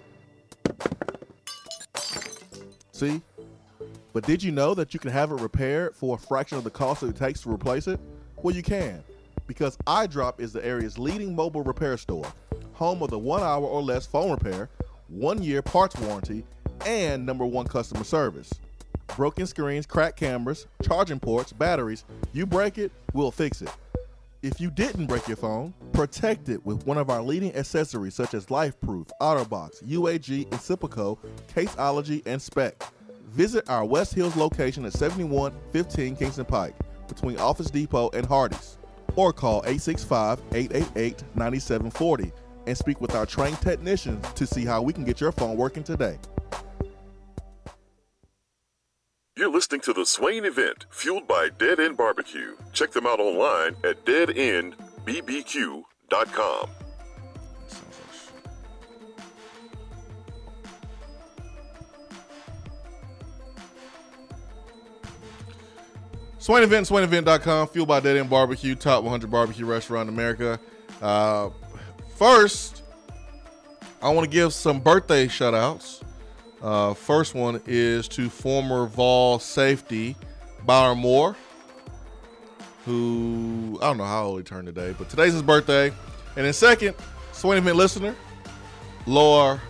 See? But did you know that you can have it repaired for a fraction of the cost that it takes to replace it? Well, you can, because iDrop is the area's leading mobile repair store, home of the 1 hour or less phone repair, 1 year parts warranty, and #1 customer service. Broken screens, cracked cameras, charging ports, batteries, you break it, we'll fix it. If you didn't break your phone, protect it with one of our leading accessories such as LifeProof, OtterBox, UAG, Incipico, Caseology, and Spec. Visit our West Hills location at 7115 Kingston Pike between Office Depot and Hardee's, or call 865-888-9740 and speak with our trained technicians to see how we can get your phone working today. You're listening to the Swain Event, fueled by Dead End BBQ. Check them out online at deadendbbq.com. Swain Event, SwainEvent.com, fueled by Dead End BBQ, top 100 barbecue restaurant in America. First, I want to give some birthday shout-outs First one is to former Vol safety Byron Moore, who I don't know how old he turned today, but today's his birthday. And then second, Swain Event listener, Laura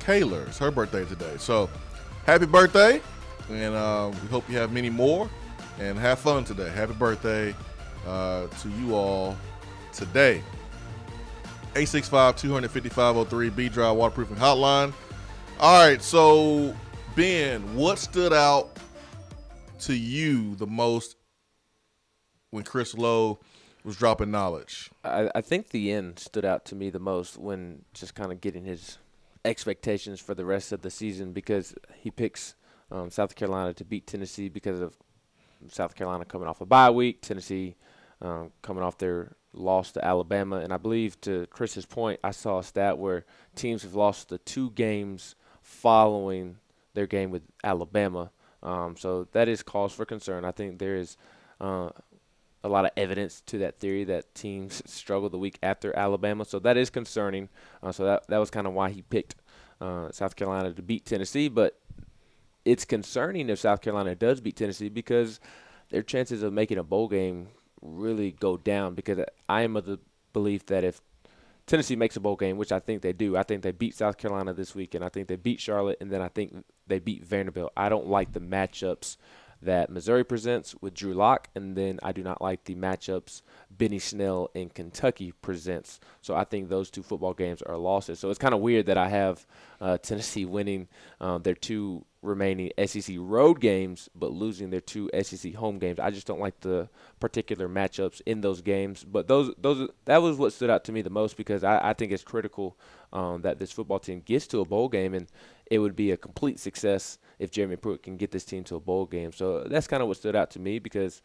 Kaler. It's her birthday today. So happy birthday, and we hope you have many more, and have fun today. Happy birthday to you all today. 865-250-503, B-Drive Waterproofing Hotline. All right, so Ben, what stood out to you the most when Chris Lowe was dropping knowledge? I think the end stood out to me the most when just kind of getting his expectations for the rest of the season, because he picks South Carolina to beat Tennessee because of South Carolina coming off a bye week, Tennessee coming off their loss to Alabama. And I believe, to Chris's point, I saw a stat where teams have lost the 2 games following their game with Alabama. So that is cause for concern. I think there is a lot of evidence to that theory that teams struggle the week after Alabama. So that is concerning. So that was kind of why he picked South Carolina to beat Tennessee. But it's concerning if South Carolina does beat Tennessee, because their chances of making a bowl game really go down, because I am of the belief that if Tennessee makes a bowl game, which I think they do, I think they beat South Carolina this week, and I think they beat Charlotte, and then I think they beat Vanderbilt. I don't like the matchups that Missouri presents with Drew Lock, and then I do not like the matchups Benny Snell in Kentucky presents. So I think those 2 football games are losses. So it's kind of weird that I have Tennessee winning their 2 remaining SEC road games, but losing their 2 SEC home games. I just don't like the particular matchups in those games. But that was what stood out to me the most, because I think it's critical that this football team gets to a bowl game, and it would be a complete success if Jeremy Pruitt can get this team to a bowl game. So that's kind of what stood out to me, because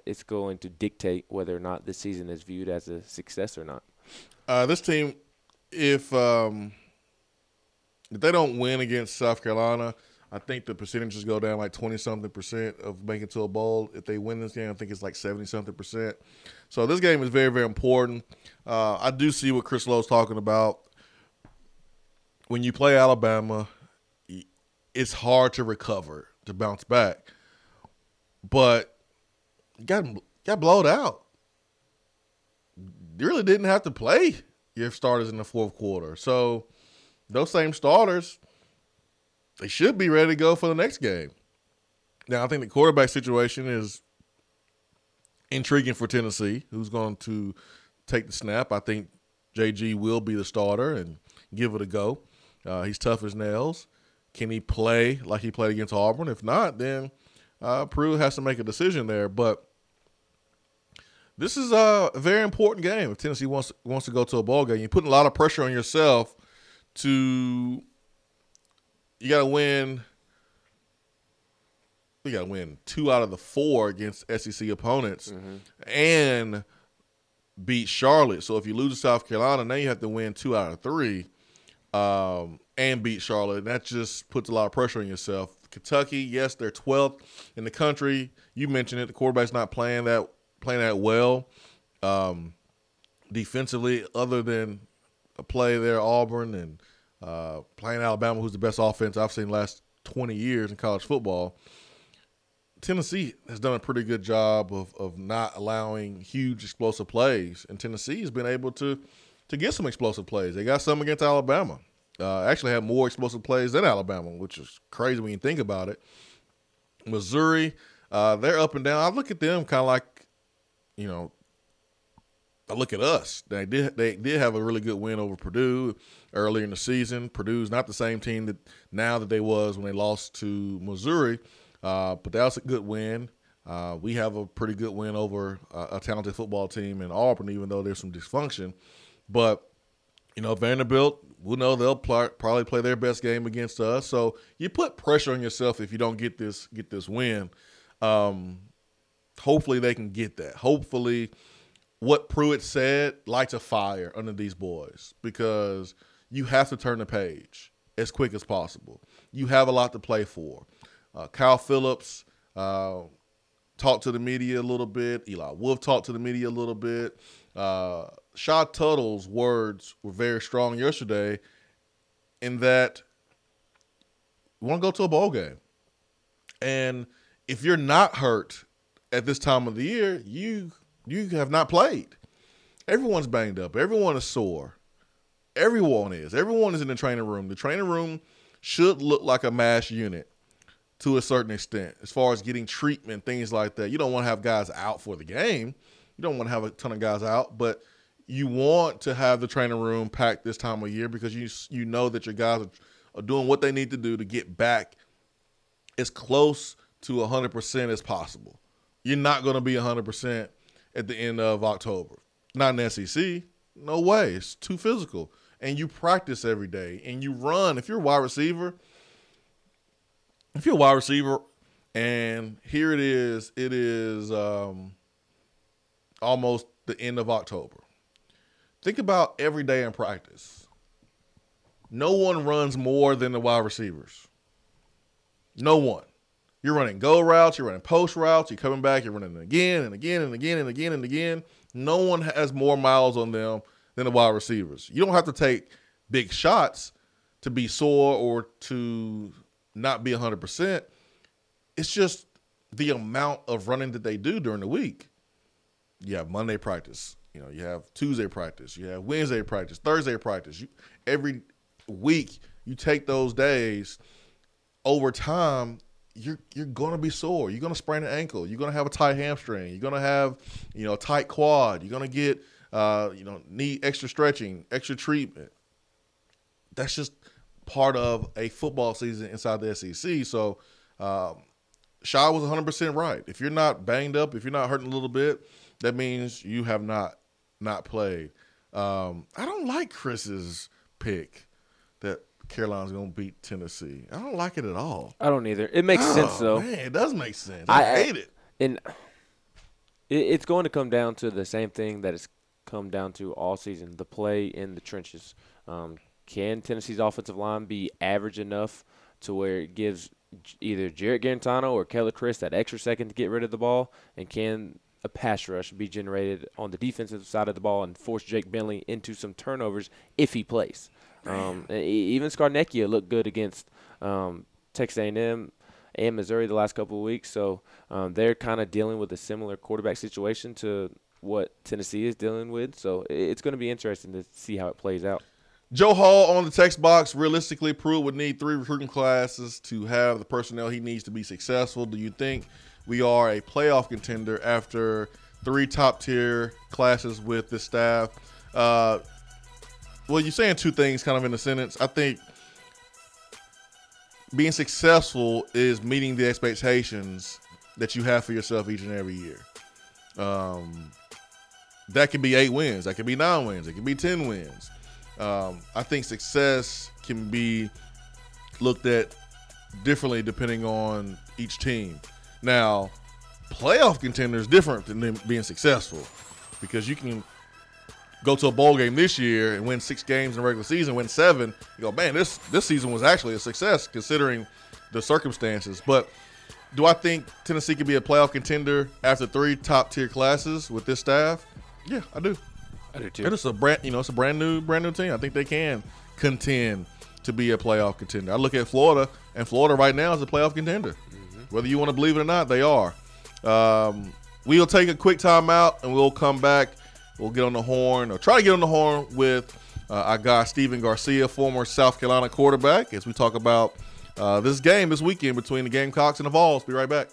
it's going to dictate whether or not this season is viewed as a success or not. This team, if they don't win against South Carolina, I think the percentages go down like 20-something% of making it to a bowl. If they win this game, I think it's like 70-something%. So this game is very, very important. I do see what Chris Lowe's talking about. When you play Alabama, it's hard to recover, to bounce back. But you got blowed out. You really didn't have to play your starters in the 4th quarter. So those same starters, they should be ready to go for the next game. Now, I think the quarterback situation is intriguing for Tennessee, who's going to take the snap. I think JG will be the starter and give it a go. He's tough as nails. Can he play like he played against Auburn? If not, then Pruitt has to make a decision there. But this is a very important game if Tennessee wants to go to a ball game. You're putting a lot of pressure on yourself you got to win. You got to win 2 out of the 4 against SEC opponents and beat Charlotte. So if you lose to South Carolina, now you have to win 2 out of 3 and beat Charlotte. And that just puts a lot of pressure on yourself. Kentucky, yes, they're 12th in the country. You mentioned it. The quarterback's not playing that well defensively, other than a play there, Auburn, and playing Alabama, who's the best offense I've seen in the last 20 years in college football. Tennessee has done a pretty good job of not allowing huge explosive plays, and Tennessee has been able to get some explosive plays. They got some against Alabama. Actually had more explosive plays than Alabama, which is crazy when you think about it. Missouri, they're up and down. I look at them kind of like, I look at us. They did have a really good win over Purdue earlier in the season. Purdue's not the same team that they was when they lost to Missouri, but that was a good win. We have a pretty good win over a talented football team in Auburn, even though there's some dysfunction. But Vanderbilt, we know they'll probably play their best game against us. So you put pressure on yourself if you don't get this win. Hopefully they can get that. Hopefully what Pruitt said lights a fire under these boys, because you have to turn the page as quick as possible. You have a lot to play for. Kyle Phillips talked to the media a little bit. Eli Wolf talked to the media a little bit. Shaw Tuttle's words were very strong yesterday, in that want to go to a bowl game. And if you're not hurt at this time of the year, you have not played. Everyone's banged up. Everyone is sore. Everyone is. Everyone is in the training room. The training room should look like a mass unit to a certain extent as far as getting treatment, things like that. You don't want to have guys out for the game. You don't want to have a ton of guys out, but you want to have the training room packed this time of year because you know that your guys are doing what they need to do to get back as close to 100% as possible. You're not going to be 100% at the end of October. Not in the SEC. No way. It's too physical. And you practice every day and you run. If you're a wide receiver, and here it is almost the end of October. Think about every day in practice. No one runs more than the wide receivers. No one. You're running go routes, you're running post routes, you're coming back, you're running again and again and again and again and again. No one has more miles on them than the wide receivers. You don't have to take big shots to be sore or to not be 100%. It's just the amount of running that they do during the week. You have Monday practice. You have Tuesday practice. You have Wednesday practice, Thursday practice. Every week you take those days. Over time, you're going to be sore. You're going to sprain an ankle. You're going to have a tight hamstring. You're going to have, a tight quad. You're going to get, need extra stretching, extra treatment. That's just part of a football season inside the SEC. So, Shaw was 100% right. If you're not banged up, if you're not hurting a little bit, that means you have not played. I don't like Chris's pick that Carolina's going to beat Tennessee. I don't like it at all. I don't either. It makes sense, though. Man, it does make sense. I hate it. And it's going to come down to the same thing that it's come down to all season, the play in the trenches. Can Tennessee's offensive line be average enough to where it gives either Jarrett Garantano or Keller Chris that extra second to get rid of the ball? And can a pass rush be generated on the defensive side of the ball and force Jake Bentley into some turnovers if he plays? Even Scarnecchia looked good against Texas A&M and Missouri the last couple of weeks. So they're kind of dealing with a similar quarterback situation to what Tennessee is dealing with. So it's going to be interesting to see how it plays out. Joe Hall on the text box, realistically, Pruitt would need 3 recruiting classes to have the personnel he needs to be successful. Do you think we are a playoff contender after 3 top-tier classes with the staff? Well, you're saying 2 things kind of in a sentence. I think being successful is meeting the expectations that you have for yourself each and every year. That could be 8 wins. That could be 9 wins. It could be 10 wins. I think success can be looked at differently depending on each team. Now, playoff contender is different than them being successful because you can go to a bowl game this year and win 6 games in the regular season, win 7. You go, man, this season was actually a success considering the circumstances. But do I think Tennessee can be a playoff contender after 3 top-tier classes with this staff? Yeah, I do. I do too. And it's a brand new team. I think they can contend to be a playoff contender. I look at Florida, and Florida right now is a playoff contender. Mm-hmm. Whether you want to believe it or not, they are. We'll take a quick timeout, and we'll come back. We'll get on the horn, or try to get on the horn with our guy Steven Garcia, former South Carolina quarterback, as we talk about this game this weekend between the Gamecocks and the Vols. Be right back.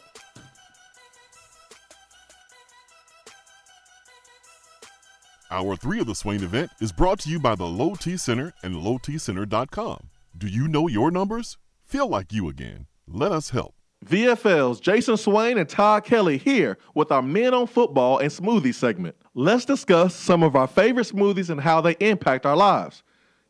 Hour 3 of the Swain Event is brought to you by the Low T Center and lowtcenter.com. Do you know your numbers? Feel like you again. Let us help. VFL's Jason Swain and Todd Kelly here with our Men on Football and Smoothie segment. Let's discuss some of our favorite smoothies and how they impact our lives.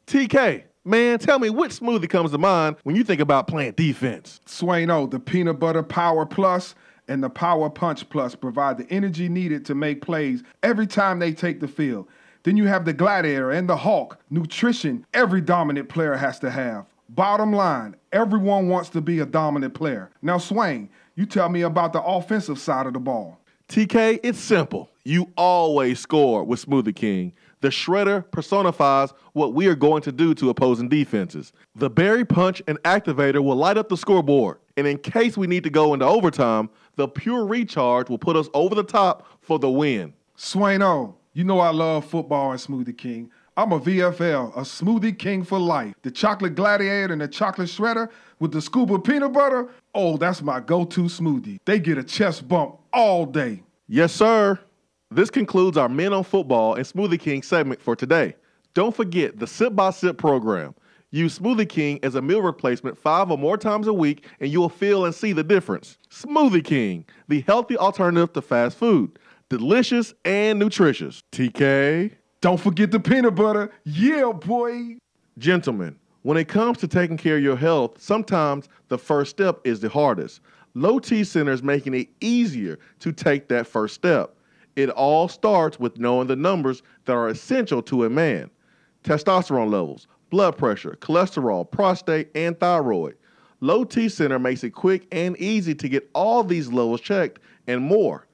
TK, man, tell me which smoothie comes to mind when you think about playing defense. Swain-O, the Peanut Butter Power Plus and the Power Punch Plus provide the energy needed to make plays every time they take the field. Then you have the Gladiator and the Hawk, nutrition every dominant player has to have. Bottom line, everyone wants to be a dominant player. Now, Swain, you tell me about the offensive side of the ball. TK, it's simple. You always score with Smoothie King. The shredder personifies what we are going to do to opposing defenses. The berry punch and activator will light up the scoreboard. And in case we need to go into overtime, the pure recharge will put us over the top for the win. Swain-O, you know I love football and Smoothie King. I'm a VFL, a Smoothie King for life. The chocolate gladiator and the chocolate shredder with the scoop of peanut butter, oh, that's my go-to smoothie. They get a chest bump all day. Yes, sir. This concludes our Men on Football and Smoothie King segment for today. Don't forget the Sip by Sip program. Use Smoothie King as a meal replacement 5 or more times a week, and you'll feel and see the difference. Smoothie King, the healthy alternative to fast food. Delicious and nutritious. TK. Don't forget the peanut butter. Yeah, boy. Gentlemen, when it comes to taking care of your health, sometimes the first step is the hardest. Low T Center is making it easier to take that first step. It all starts with knowing the numbers that are essential to a man. Testosterone levels, blood pressure, cholesterol, prostate, and thyroid. Low T Center makes it quick and easy to get all these levels checked and more.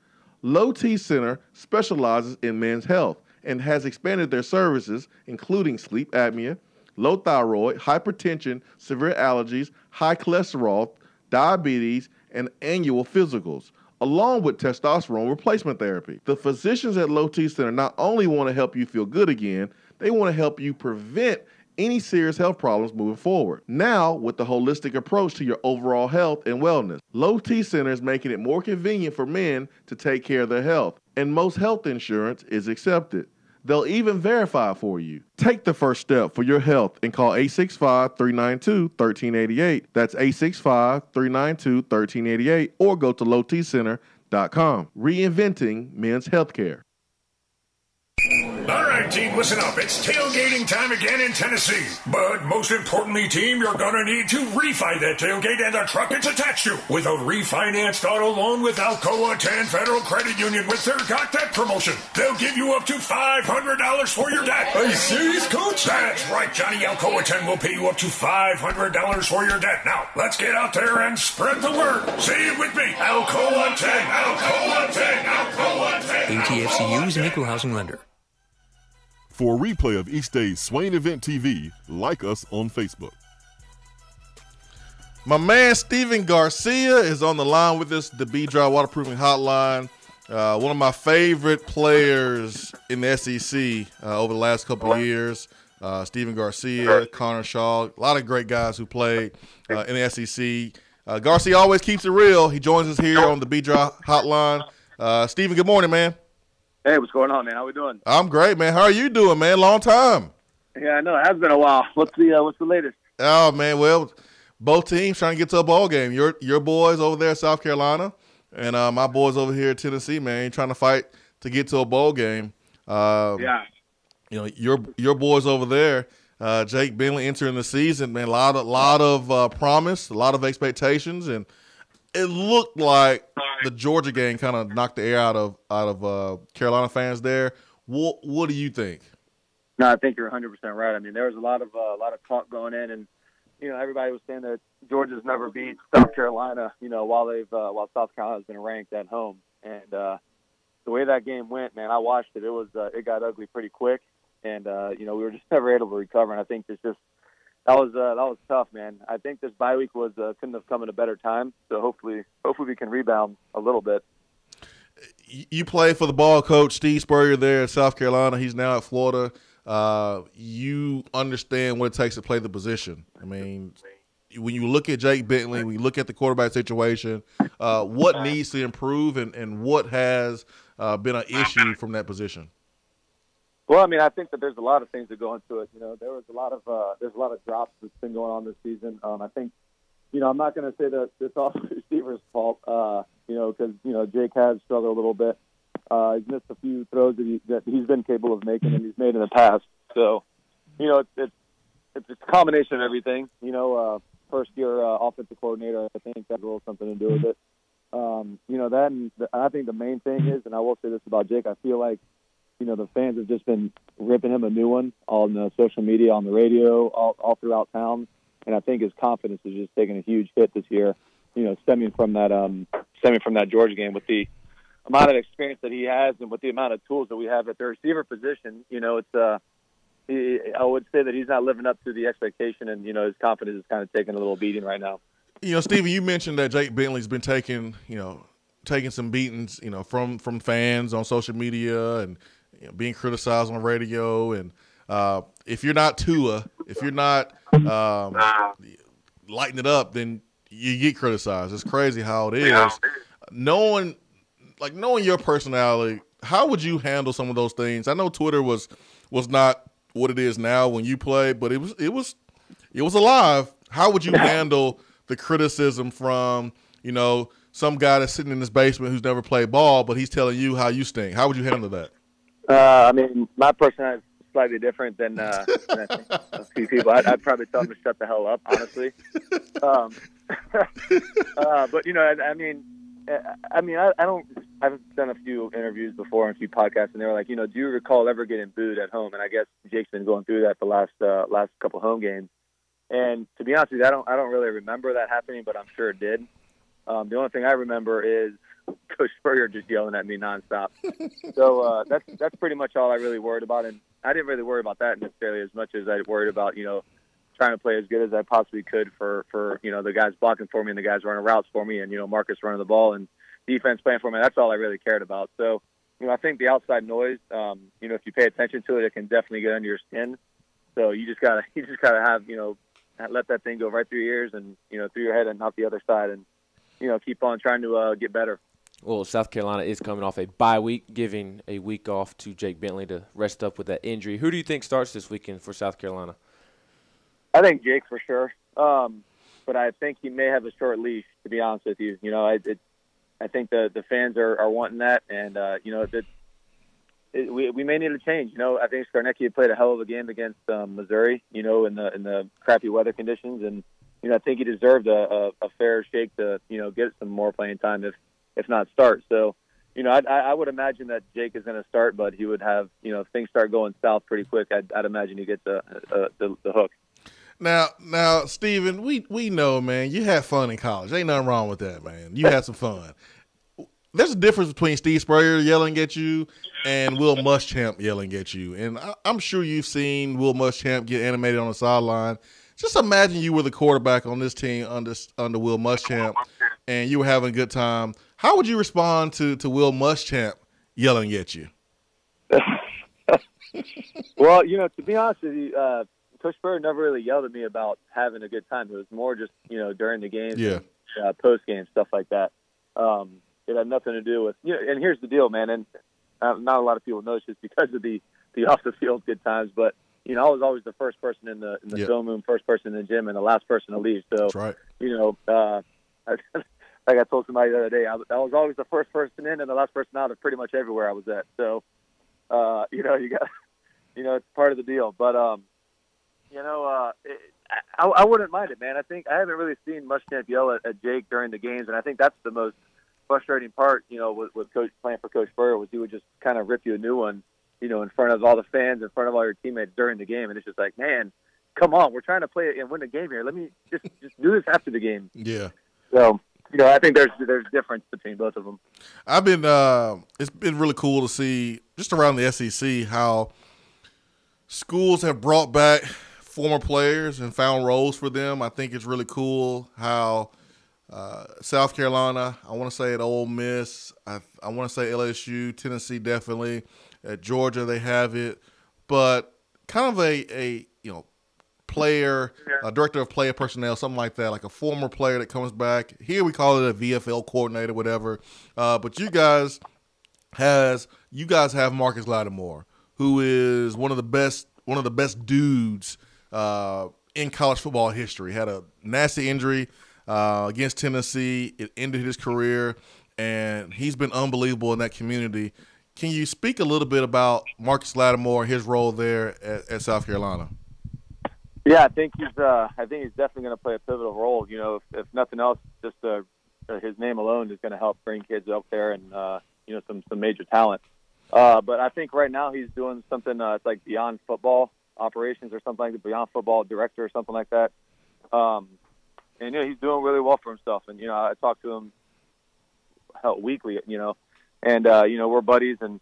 Low T Center specializes in men's health and has expanded their services, including sleep apnea, low thyroid, hypertension, severe allergies, high cholesterol, diabetes, and annual physicals, along with testosterone replacement therapy. The physicians at Low T Center not only want to help you feel good again, they want to help you prevent any serious health problems moving forward. Now, with the holistic approach to your overall health and wellness, Low T Center is making it more convenient for men to take care of their health, and most health insurance is accepted. They'll even verify for you. Take the first step for your health and call 865-392-1388. That's 865-392-1388, or go to lowtcenter.com. Reinventing men's healthcare. All right, team, listen up. It's tailgating time again in Tennessee. But most importantly, team, you're going to need to refi that tailgate and the truck it's attached to with a refinanced auto loan with Alcoa 10 Federal Credit Union with their Got That promotion. They'll give you up to $500 for your debt. Are you serious, Coach? That's right, Johnny. Alcoa 10 will pay you up to $500 for your debt. Now, let's get out there and spread the word. Say it with me. Alcoa 10, Alcoa 10, Alcoa 10. ATFCU is an equal housing lender. For a replay of each day's Swain Event TV, like us on Facebook. My man Steven Garcia is on the line with us, the B-Dry Waterproofing Hotline. One of my favorite players in the SEC over the last couple of years. Steven Garcia, Connor Shaw, a lot of great guys who played in the SEC. Garcia always keeps it real. He joins us here on the B-Dry Hotline. Steven, good morning, man. Hey, what's going on, man? How we doing? I'm great, man. How are you doing, man? Long time. Yeah, I know. It has been a while. What's the latest? Oh, man, well, both teams trying to get to a bowl game. Your boys over there in South Carolina and my boys over here in Tennessee, man, trying to fight to get to a bowl game. Yeah. You know, your boys over there, Jake Bentley entering the season, man, a lot of promise, a lot of expectations, and it looked like the Georgia game kind of knocked the air out of Carolina fans there. What do you think? No, I think you're 100% right. I mean, there was a lot of talk going in, and everybody was saying that Georgia's never beat South Carolina. While South Carolina's been ranked at home, and the way that game went, man, I watched it. It got ugly pretty quick, and we were just never able to recover. And I think it's just. That was tough, man. I think this bye week couldn't have come at a better time. So hopefully we can rebound a little bit. You play for the ball coach Steve Spurrier there in South Carolina. He's now at Florida. You understand what it takes to play the position. I mean, when you look at Jake Bentley, when you look at the quarterback situation, what needs to improve and what has been an issue from that position? Well, I mean, I think that there's a lot of things that go into it. There's a lot of drops that's been going on this season. I think, I'm not going to say that it's all receiver's fault, because Jake has struggled a little bit. He's missed a few throws that he's been capable of making, and he's made in the past. So, it's a combination of everything. First year offensive coordinator, I think that has a little something to do with it. That, and I think the main thing is, and I will say this about Jake, I feel like. The fans have just been ripping him a new one on social media, on the radio, all throughout town. And I think his confidence is just taking a huge hit this year, stemming from that Georgia game with the amount of experience that he has and with the amount of tools that we have at the receiver position, it's I would say that he's not living up to the expectation, and his confidence is kind of taking a little beating right now. Steven, you mentioned that Jake Bentley's been taking some beatings, from fans on social media and being criticized on radio. And if you're not Tua, if you're not lighting it up, then you get criticized. It's crazy how it is. Knowing your personality, how would you handle some of those things? I know Twitter was not what it is now when you played, but it was alive. How would you handle the criticism from some guy that's sitting in his basement who's never played ball, but he's telling you how you stink? How would you handle that? My personality is slightly different than I think a few people. I'd probably tell them to shut the hell up, honestly. But I've done a few interviews before and a few podcasts, and they were like, do you recall ever getting booed at home? And I guess Jake's been going through that the last couple home games. And to be honest with you, I don't really remember that happening, but I'm sure it did. The only thing I remember is Coach Spurrier just yelling at me nonstop. So that's pretty much all I really worried about. And I didn't really worry about that necessarily as much as I worried about, trying to play as good as I possibly could for the guys blocking for me and the guys running routes for me and, Marcus running the ball and defense playing for me. That's all I really cared about. So, I think the outside noise, if you pay attention to it, it can definitely get under your skin. So you just gotta have, let that thing go right through your ears and, through your head and out the other side and, keep on trying to get better. Well, South Carolina is coming off a bye week, giving a week off to Jake Bentley to rest up with that injury. Who do you think starts this weekend for South Carolina? I think Jake for sure, but I think he may have a short leash. To be honest with you, I think the fans are wanting that, and we may need a change. I think Skarnecki played a hell of a game against Missouri, in the crappy weather conditions, and I think he deserved a fair shake to get some more playing time, if not start. So. I would imagine that Jake is going to start, but he would have, if things start going south pretty quick, I'd imagine he gets the hook. Now, Steven, we know, man, you had fun in college. Ain't nothing wrong with that, man. You had some fun. There's a difference between Steve Spurrier yelling at you and Will Muschamp yelling at you. And I'm sure you've seen Will Muschamp get animated on the sideline. Just imagine you were the quarterback on this team under Will Muschamp and you were having a good time. How would you respond to Will Muschamp yelling at you? Well, to be honest with you, Coach Spurrier never really yelled at me about having a good time. It was more just, during the games, post-game, stuff like that. It had nothing to do with, and here's the deal, man, and not a lot of people know this just because of the off-the-field good times, but, I was always the first person in the film room, first person in the gym, and the last person to leave. So, that's right. Like I told somebody the other day, I was always the first person in and the last person out of pretty much everywhere I was at. So, you got, it's part of the deal. But, I wouldn't mind it, man. I think I haven't really seen Muschamp yell at Jake during the games, and I think that's the most frustrating part, with Coach playing for Coach Spurrier was he would just kind of rip you a new one, in front of all the fans, in front of all your teammates during the game, and it's just like, man, come on, we're trying to play and win the game here. Let me just do this after the game. Yeah. So, I think there's difference between both of them. It's been really cool to see just around the SEC how schools have brought back former players and found roles for them. I think it's really cool how South Carolina, I want to say at Ole Miss, I want to say LSU, Tennessee definitely, at Georgia they have it, but kind of a player, a director of player personnel, something like that, like a former player that comes back. Here we call it a VFL coordinator, whatever. But you guys have Marcus Lattimore, who is one of the best dudes in college football history. Had a nasty injury against Tennessee. It ended his career, and he's been unbelievable in that community. Can you speak a little bit about Marcus Lattimore, his role there at South Carolina? Yeah, I think he's definitely going to play a pivotal role. If nothing else, just his name alone is going to help bring kids up there and some major talent. But I think right now he's doing something it's like beyond football operations or something like that, beyond football director or something like that. And he's doing really well for himself. And I talk to him weekly. and we're buddies, and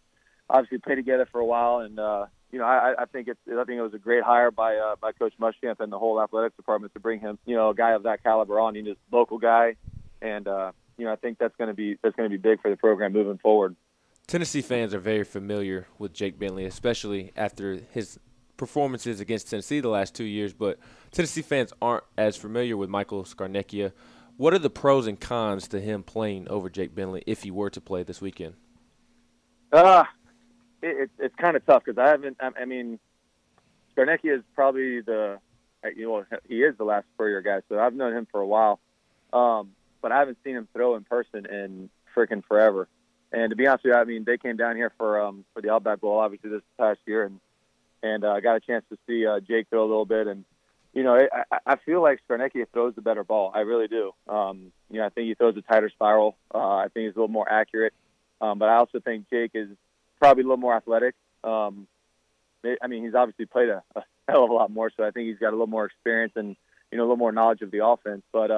obviously played together for a while. And I think it was a great hire by Coach Muschamp and the whole athletics department to bring him, a guy of that caliber on. He's just a local guy, and I think that's going to be big for the program moving forward. Tennessee fans are very familiar with Jake Bentley, especially after his performances against Tennessee the last 2 years, but Tennessee fans aren't as familiar with Michael Scarnecchia. What are the pros and cons to him playing over Jake Bentley if he were to play this weekend? It's kind of tough because Scarnecchia is probably he is the last Spurrier guy, so I've known him for a while, but I haven't seen him throw in person in freaking forever. And to be honest with you, they came down here for the Outback Bowl, obviously this past year, and I got a chance to see Jake throw a little bit, and I feel like Scarnecchia throws the better ball. I really do. I think he throws a tighter spiral. I think he's a little more accurate, but I also think Jake is probably a little more athletic. He's obviously played a hell of a lot more, so I think he's got a little more experience and a little more knowledge of the offense. But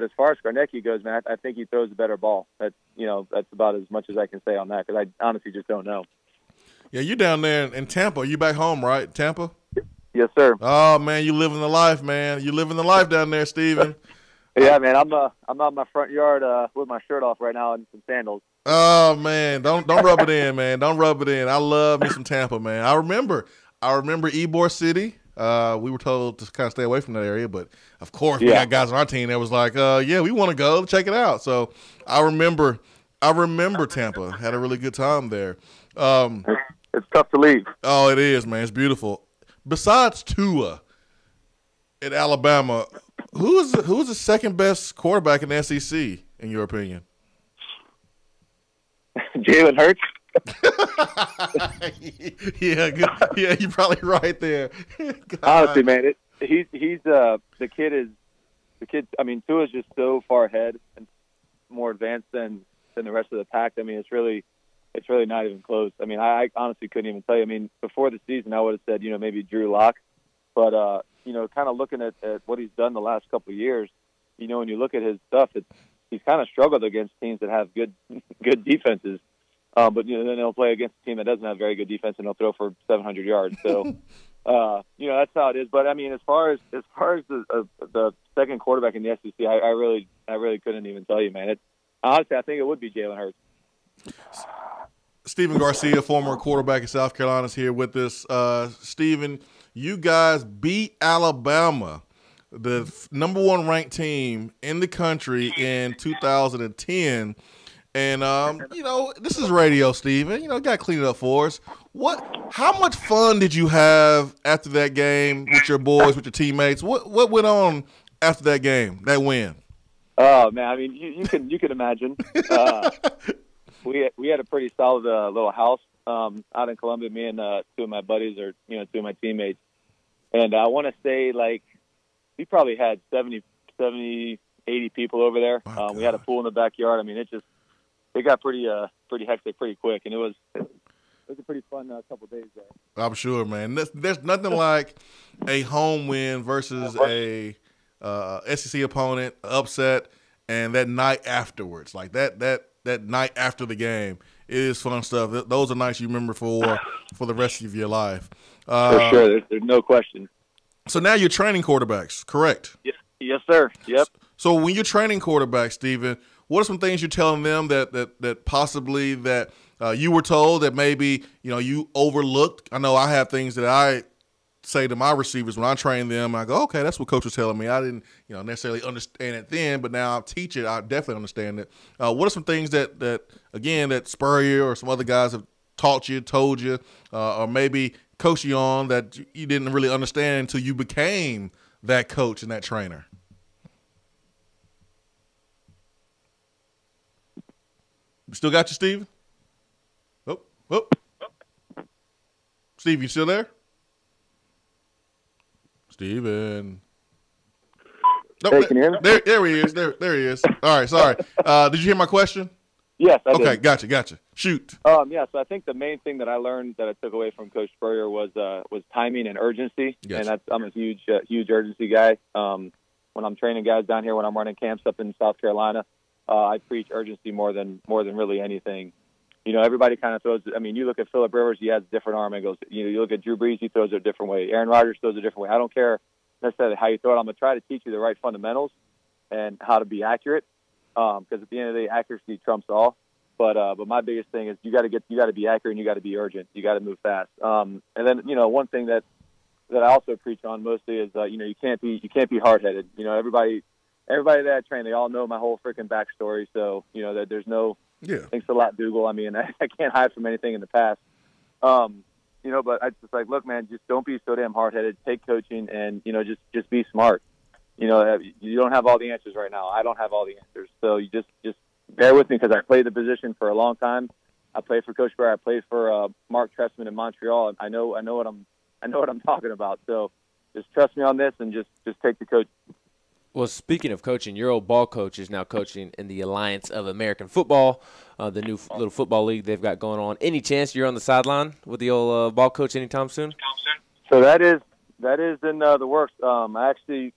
as far as Scarnecchia goes, man, I think he throws a better ball. That's about as much as I can say on that because I honestly just don't know. Yeah, you're down there in Tampa. You back home, right? Tampa? Yes, sir. Oh man, you living the life, man. You living the life down there, Steven. Yeah, man. I'm out in my front yard with my shirt off right now and some sandals. Oh man, don't rub it in, man. Don't rub it in. I love me some Tampa, man. I remember Ybor City. We were told to kind of stay away from that area, but of course we got guys on our team that was like, yeah, we want to go check it out. So I remember Tampa. Had a really good time there. It's tough to leave. Oh, it is, man. It's beautiful. Besides Tua at Alabama, who is the second best quarterback in the SEC in your opinion? Jalen Hurts. Yeah, good. Yeah, you're probably right there. Honestly, man, the kid. Tua is just so far ahead and more advanced than the rest of the pack. It's really not even close. I honestly couldn't even tell you. Before the season, I would have said maybe Drew Lock, but kind of looking at what he's done the last couple of years, when you look at his stuff, he's kind of struggled against teams that have good defenses. But then they'll play against a team that doesn't have very good defense, and they'll throw for 700 yards. So, that's how it is. But as far as the second quarterback in the SEC, I really couldn't even tell you, man. Honestly, I think it would be Jalen Hurts. Steven Garcia, former quarterback in South Carolina, is here with us. Steven, you guys beat Alabama, the number one ranked team in the country in 2010. And, this is radio, Steven. Got to clean it up for us. How much fun did you have after that game with your boys, with your teammates? What went on after that game, that win? Oh, man, you can imagine. We had a pretty solid little house out in Columbia, me and two of my buddies or, two of my teammates. And I want to say, we probably had 70, 80 people over there. We had a pool in the backyard. It got pretty hectic pretty quick, and it was a pretty fun couple of days there. I'm sure, man. There's nothing like a home win versus a SEC opponent, upset, and that night afterwards, like that night after the game. It is fun stuff. Those are nights you remember for the rest of your life. For sure, there's no question. So now you're training quarterbacks, correct? Yes, sir. Yep. So when you're training quarterbacks, Steven, what are some things you're telling them that possibly that you were told that maybe you overlooked? I know I have things that I say to my receivers when I train them. I go, okay, that's what coach was telling me. I didn't necessarily understand it then, but now I teach it. I definitely understand it. What are some things that Spurrier or some other guys have taught you, told you, or maybe coached you on that you didn't really understand until you became that coach and that trainer? Still got you, Steve? Oh. Steve, you still there? Steven. Nope, hey, can you hear me? There he is. There he is. All right, sorry. Did you hear my question? Yes, I did. Okay, gotcha. Shoot. So I think the main thing that I learned that I took away from Coach Spurrier was timing and urgency. Gotcha. And I'm a huge urgency guy. When I'm training guys down here, when I'm running camps up in South Carolina, I preach urgency more than really anything. everybody kind of throws. I mean, you look at Phillip Rivers, he has a different arm and goes. You look at Drew Brees, he throws it a different way. Aaron Rodgers throws it a different way. I don't care necessarily how you throw it. I'm gonna try to teach you the right fundamentals and how to be accurate. Because at the end of the day, accuracy trumps all. But my biggest thing is you got to be accurate and you got to be urgent. You got to move fast. And then one thing that I also preach on mostly is you can't be hard headed. Everybody that I train, they all know my whole freaking backstory. So that there's no thanks a lot, Dougal. I mean, I can't hide from anything in the past. But I just look, man, just don't be so damn hard headed. Take coaching and just be smart. You don't have all the answers right now. I don't have all the answers. So you just bear with me because I played the position for a long time. I played for Coach Bear. I played for Mark Trestman in Montreal. I know what I'm talking about. So just trust me on this and just take the coach. Well, speaking of coaching, your old ball coach is now coaching in the Alliance of American Football, the new little football league they've got going on. Any chance you're on the sideline with the old ball coach anytime soon? So that is in the works. I actually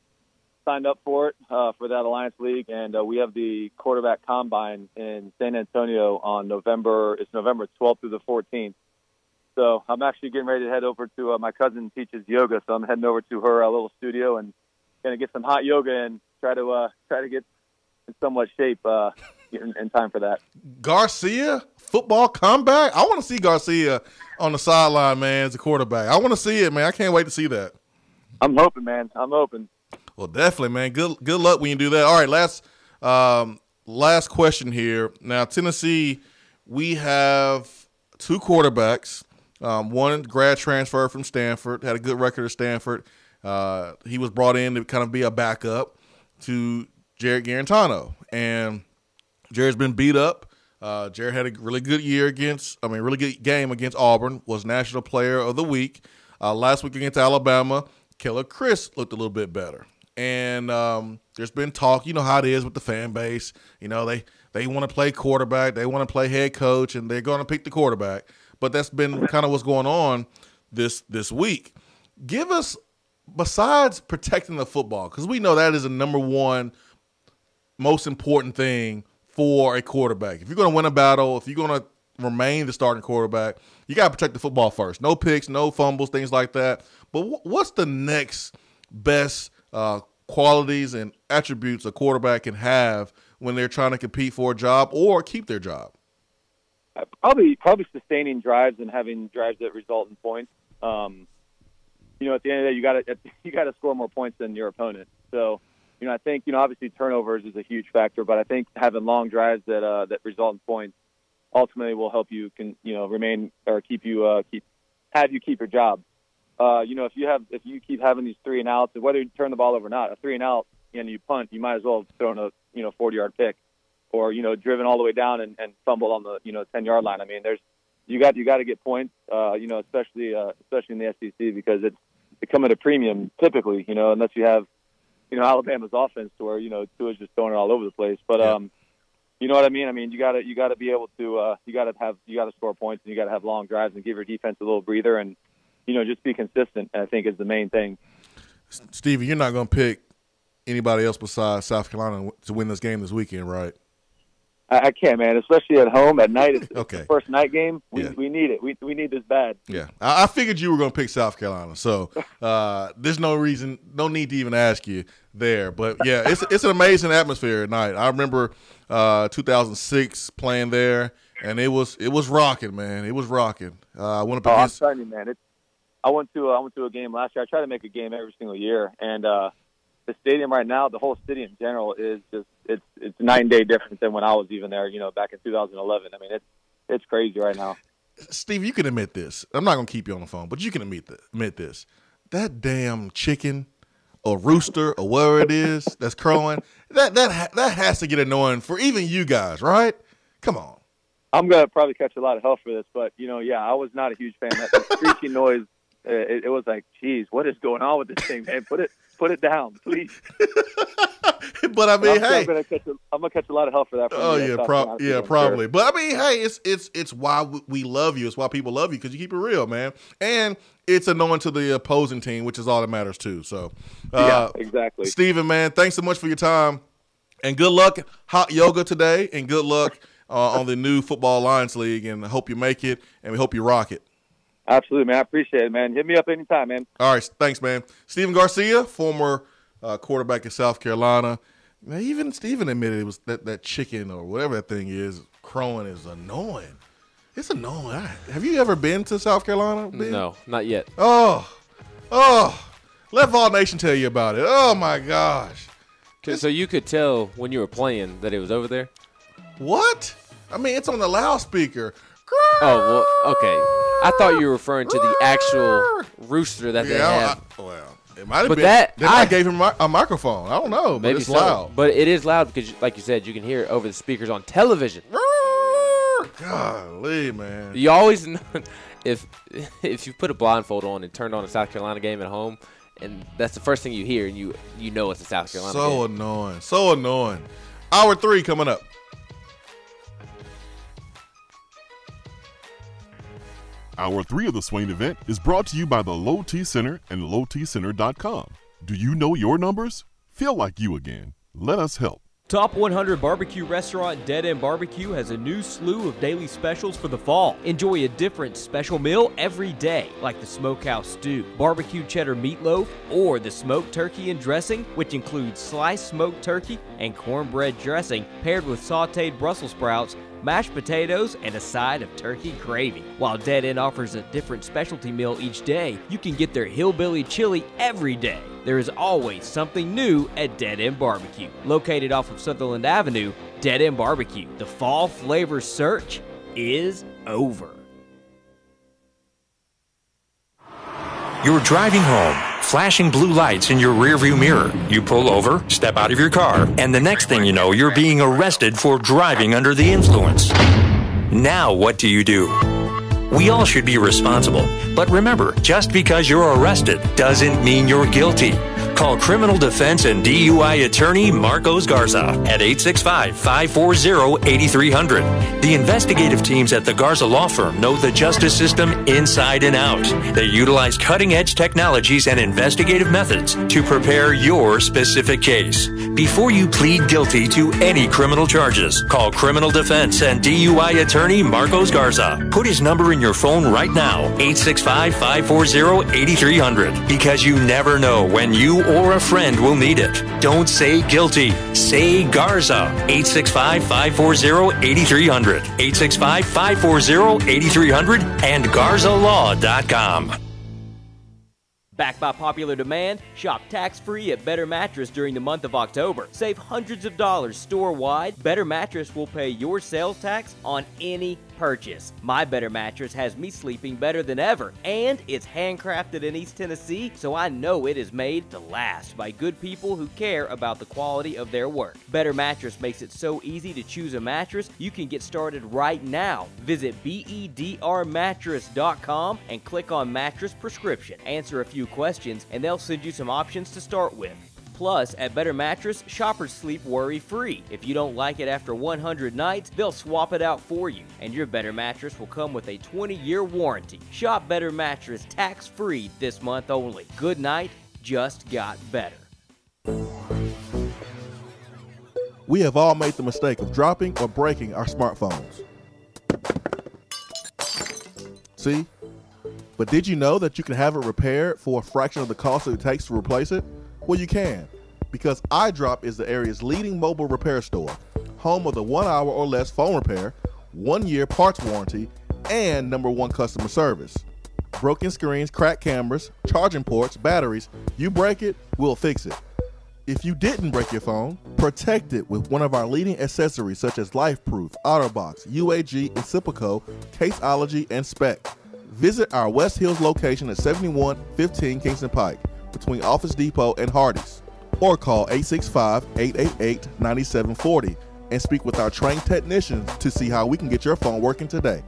signed up for it for that Alliance League, and we have the quarterback combine in San Antonio on November 12th through the 14th. So I'm actually getting ready to head over to my cousin teaches yoga, so I'm heading over to her little studio and going to get some hot yoga and try to get in somewhat shape in time for that. Garcia football comeback. I want to see Garcia on the sideline, man, as a quarterback. I want to see it, man. I can't wait to see that. I'm hoping, man. I'm hoping. Well, definitely, man. Good luck when you do that. All right, last question here. Now, Tennessee, we have two quarterbacks. One grad transfer from Stanford, had a good record at Stanford. He was brought in to kind of be a backup to Jared Garantano, and Jared's been beat up. Jared had a really good really good game against Auburn. Was National Player of the Week. Last week against Alabama, Killer Chris looked a little bit better. And there's been talk, you know how it is with the fan base. They want to play quarterback, they want to play head coach, and they're going to pick the quarterback. But that's been kind of what's going on this week. Give us, besides protecting the football, because we know that is the number one most important thing for a quarterback. If you're going to win a battle, if you're going to remain the starting quarterback, you got to protect the football first. No picks, no fumbles, things like that. But what's the next best qualities and attributes a quarterback can have when they're trying to compete for a job or keep their job? Probably sustaining drives and having drives that result in points. At the end of the day, you got to score more points than your opponent. So, I think obviously turnovers is a huge factor, but I think having long drives that result in points ultimately will help you remain or keep you keep your job. If you keep having these 3 and outs, whether you turn the ball over or not, a 3 and out and you punt, you might as well have thrown a 40-yard pick, or driven all the way down and fumbled on the 10-yard line. I mean, you got to get points, especially in the SEC, because it's become at a premium typically, unless you have Alabama's offense to where Tua's just throwing it all over the place. But you know what I mean? I mean, you got to be able to you got to score points, and you got to have long drives and give your defense a little breather, and just be consistent, I think, is the main thing. Stevie, you're not going to pick anybody else besides South Carolina to win this game this weekend, right? I can't, man. Especially at home at night. It's okay. The first night game. We need it. We need this bad. Yeah, I figured you were going to pick South Carolina, so there's no need to even ask you there. But yeah, it's an amazing atmosphere at night. I remember 2006 playing there, and it was rocking, man. It was rocking. I went up against. I'm telling you, man. I went to a game last year. I try to make a game every single year, and the stadium right now, the whole city in general, is just it's night and day different than when I was even there. Back in 2011. I mean, it's crazy right now. Steve, you can admit this. I'm not gonna keep you on the phone, but you can admit this. That damn chicken, or rooster, or whatever it is that's crowing, that has to get annoying for even you guys, right? Come on. I'm gonna probably catch a lot of hell for this, but I was not a huge fan. That screeching noise. It was like, geez, what is going on with this thing, man? Put it down, please. But I mean, hey, I'm gonna catch a lot of hell for that. Oh yeah, probably. Sure. But I mean, hey, it's why we love you. It's why people love you, because you keep it real, man. And it's annoying to the opposing team, which is all that matters too. So, yeah, exactly. Steven, man, thanks so much for your time, and good luck hot yoga today, and good luck on the new Football Alliance League, and I hope you make it, and we hope you rock it. Absolutely, man. I appreciate it, man. Hit me up anytime, man. All right, thanks, man. Steven Garcia, former quarterback in South Carolina. Man, even Steven admitted it was that chicken or whatever that thing is, crowing is annoying. It's annoying. Have you ever been to South Carolina, Ben? No, not yet. Oh, let Vol Nation tell you about it. Oh, my gosh. So you could tell when you were playing that it was over there? What? I mean, it's on the loudspeaker. Oh, well, okay. I thought you were referring to the actual rooster that they have. It might have But been. They might gave him a microphone. I don't know, but Maybe it's so. loud. But it is loud because, like you said, you can hear it over the speakers on television. Golly, man. You always know if you put a blindfold on and turned on a South Carolina game at home, and that's the first thing you hear, and you know it's a South Carolina game. So annoying. So annoying. Hour 3 coming up. Hour 3 of the Swain Event is brought to you by the Low T Center and lowtcenter.com. Do you know your numbers? Feel like you again. Let us help. Top 100 barbecue restaurant Dead End BBQ has a new slew of daily specials for the fall. Enjoy a different special meal every day, like the smokehouse stew, barbecue cheddar meatloaf, or the smoked turkey and dressing, which includes sliced smoked turkey and cornbread dressing paired with sautéed Brussels sprouts, mashed potatoes, and a side of turkey gravy. While Dead End offers a different specialty meal each day, you can get their hillbilly chili every day. There is always something new at Dead End BBQ. Located off of Sutherland Avenue, Dead End BBQ. The fall flavor search is over. You're driving home, flashing blue lights in your rearview mirror. You pull over, step out of your car, and the next thing you know, you're being arrested for driving under the influence. Now what do? We all should be responsible, but remember, just because you're arrested doesn't mean you're guilty. Call criminal defense and DUI attorney Marcos Garza at 865-540-8300. The investigative teams at the Garza Law Firm know the justice system inside and out. They utilize cutting-edge technologies and investigative methods to prepare your specific case. Before you plead guilty to any criminal charges, call criminal defense and DUI attorney Marcos Garza. Put his number in your phone right now, 865-540-8300, because you never know when you or a friend will need it. Don't say guilty. Say Garza. 865-540-8300. 865-540-8300 and GarzaLaw.com. Backed by popular demand, shop tax-free at Better Mattress during the month of October. Save hundreds of dollars store-wide. Better Mattress will pay your sales tax on any purchase. My Better Mattress has me sleeping better than ever, and it's handcrafted in East Tennessee, so I know it is made to last by good people who care about the quality of their work. Better Mattress makes it so easy to choose a mattress, you can get started right now. Visit bedrmattress.com and click on Mattress Prescription. Answer a few questions, and they'll send you some options to start with. Plus, at Better Mattress, shoppers sleep worry-free. If you don't like it after 100 nights, they'll swap it out for you. And your Better Mattress will come with a 20-year warranty. Shop Better Mattress tax-free this month only. Good night just got better. We have all made the mistake of dropping or breaking our smartphones. See? But did you know that you can have it repaired for a fraction of the cost that it takes to replace it? Well, you can, because iDrop is the area's leading mobile repair store, home of the 1 hour or less phone repair, 1 year parts warranty, and #1 customer service. Broken screens, cracked cameras, charging ports, batteries, you break it, we'll fix it. If you didn't break your phone, protect it with one of our leading accessories such as LifeProof, OtterBox, UAG, Incipico, Caseology, and Spec. Visit our West Hills location at 7115 Kingston Pike, between Office Depot and Hardee's, or call 865-888-9740 and speak with our trained technicians to see how we can get your phone working today.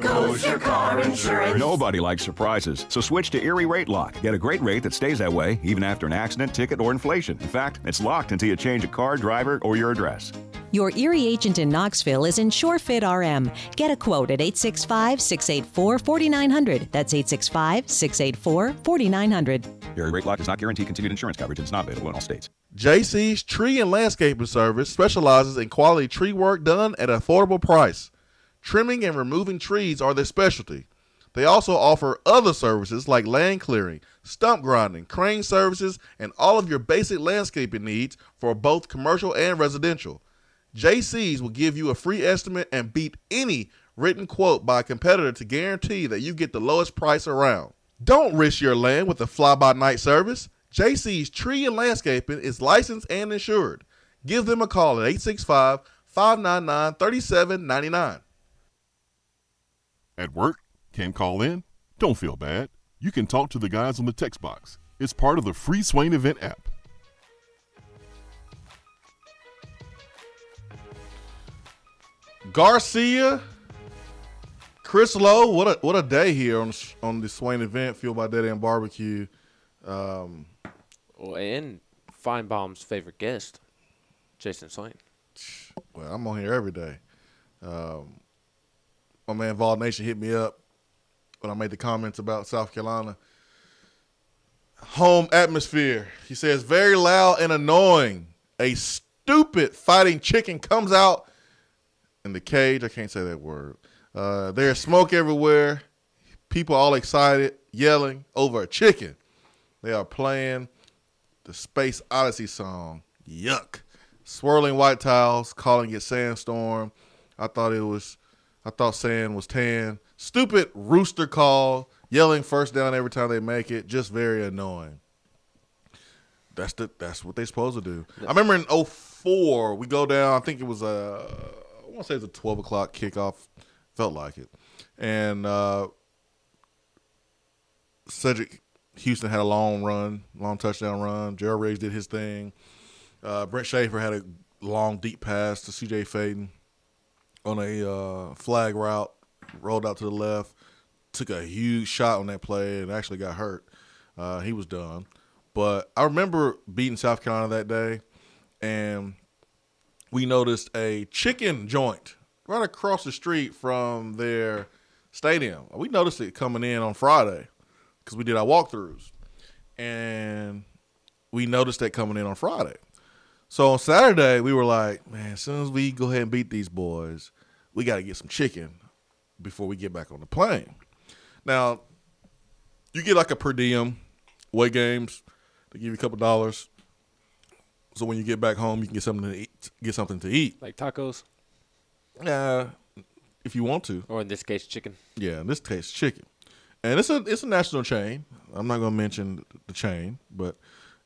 Goes your car insurance. Nobody likes surprises, so switch to Erie Rate Lock. Get a great rate that stays that way even after an accident, ticket, or inflation. In fact, it's locked until you change a car, driver, or your address. Your Erie agent in Knoxville is InsureFit RM. Get a quote at 865-684-4900. That's 865-684-4900. Erie Rate Lock does not guarantee continued insurance coverage and is not available in all states. JC's Tree and Landscaping Service specializes in quality tree work done at an affordable price. Trimming and removing trees are their specialty. They also offer other services like land clearing, stump grinding, crane services, and all of your basic landscaping needs for both commercial and residential. JC's will give you a free estimate and beat any written quote by a competitor to guarantee that you get the lowest price around. Don't risk your land with a fly-by-night service. JC's Tree and Landscaping is licensed and insured. Give them a call at 865-599-3799. At work, can't call in? Don't feel bad. You can talk to the guys on the text box. It's part of the free Swain Event app. Garcia, Chris Lowe, what a day here on the Swain Event, fueled by Dead End BBQ. And Feinbaum's favorite guest, Jason Swain. Well, I'm on here every day. My man Vol Nation hit me up when I made the comments about South Carolina. Home atmosphere. He says, very loud and annoying. A stupid fighting chicken comes out in the cage. I can't say that word. There's smoke everywhere. People all excited, yelling over a chicken. They are playing the Space Odyssey song. Yuck. Swirling white tiles, calling it sandstorm. I thought sand was tan. Stupid rooster call, yelling first down every time they make it. Just very annoying. That's what they're supposed to do. I remember in 2004, we go down, I think it was I want to say it was a 12 o'clock kickoff. Felt like it. And Cedric Houston had a long touchdown run. Gerald Riggs did his thing. Brent Schaefer had a long, deep pass to C.J. Faden on a flag route, rolled out to the left, took a huge shot on that play and actually got hurt. He was done. But I remember beating South Carolina that day, and we noticed a chicken joint right across the street from their stadium. We noticed it coming in on Friday because we did our walkthroughs, and we noticed that coming in on Friday. So on Saturday, we were like, man, as soon as we go ahead and beat these boys, we got to get some chicken before we get back on the plane. Now, you get like a per diem away games. They give you a couple dollars. So when you get back home, you can get something to eat. Like tacos? If you want to. Or in this case, chicken. Yeah, in this case, chicken. And it's a national chain. I'm not going to mention the chain, but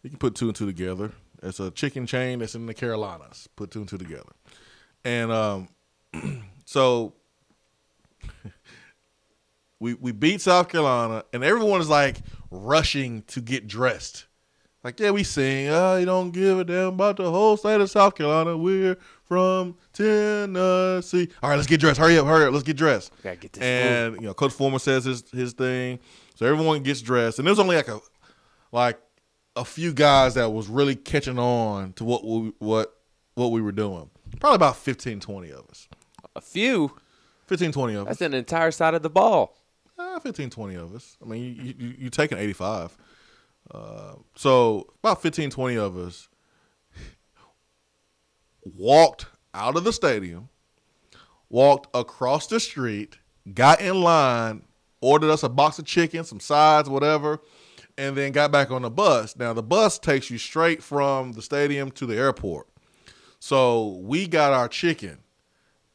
you can put two and two together. It's a chicken chain that's in the Carolinas. Put two and two together. And so we beat South Carolina, and everyone is like rushing to get dressed. Like, yeah, we sing, you don't give a damn about the whole state of South Carolina. We're from Tennessee. All right, let's get dressed. Hurry up, let's get dressed. Gotta get this and food. Coach Foreman says his thing. So everyone gets dressed. And there's only like a few guys that was really catching on to what we were doing. Probably about 15, 20 of us. A few? 15, 20 of us. That's an entire side of the ball. 15, 20 of us. I mean, you take an 85. So about 15, 20 of us walked out of the stadium, walked across the street, got in line, ordered us a box of chicken, some sides, whatever, and then got back on the bus. Now, the bus takes you straight from the stadium to the airport. So we got our chicken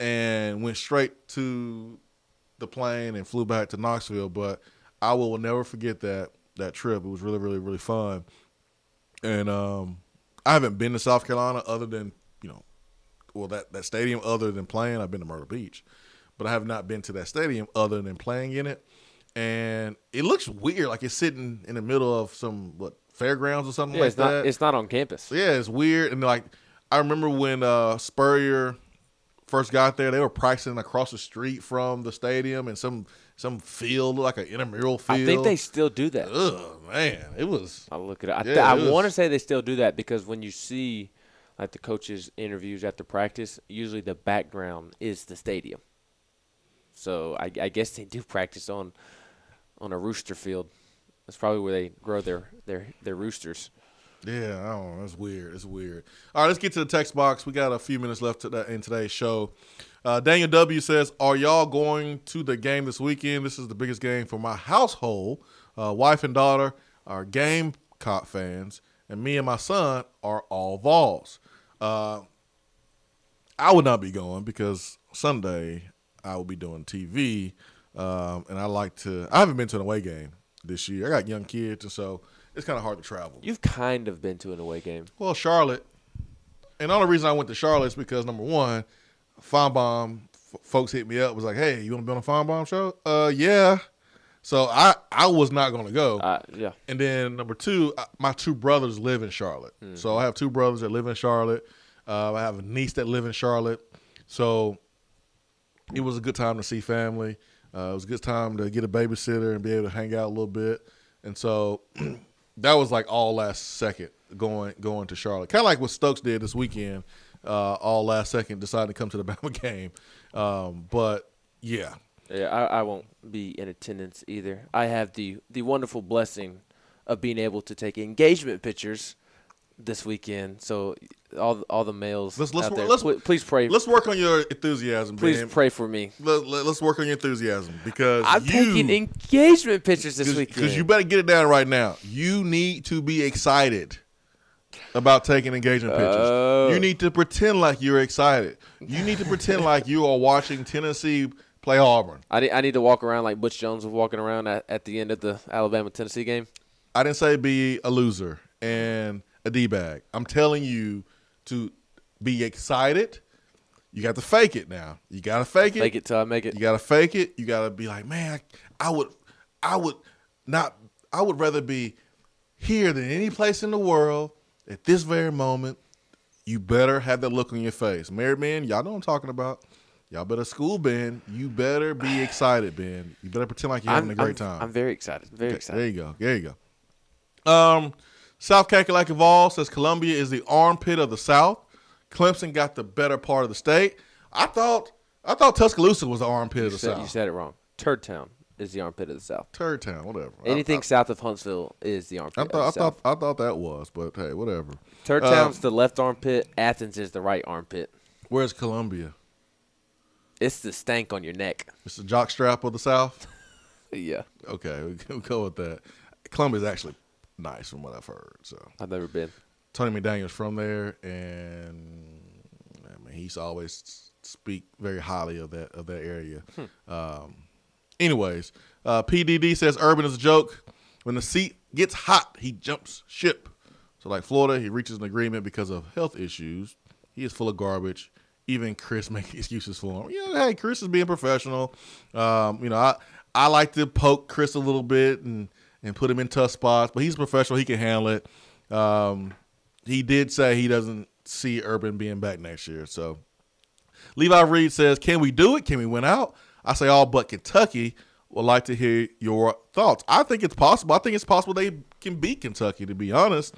and went straight to the plane and flew back to Knoxville. But I will never forget that trip. It was really, really, really fun. And I haven't been to South Carolina other than, that stadium other than playing. I've been to Myrtle Beach. But I have not been to that stadium other than playing in it. And it looks weird, like it's sitting in the middle of some, fairgrounds or something like that. It's not on campus. Yeah, it's weird. And, I remember when Spurrier first got there, they were practicing across the street from the stadium in some field, like an intramural field. I think they still do that. Ugh, man, it was. I'll look it up. Yeah, I want to say they still do that because when you see, like the coaches' interviews after practice, usually the background is the stadium. So I guess they do practice on a rooster field. That's probably where they grow their roosters. Yeah, I don't know. That's weird. It's weird. All right, let's get to the text box. We got a few minutes left in today's show. Daniel W. says, are y'all going to the game this weekend? This is the biggest game for my household. Wife and daughter are Gamecock fans, and me and my son are all Vols. I would not be going because Sunday I will be doing TV, and I haven't been to an away game this year. I got young kids, and so it's kind of hard to travel. You've kind of been to an away game. Well, Charlotte. And the only reason I went to Charlotte is because, number one, Feinbaum folks hit me up, was like, hey, you want to be on a Feinbaum show? Yeah. So I was not going to go. Yeah. And then, number two, my two brothers live in Charlotte. Mm-hmm. So I have two brothers that live in Charlotte. I have a niece that live in Charlotte. So it was a good time to see family. It was a good time to get a babysitter and be able to hang out a little bit. And so that was like all last second going to Charlotte. Kind of like what Stokes did this weekend, all last second deciding to come to the Bama game. But, yeah. Yeah, I won't be in attendance either. I have the wonderful blessing of being able to take engagement pictures this weekend. So all the males out there, please pray. Let's work on your enthusiasm, Please Ben. pray for me. Let's work on your enthusiasm because I'm taking engagement pictures this weekend. Because you better get it down right now. You need to be excited about taking engagement pictures. You need to pretend like you're excited. You need to pretend like you are watching Tennessee play Auburn. I need to walk around like Butch Jones was walking around at the end of the Alabama-Tennessee game. I didn't say be a loser and a D-bag. I'm telling you to be excited. You got to fake it now. You got to fake it. Fake it till I make it. You got to fake it. You got to be like, man, I would rather be here than any place in the world at this very moment. You better have that look on your face. Married men, y'all know what I'm talking about. Y'all better school Ben. You better be excited, Ben. You better pretend like you're having a great time. I'm very excited. Very excited. There you go. South Kakalaki Vol says Columbia is the armpit of the South. Clemson got the better part of the state. I thought Tuscaloosa was the armpit of the South. You said it wrong. Turd Town is the armpit of the South. Turd Town, whatever. Anything south of Huntsville is the armpit of the South. I thought that was, but hey, whatever. Turd Town's the left armpit. Athens is the right armpit. Where's Columbia? It's the stank on your neck. It's the jockstrap of the South? Yeah. Okay, we'll go with that. Columbia's actually nice from what I've heard. So I've never been. Tony McDaniel's from there, and I mean, he's always speak very highly of that area. Anyways, PDD says Urban is a joke. When the seat gets hot, he jumps ship. So like Florida, he reaches an agreement because of health issues. He is full of garbage. Even Chris making excuses for him. Hey, Chris is being professional. I like to poke Chris a little bit and put him in tough spots, but he's professional. He can handle it. He did say he doesn't see Urban being back next year. So Levi Reed says, can we do it? Can we win out? I say all but Kentucky. Would like to hear your thoughts. I think it's possible. I think it's possible they can beat Kentucky, to be honest.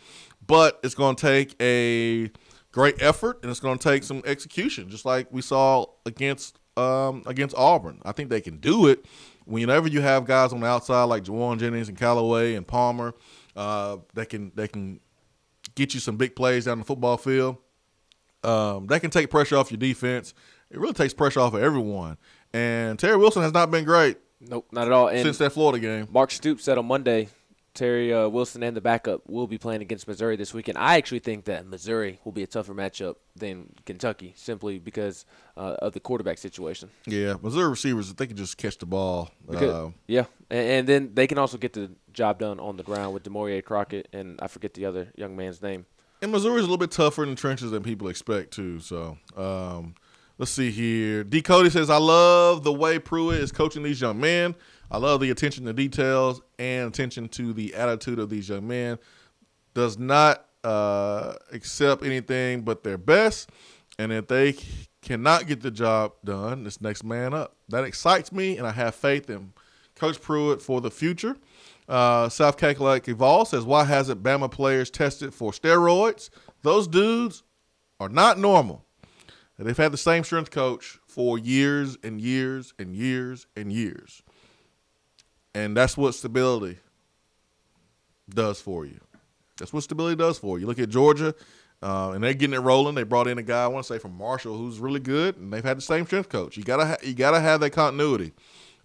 But it's going to take a great effort, and it's going to take some execution, just like we saw against Auburn. I think they can do it. Whenever you have guys on the outside like Jawan Jennings and Callaway and Palmer, that can get you some big plays down the football field. That can take pressure off your defense. It really takes pressure off of everyone. And Terry Wilson has not been great. Nope, not at all. And since that Florida game. Mark Stoops said on Monday, Terry Wilson and the backup will be playing against Missouri this weekend. I actually think that Missouri will be a tougher matchup than Kentucky simply because of the quarterback situation. Yeah, Missouri receivers, they can just catch the ball. Yeah, and then they can also get the job done on the ground with DeMaurier Crockett, and I forget the other young man's name. And Missouri's a little bit tougher in the trenches than people expect, too. So let's see here. D. Cody says, I love the way Pruitt is coaching these young men. I love the attention to details and attention to the attitude of these young men. Does not accept anything but their best. And if they cannot get the job done, it's next man up. That excites me, and I have faith in Coach Pruitt for the future. South Kakalaki Vol says, why hasn't Bama players tested for steroids? Those dudes are not normal. And they've had the same strength coach for years and years and years and years. And that's what stability does for you. That's what stability does for you. Look at Georgia, and they're getting it rolling. They brought in a guy, I want to say from Marshall, who's really good, and they've had the same strength coach. You gotta have that continuity,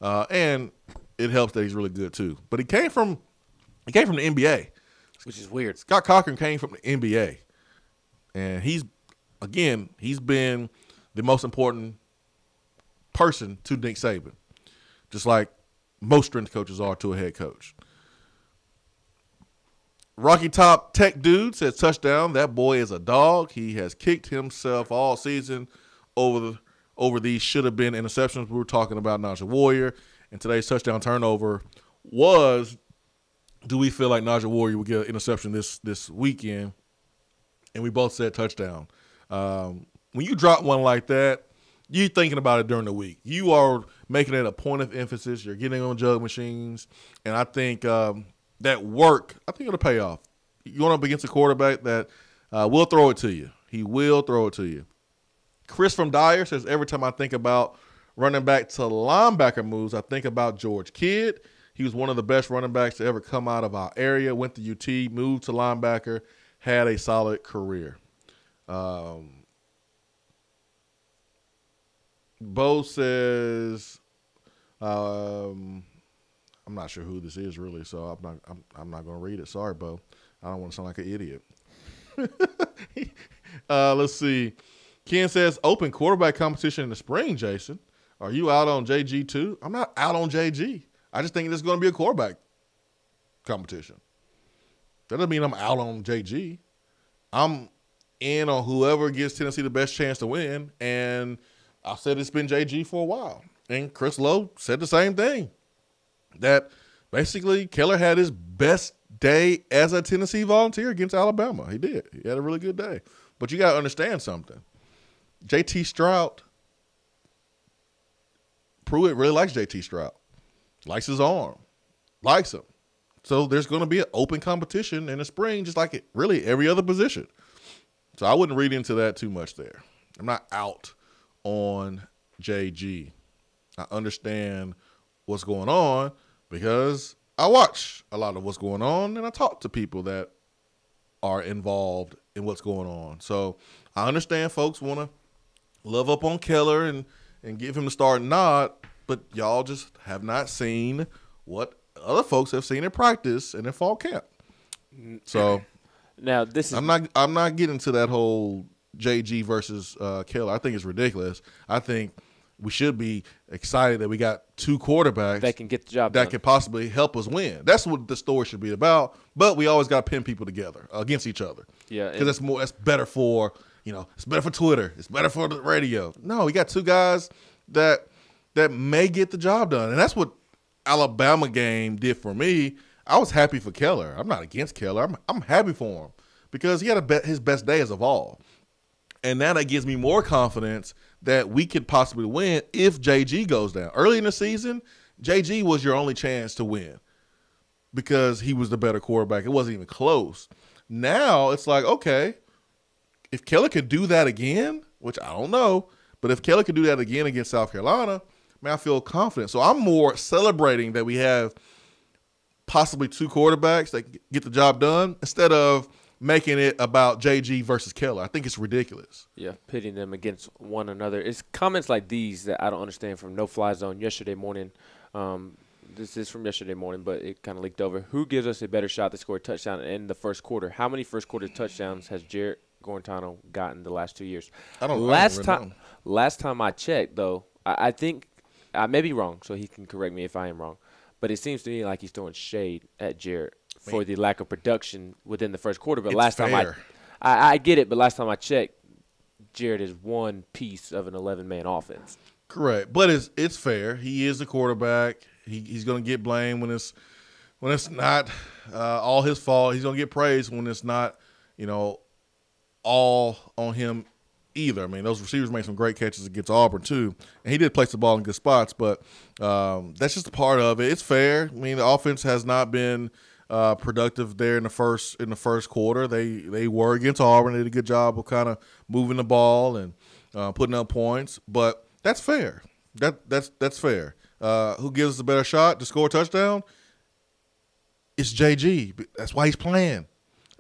and it helps that he's really good too. But he came from the NBA, which is weird. Scott Cochran came from the NBA, and he's been the most important person to Nick Saban, just like most strength coaches are to a head coach. Rocky Top Tech Dude says touchdown. That boy is a dog. He has kicked himself all season over these should have been interceptions. We were talking about Najee Warrior, and today's touchdown turnover was, do we feel like Najee Warrior will get an interception this weekend? And we both said touchdown. When you drop one like that, you're thinking about it during the week. You are making it a point of emphasis. You're getting on jug machines, and I think that work, I think it'll pay off. You're going up against a quarterback that will throw it to you. He will throw it to you. Chris from Dyer says, every time I think about running back to linebacker moves, I think about George Kidd. He was one of the best running backs to ever come out of our area, went to UT, moved to linebacker, had a solid career. Bo says, I'm not sure who this is really, so I'm not going to read it. Sorry, Bo. I don't want to sound like an idiot. Let's see. Ken says, open quarterback competition in the spring, Jason. Are you out on JG too? I'm not out on JG. I just think there's going to be a quarterback competition. That doesn't mean I'm out on JG. I'm in on whoever gives Tennessee the best chance to win, and I said it's been JG for a while. And Chris Lowe said the same thing, that basically Keller had his best day as a Tennessee Volunteer against Alabama. He did. He had a really good day. But you got to understand something. JT Stroud, Pruitt really likes JT Stroud. Likes his arm. Likes him. So there's going to be an open competition in the spring, just like really every other position. So I wouldn't read into that too much there. I'm not out on JG. I understand what's going on because I watch a lot of what's going on, and I talk to people that are involved in what's going on. So I understand folks want to love up on Keller and give him the starting nod, but y'all just have not seen what other folks have seen in practice and in fall camp. So now this is I'm not getting to that whole JG versus Keller. I think it's ridiculous. I think we should be excited that we got two quarterbacks that can get the job that done. can possibly help us win. That's what the story should be about. But we always got to pin people together against each other. Yeah, because that's better for it's better for Twitter. It's better for the radio. No, we got two guys that may get the job done, and that's what Alabama game did for me. I was happy for Keller. I'm not against Keller. I'm happy for him because he had his best days of all. And now that gives me more confidence that we could possibly win if JG goes down. Early in the season, JG was your only chance to win because he was the better quarterback. It wasn't even close. Now it's like, okay, if Keller could do that again, which I don't know, but if Keller could do that again against South Carolina, man, I feel confident. So I'm more celebrating that we have possibly two quarterbacks that get the job done instead of making it about JG versus Keller. I think it's ridiculous. Yeah, pitting them against one another. It's comments like these that I don't understand from No Fly Zone yesterday morning. This is from yesterday morning, but it kind of leaked over. Who gives us a better shot to score a touchdown in the first quarter? How many first quarter touchdowns has Jarrett Guarantano gotten the last 2 years? Last time I checked, though, I think I may be wrong, so he can correct me if I am wrong. But it seems to me like he's throwing shade at Jarrett for the lack of production within the first quarter. But last time I get it, but last time I checked, Jarrett is one piece of an 11-man offense. Correct, but it's fair. He is the quarterback. He's going to get blamed when it's not all his fault. He's going to get praised when it's not, all on him either. I mean, those receivers made some great catches against Auburn too, and he did place the ball in good spots. But that's just a part of it. It's fair. I mean, the offense has not been productive there in the first quarter. They were against Auburn. They did a good job of kind of moving the ball and putting up points. But that's fair. That's fair. Who gives us a better shot to score a touchdown? It's JG. That's why he's playing.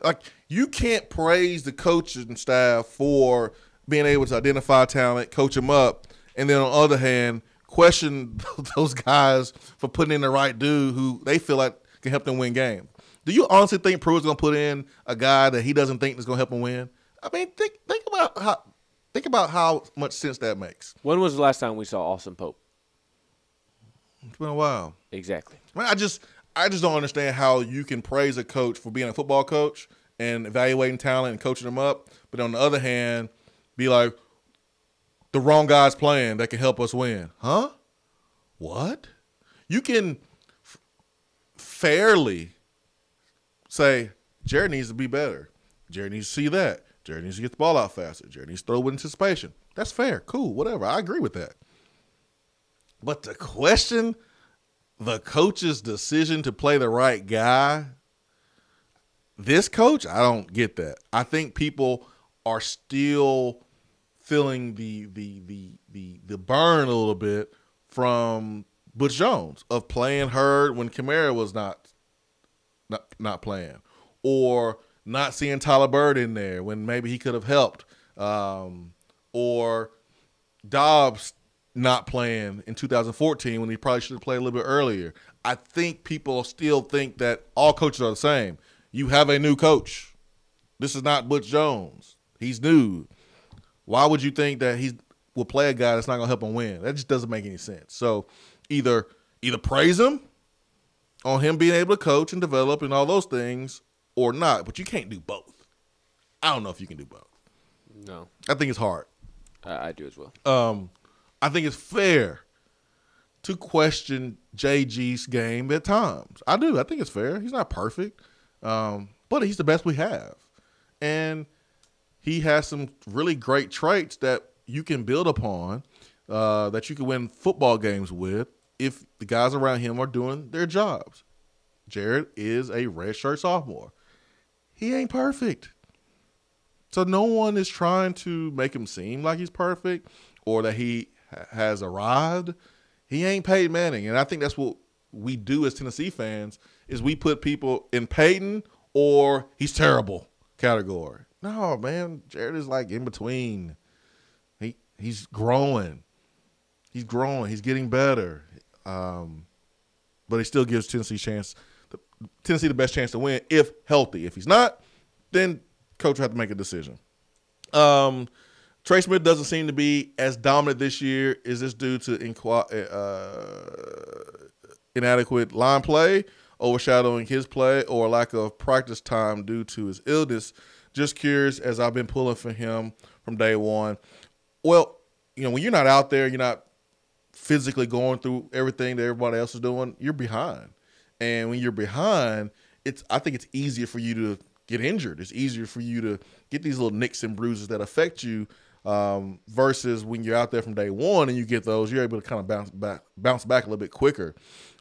Like, you can't praise the coaching staff for being able to identify talent, coach them up, and then on the other hand, question those guys for putting in the right dude who they feel like can help them win games. Do you honestly think Pruitt's going to put in a guy that he doesn't think is going to help him win? I mean, think about how much sense that makes. When was the last time we saw Austin Pope? It's been a while. Exactly. I mean, I just don't understand how you can praise a coach for being a football coach and evaluating talent and coaching them up, but on the other hand, be like, the wrong guy's playing that can help us win. Huh? What? You can fairly say, Jared needs to be better. Jared needs to see that. Jared needs to get the ball out faster. Jared needs to throw with anticipation. That's fair. Cool. Whatever. I agree with that. But to question the coach's decision to play the right guy, this coach, I don't get that. I think people are still feeling the burn a little bit from Butch Jones of playing Hurd when Kamara was not playing, or not seeing Tyler Bird in there when maybe he could have helped, or Dobbs not playing in 2014 when he probably should have played a little bit earlier. I think people still think that all coaches are the same. You have a new coach. This is not Butch Jones. He's new. Why would you think that he will play a guy that's not going to help him win? That just doesn't make any sense. So either praise him on him being able to coach and develop and all those things, or not. But you can't do both. I don't know if you can do both. No. I think it's hard. I do as well. I think it's fair to question JG's game at times. I do. I think it's fair. He's not perfect, but he's the best we have. And he has some really great traits that you can build upon, that you can win football games with if the guys around him are doing their jobs. Jared is a redshirt sophomore. He ain't perfect. So no one is trying to make him seem like he's perfect or that he has arrived. He ain't Peyton Manning. And I think that's what we do as Tennessee fans is we put people in Peyton or he's terrible category. No, man, Jared is like in between. He's growing. He's growing. He's getting better. But he still gives Tennessee the best chance to win if healthy. If he's not, then coach will have to make a decision. Trey Smith doesn't seem to be as dominant this year. Is this due to inadequate line play, overshadowing his play, or lack of practice time due to his illness? Just curious, as I've been pulling for him from day one. Well, when you're not out there, you're not physically going through everything that everybody else is doing, you're behind. And when you're behind, I think it's easier for you to get injured. It's easier for you to get these little nicks and bruises that affect you, versus when you're out there from day one and you get those, you're able to kind of bounce back a little bit quicker.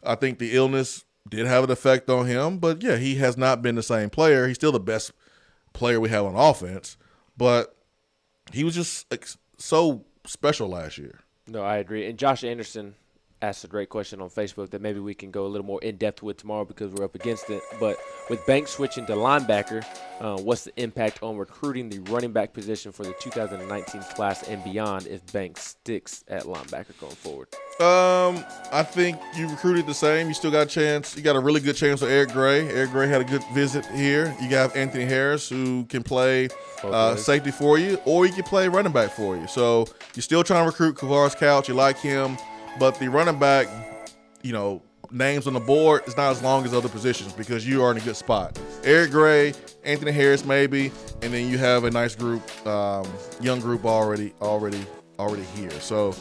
I think the illness did have an effect on him, but yeah, he has not been the same player. He's still the best player we have on offense, but he was just so special last year. No, I agree. And Josh Anderson asked a great question on Facebook that maybe we can go a little more in-depth with tomorrow because we're up against it. But with Banks switching to linebacker, what's the impact on recruiting the running back position for the 2019 class and beyond if Banks sticks at linebacker going forward? I think you recruited the same. You still got a chance. You got a really good chance with Eric Gray. Eric Gray had a good visit here. You got Anthony Harris who can play safety for you, or he can play running back for you. So you're still trying to recruit Kavaris Couch. You like him. But the running back, names on the board is not as long as other positions because you are in a good spot. Eric Gray, Anthony Harris maybe, and then you have a nice group, young group already here. So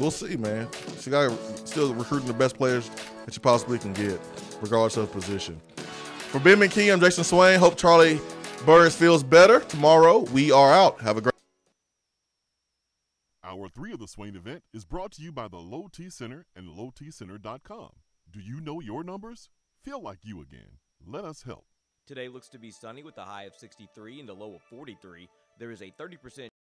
we'll see, man. So you got still recruiting the best players that you possibly can get, regardless of position. For Ben McKee, I'm Jason Swain. Hope Charlie Burris feels better. Tomorrow we are out. Have a great Hour 3 of the Swain Event is brought to you by the Low T Center and LowTCenter.com. Do you know your numbers? Feel like you again. Let us help. Today looks to be sunny with a high of 63 and a low of 43. There is a 30%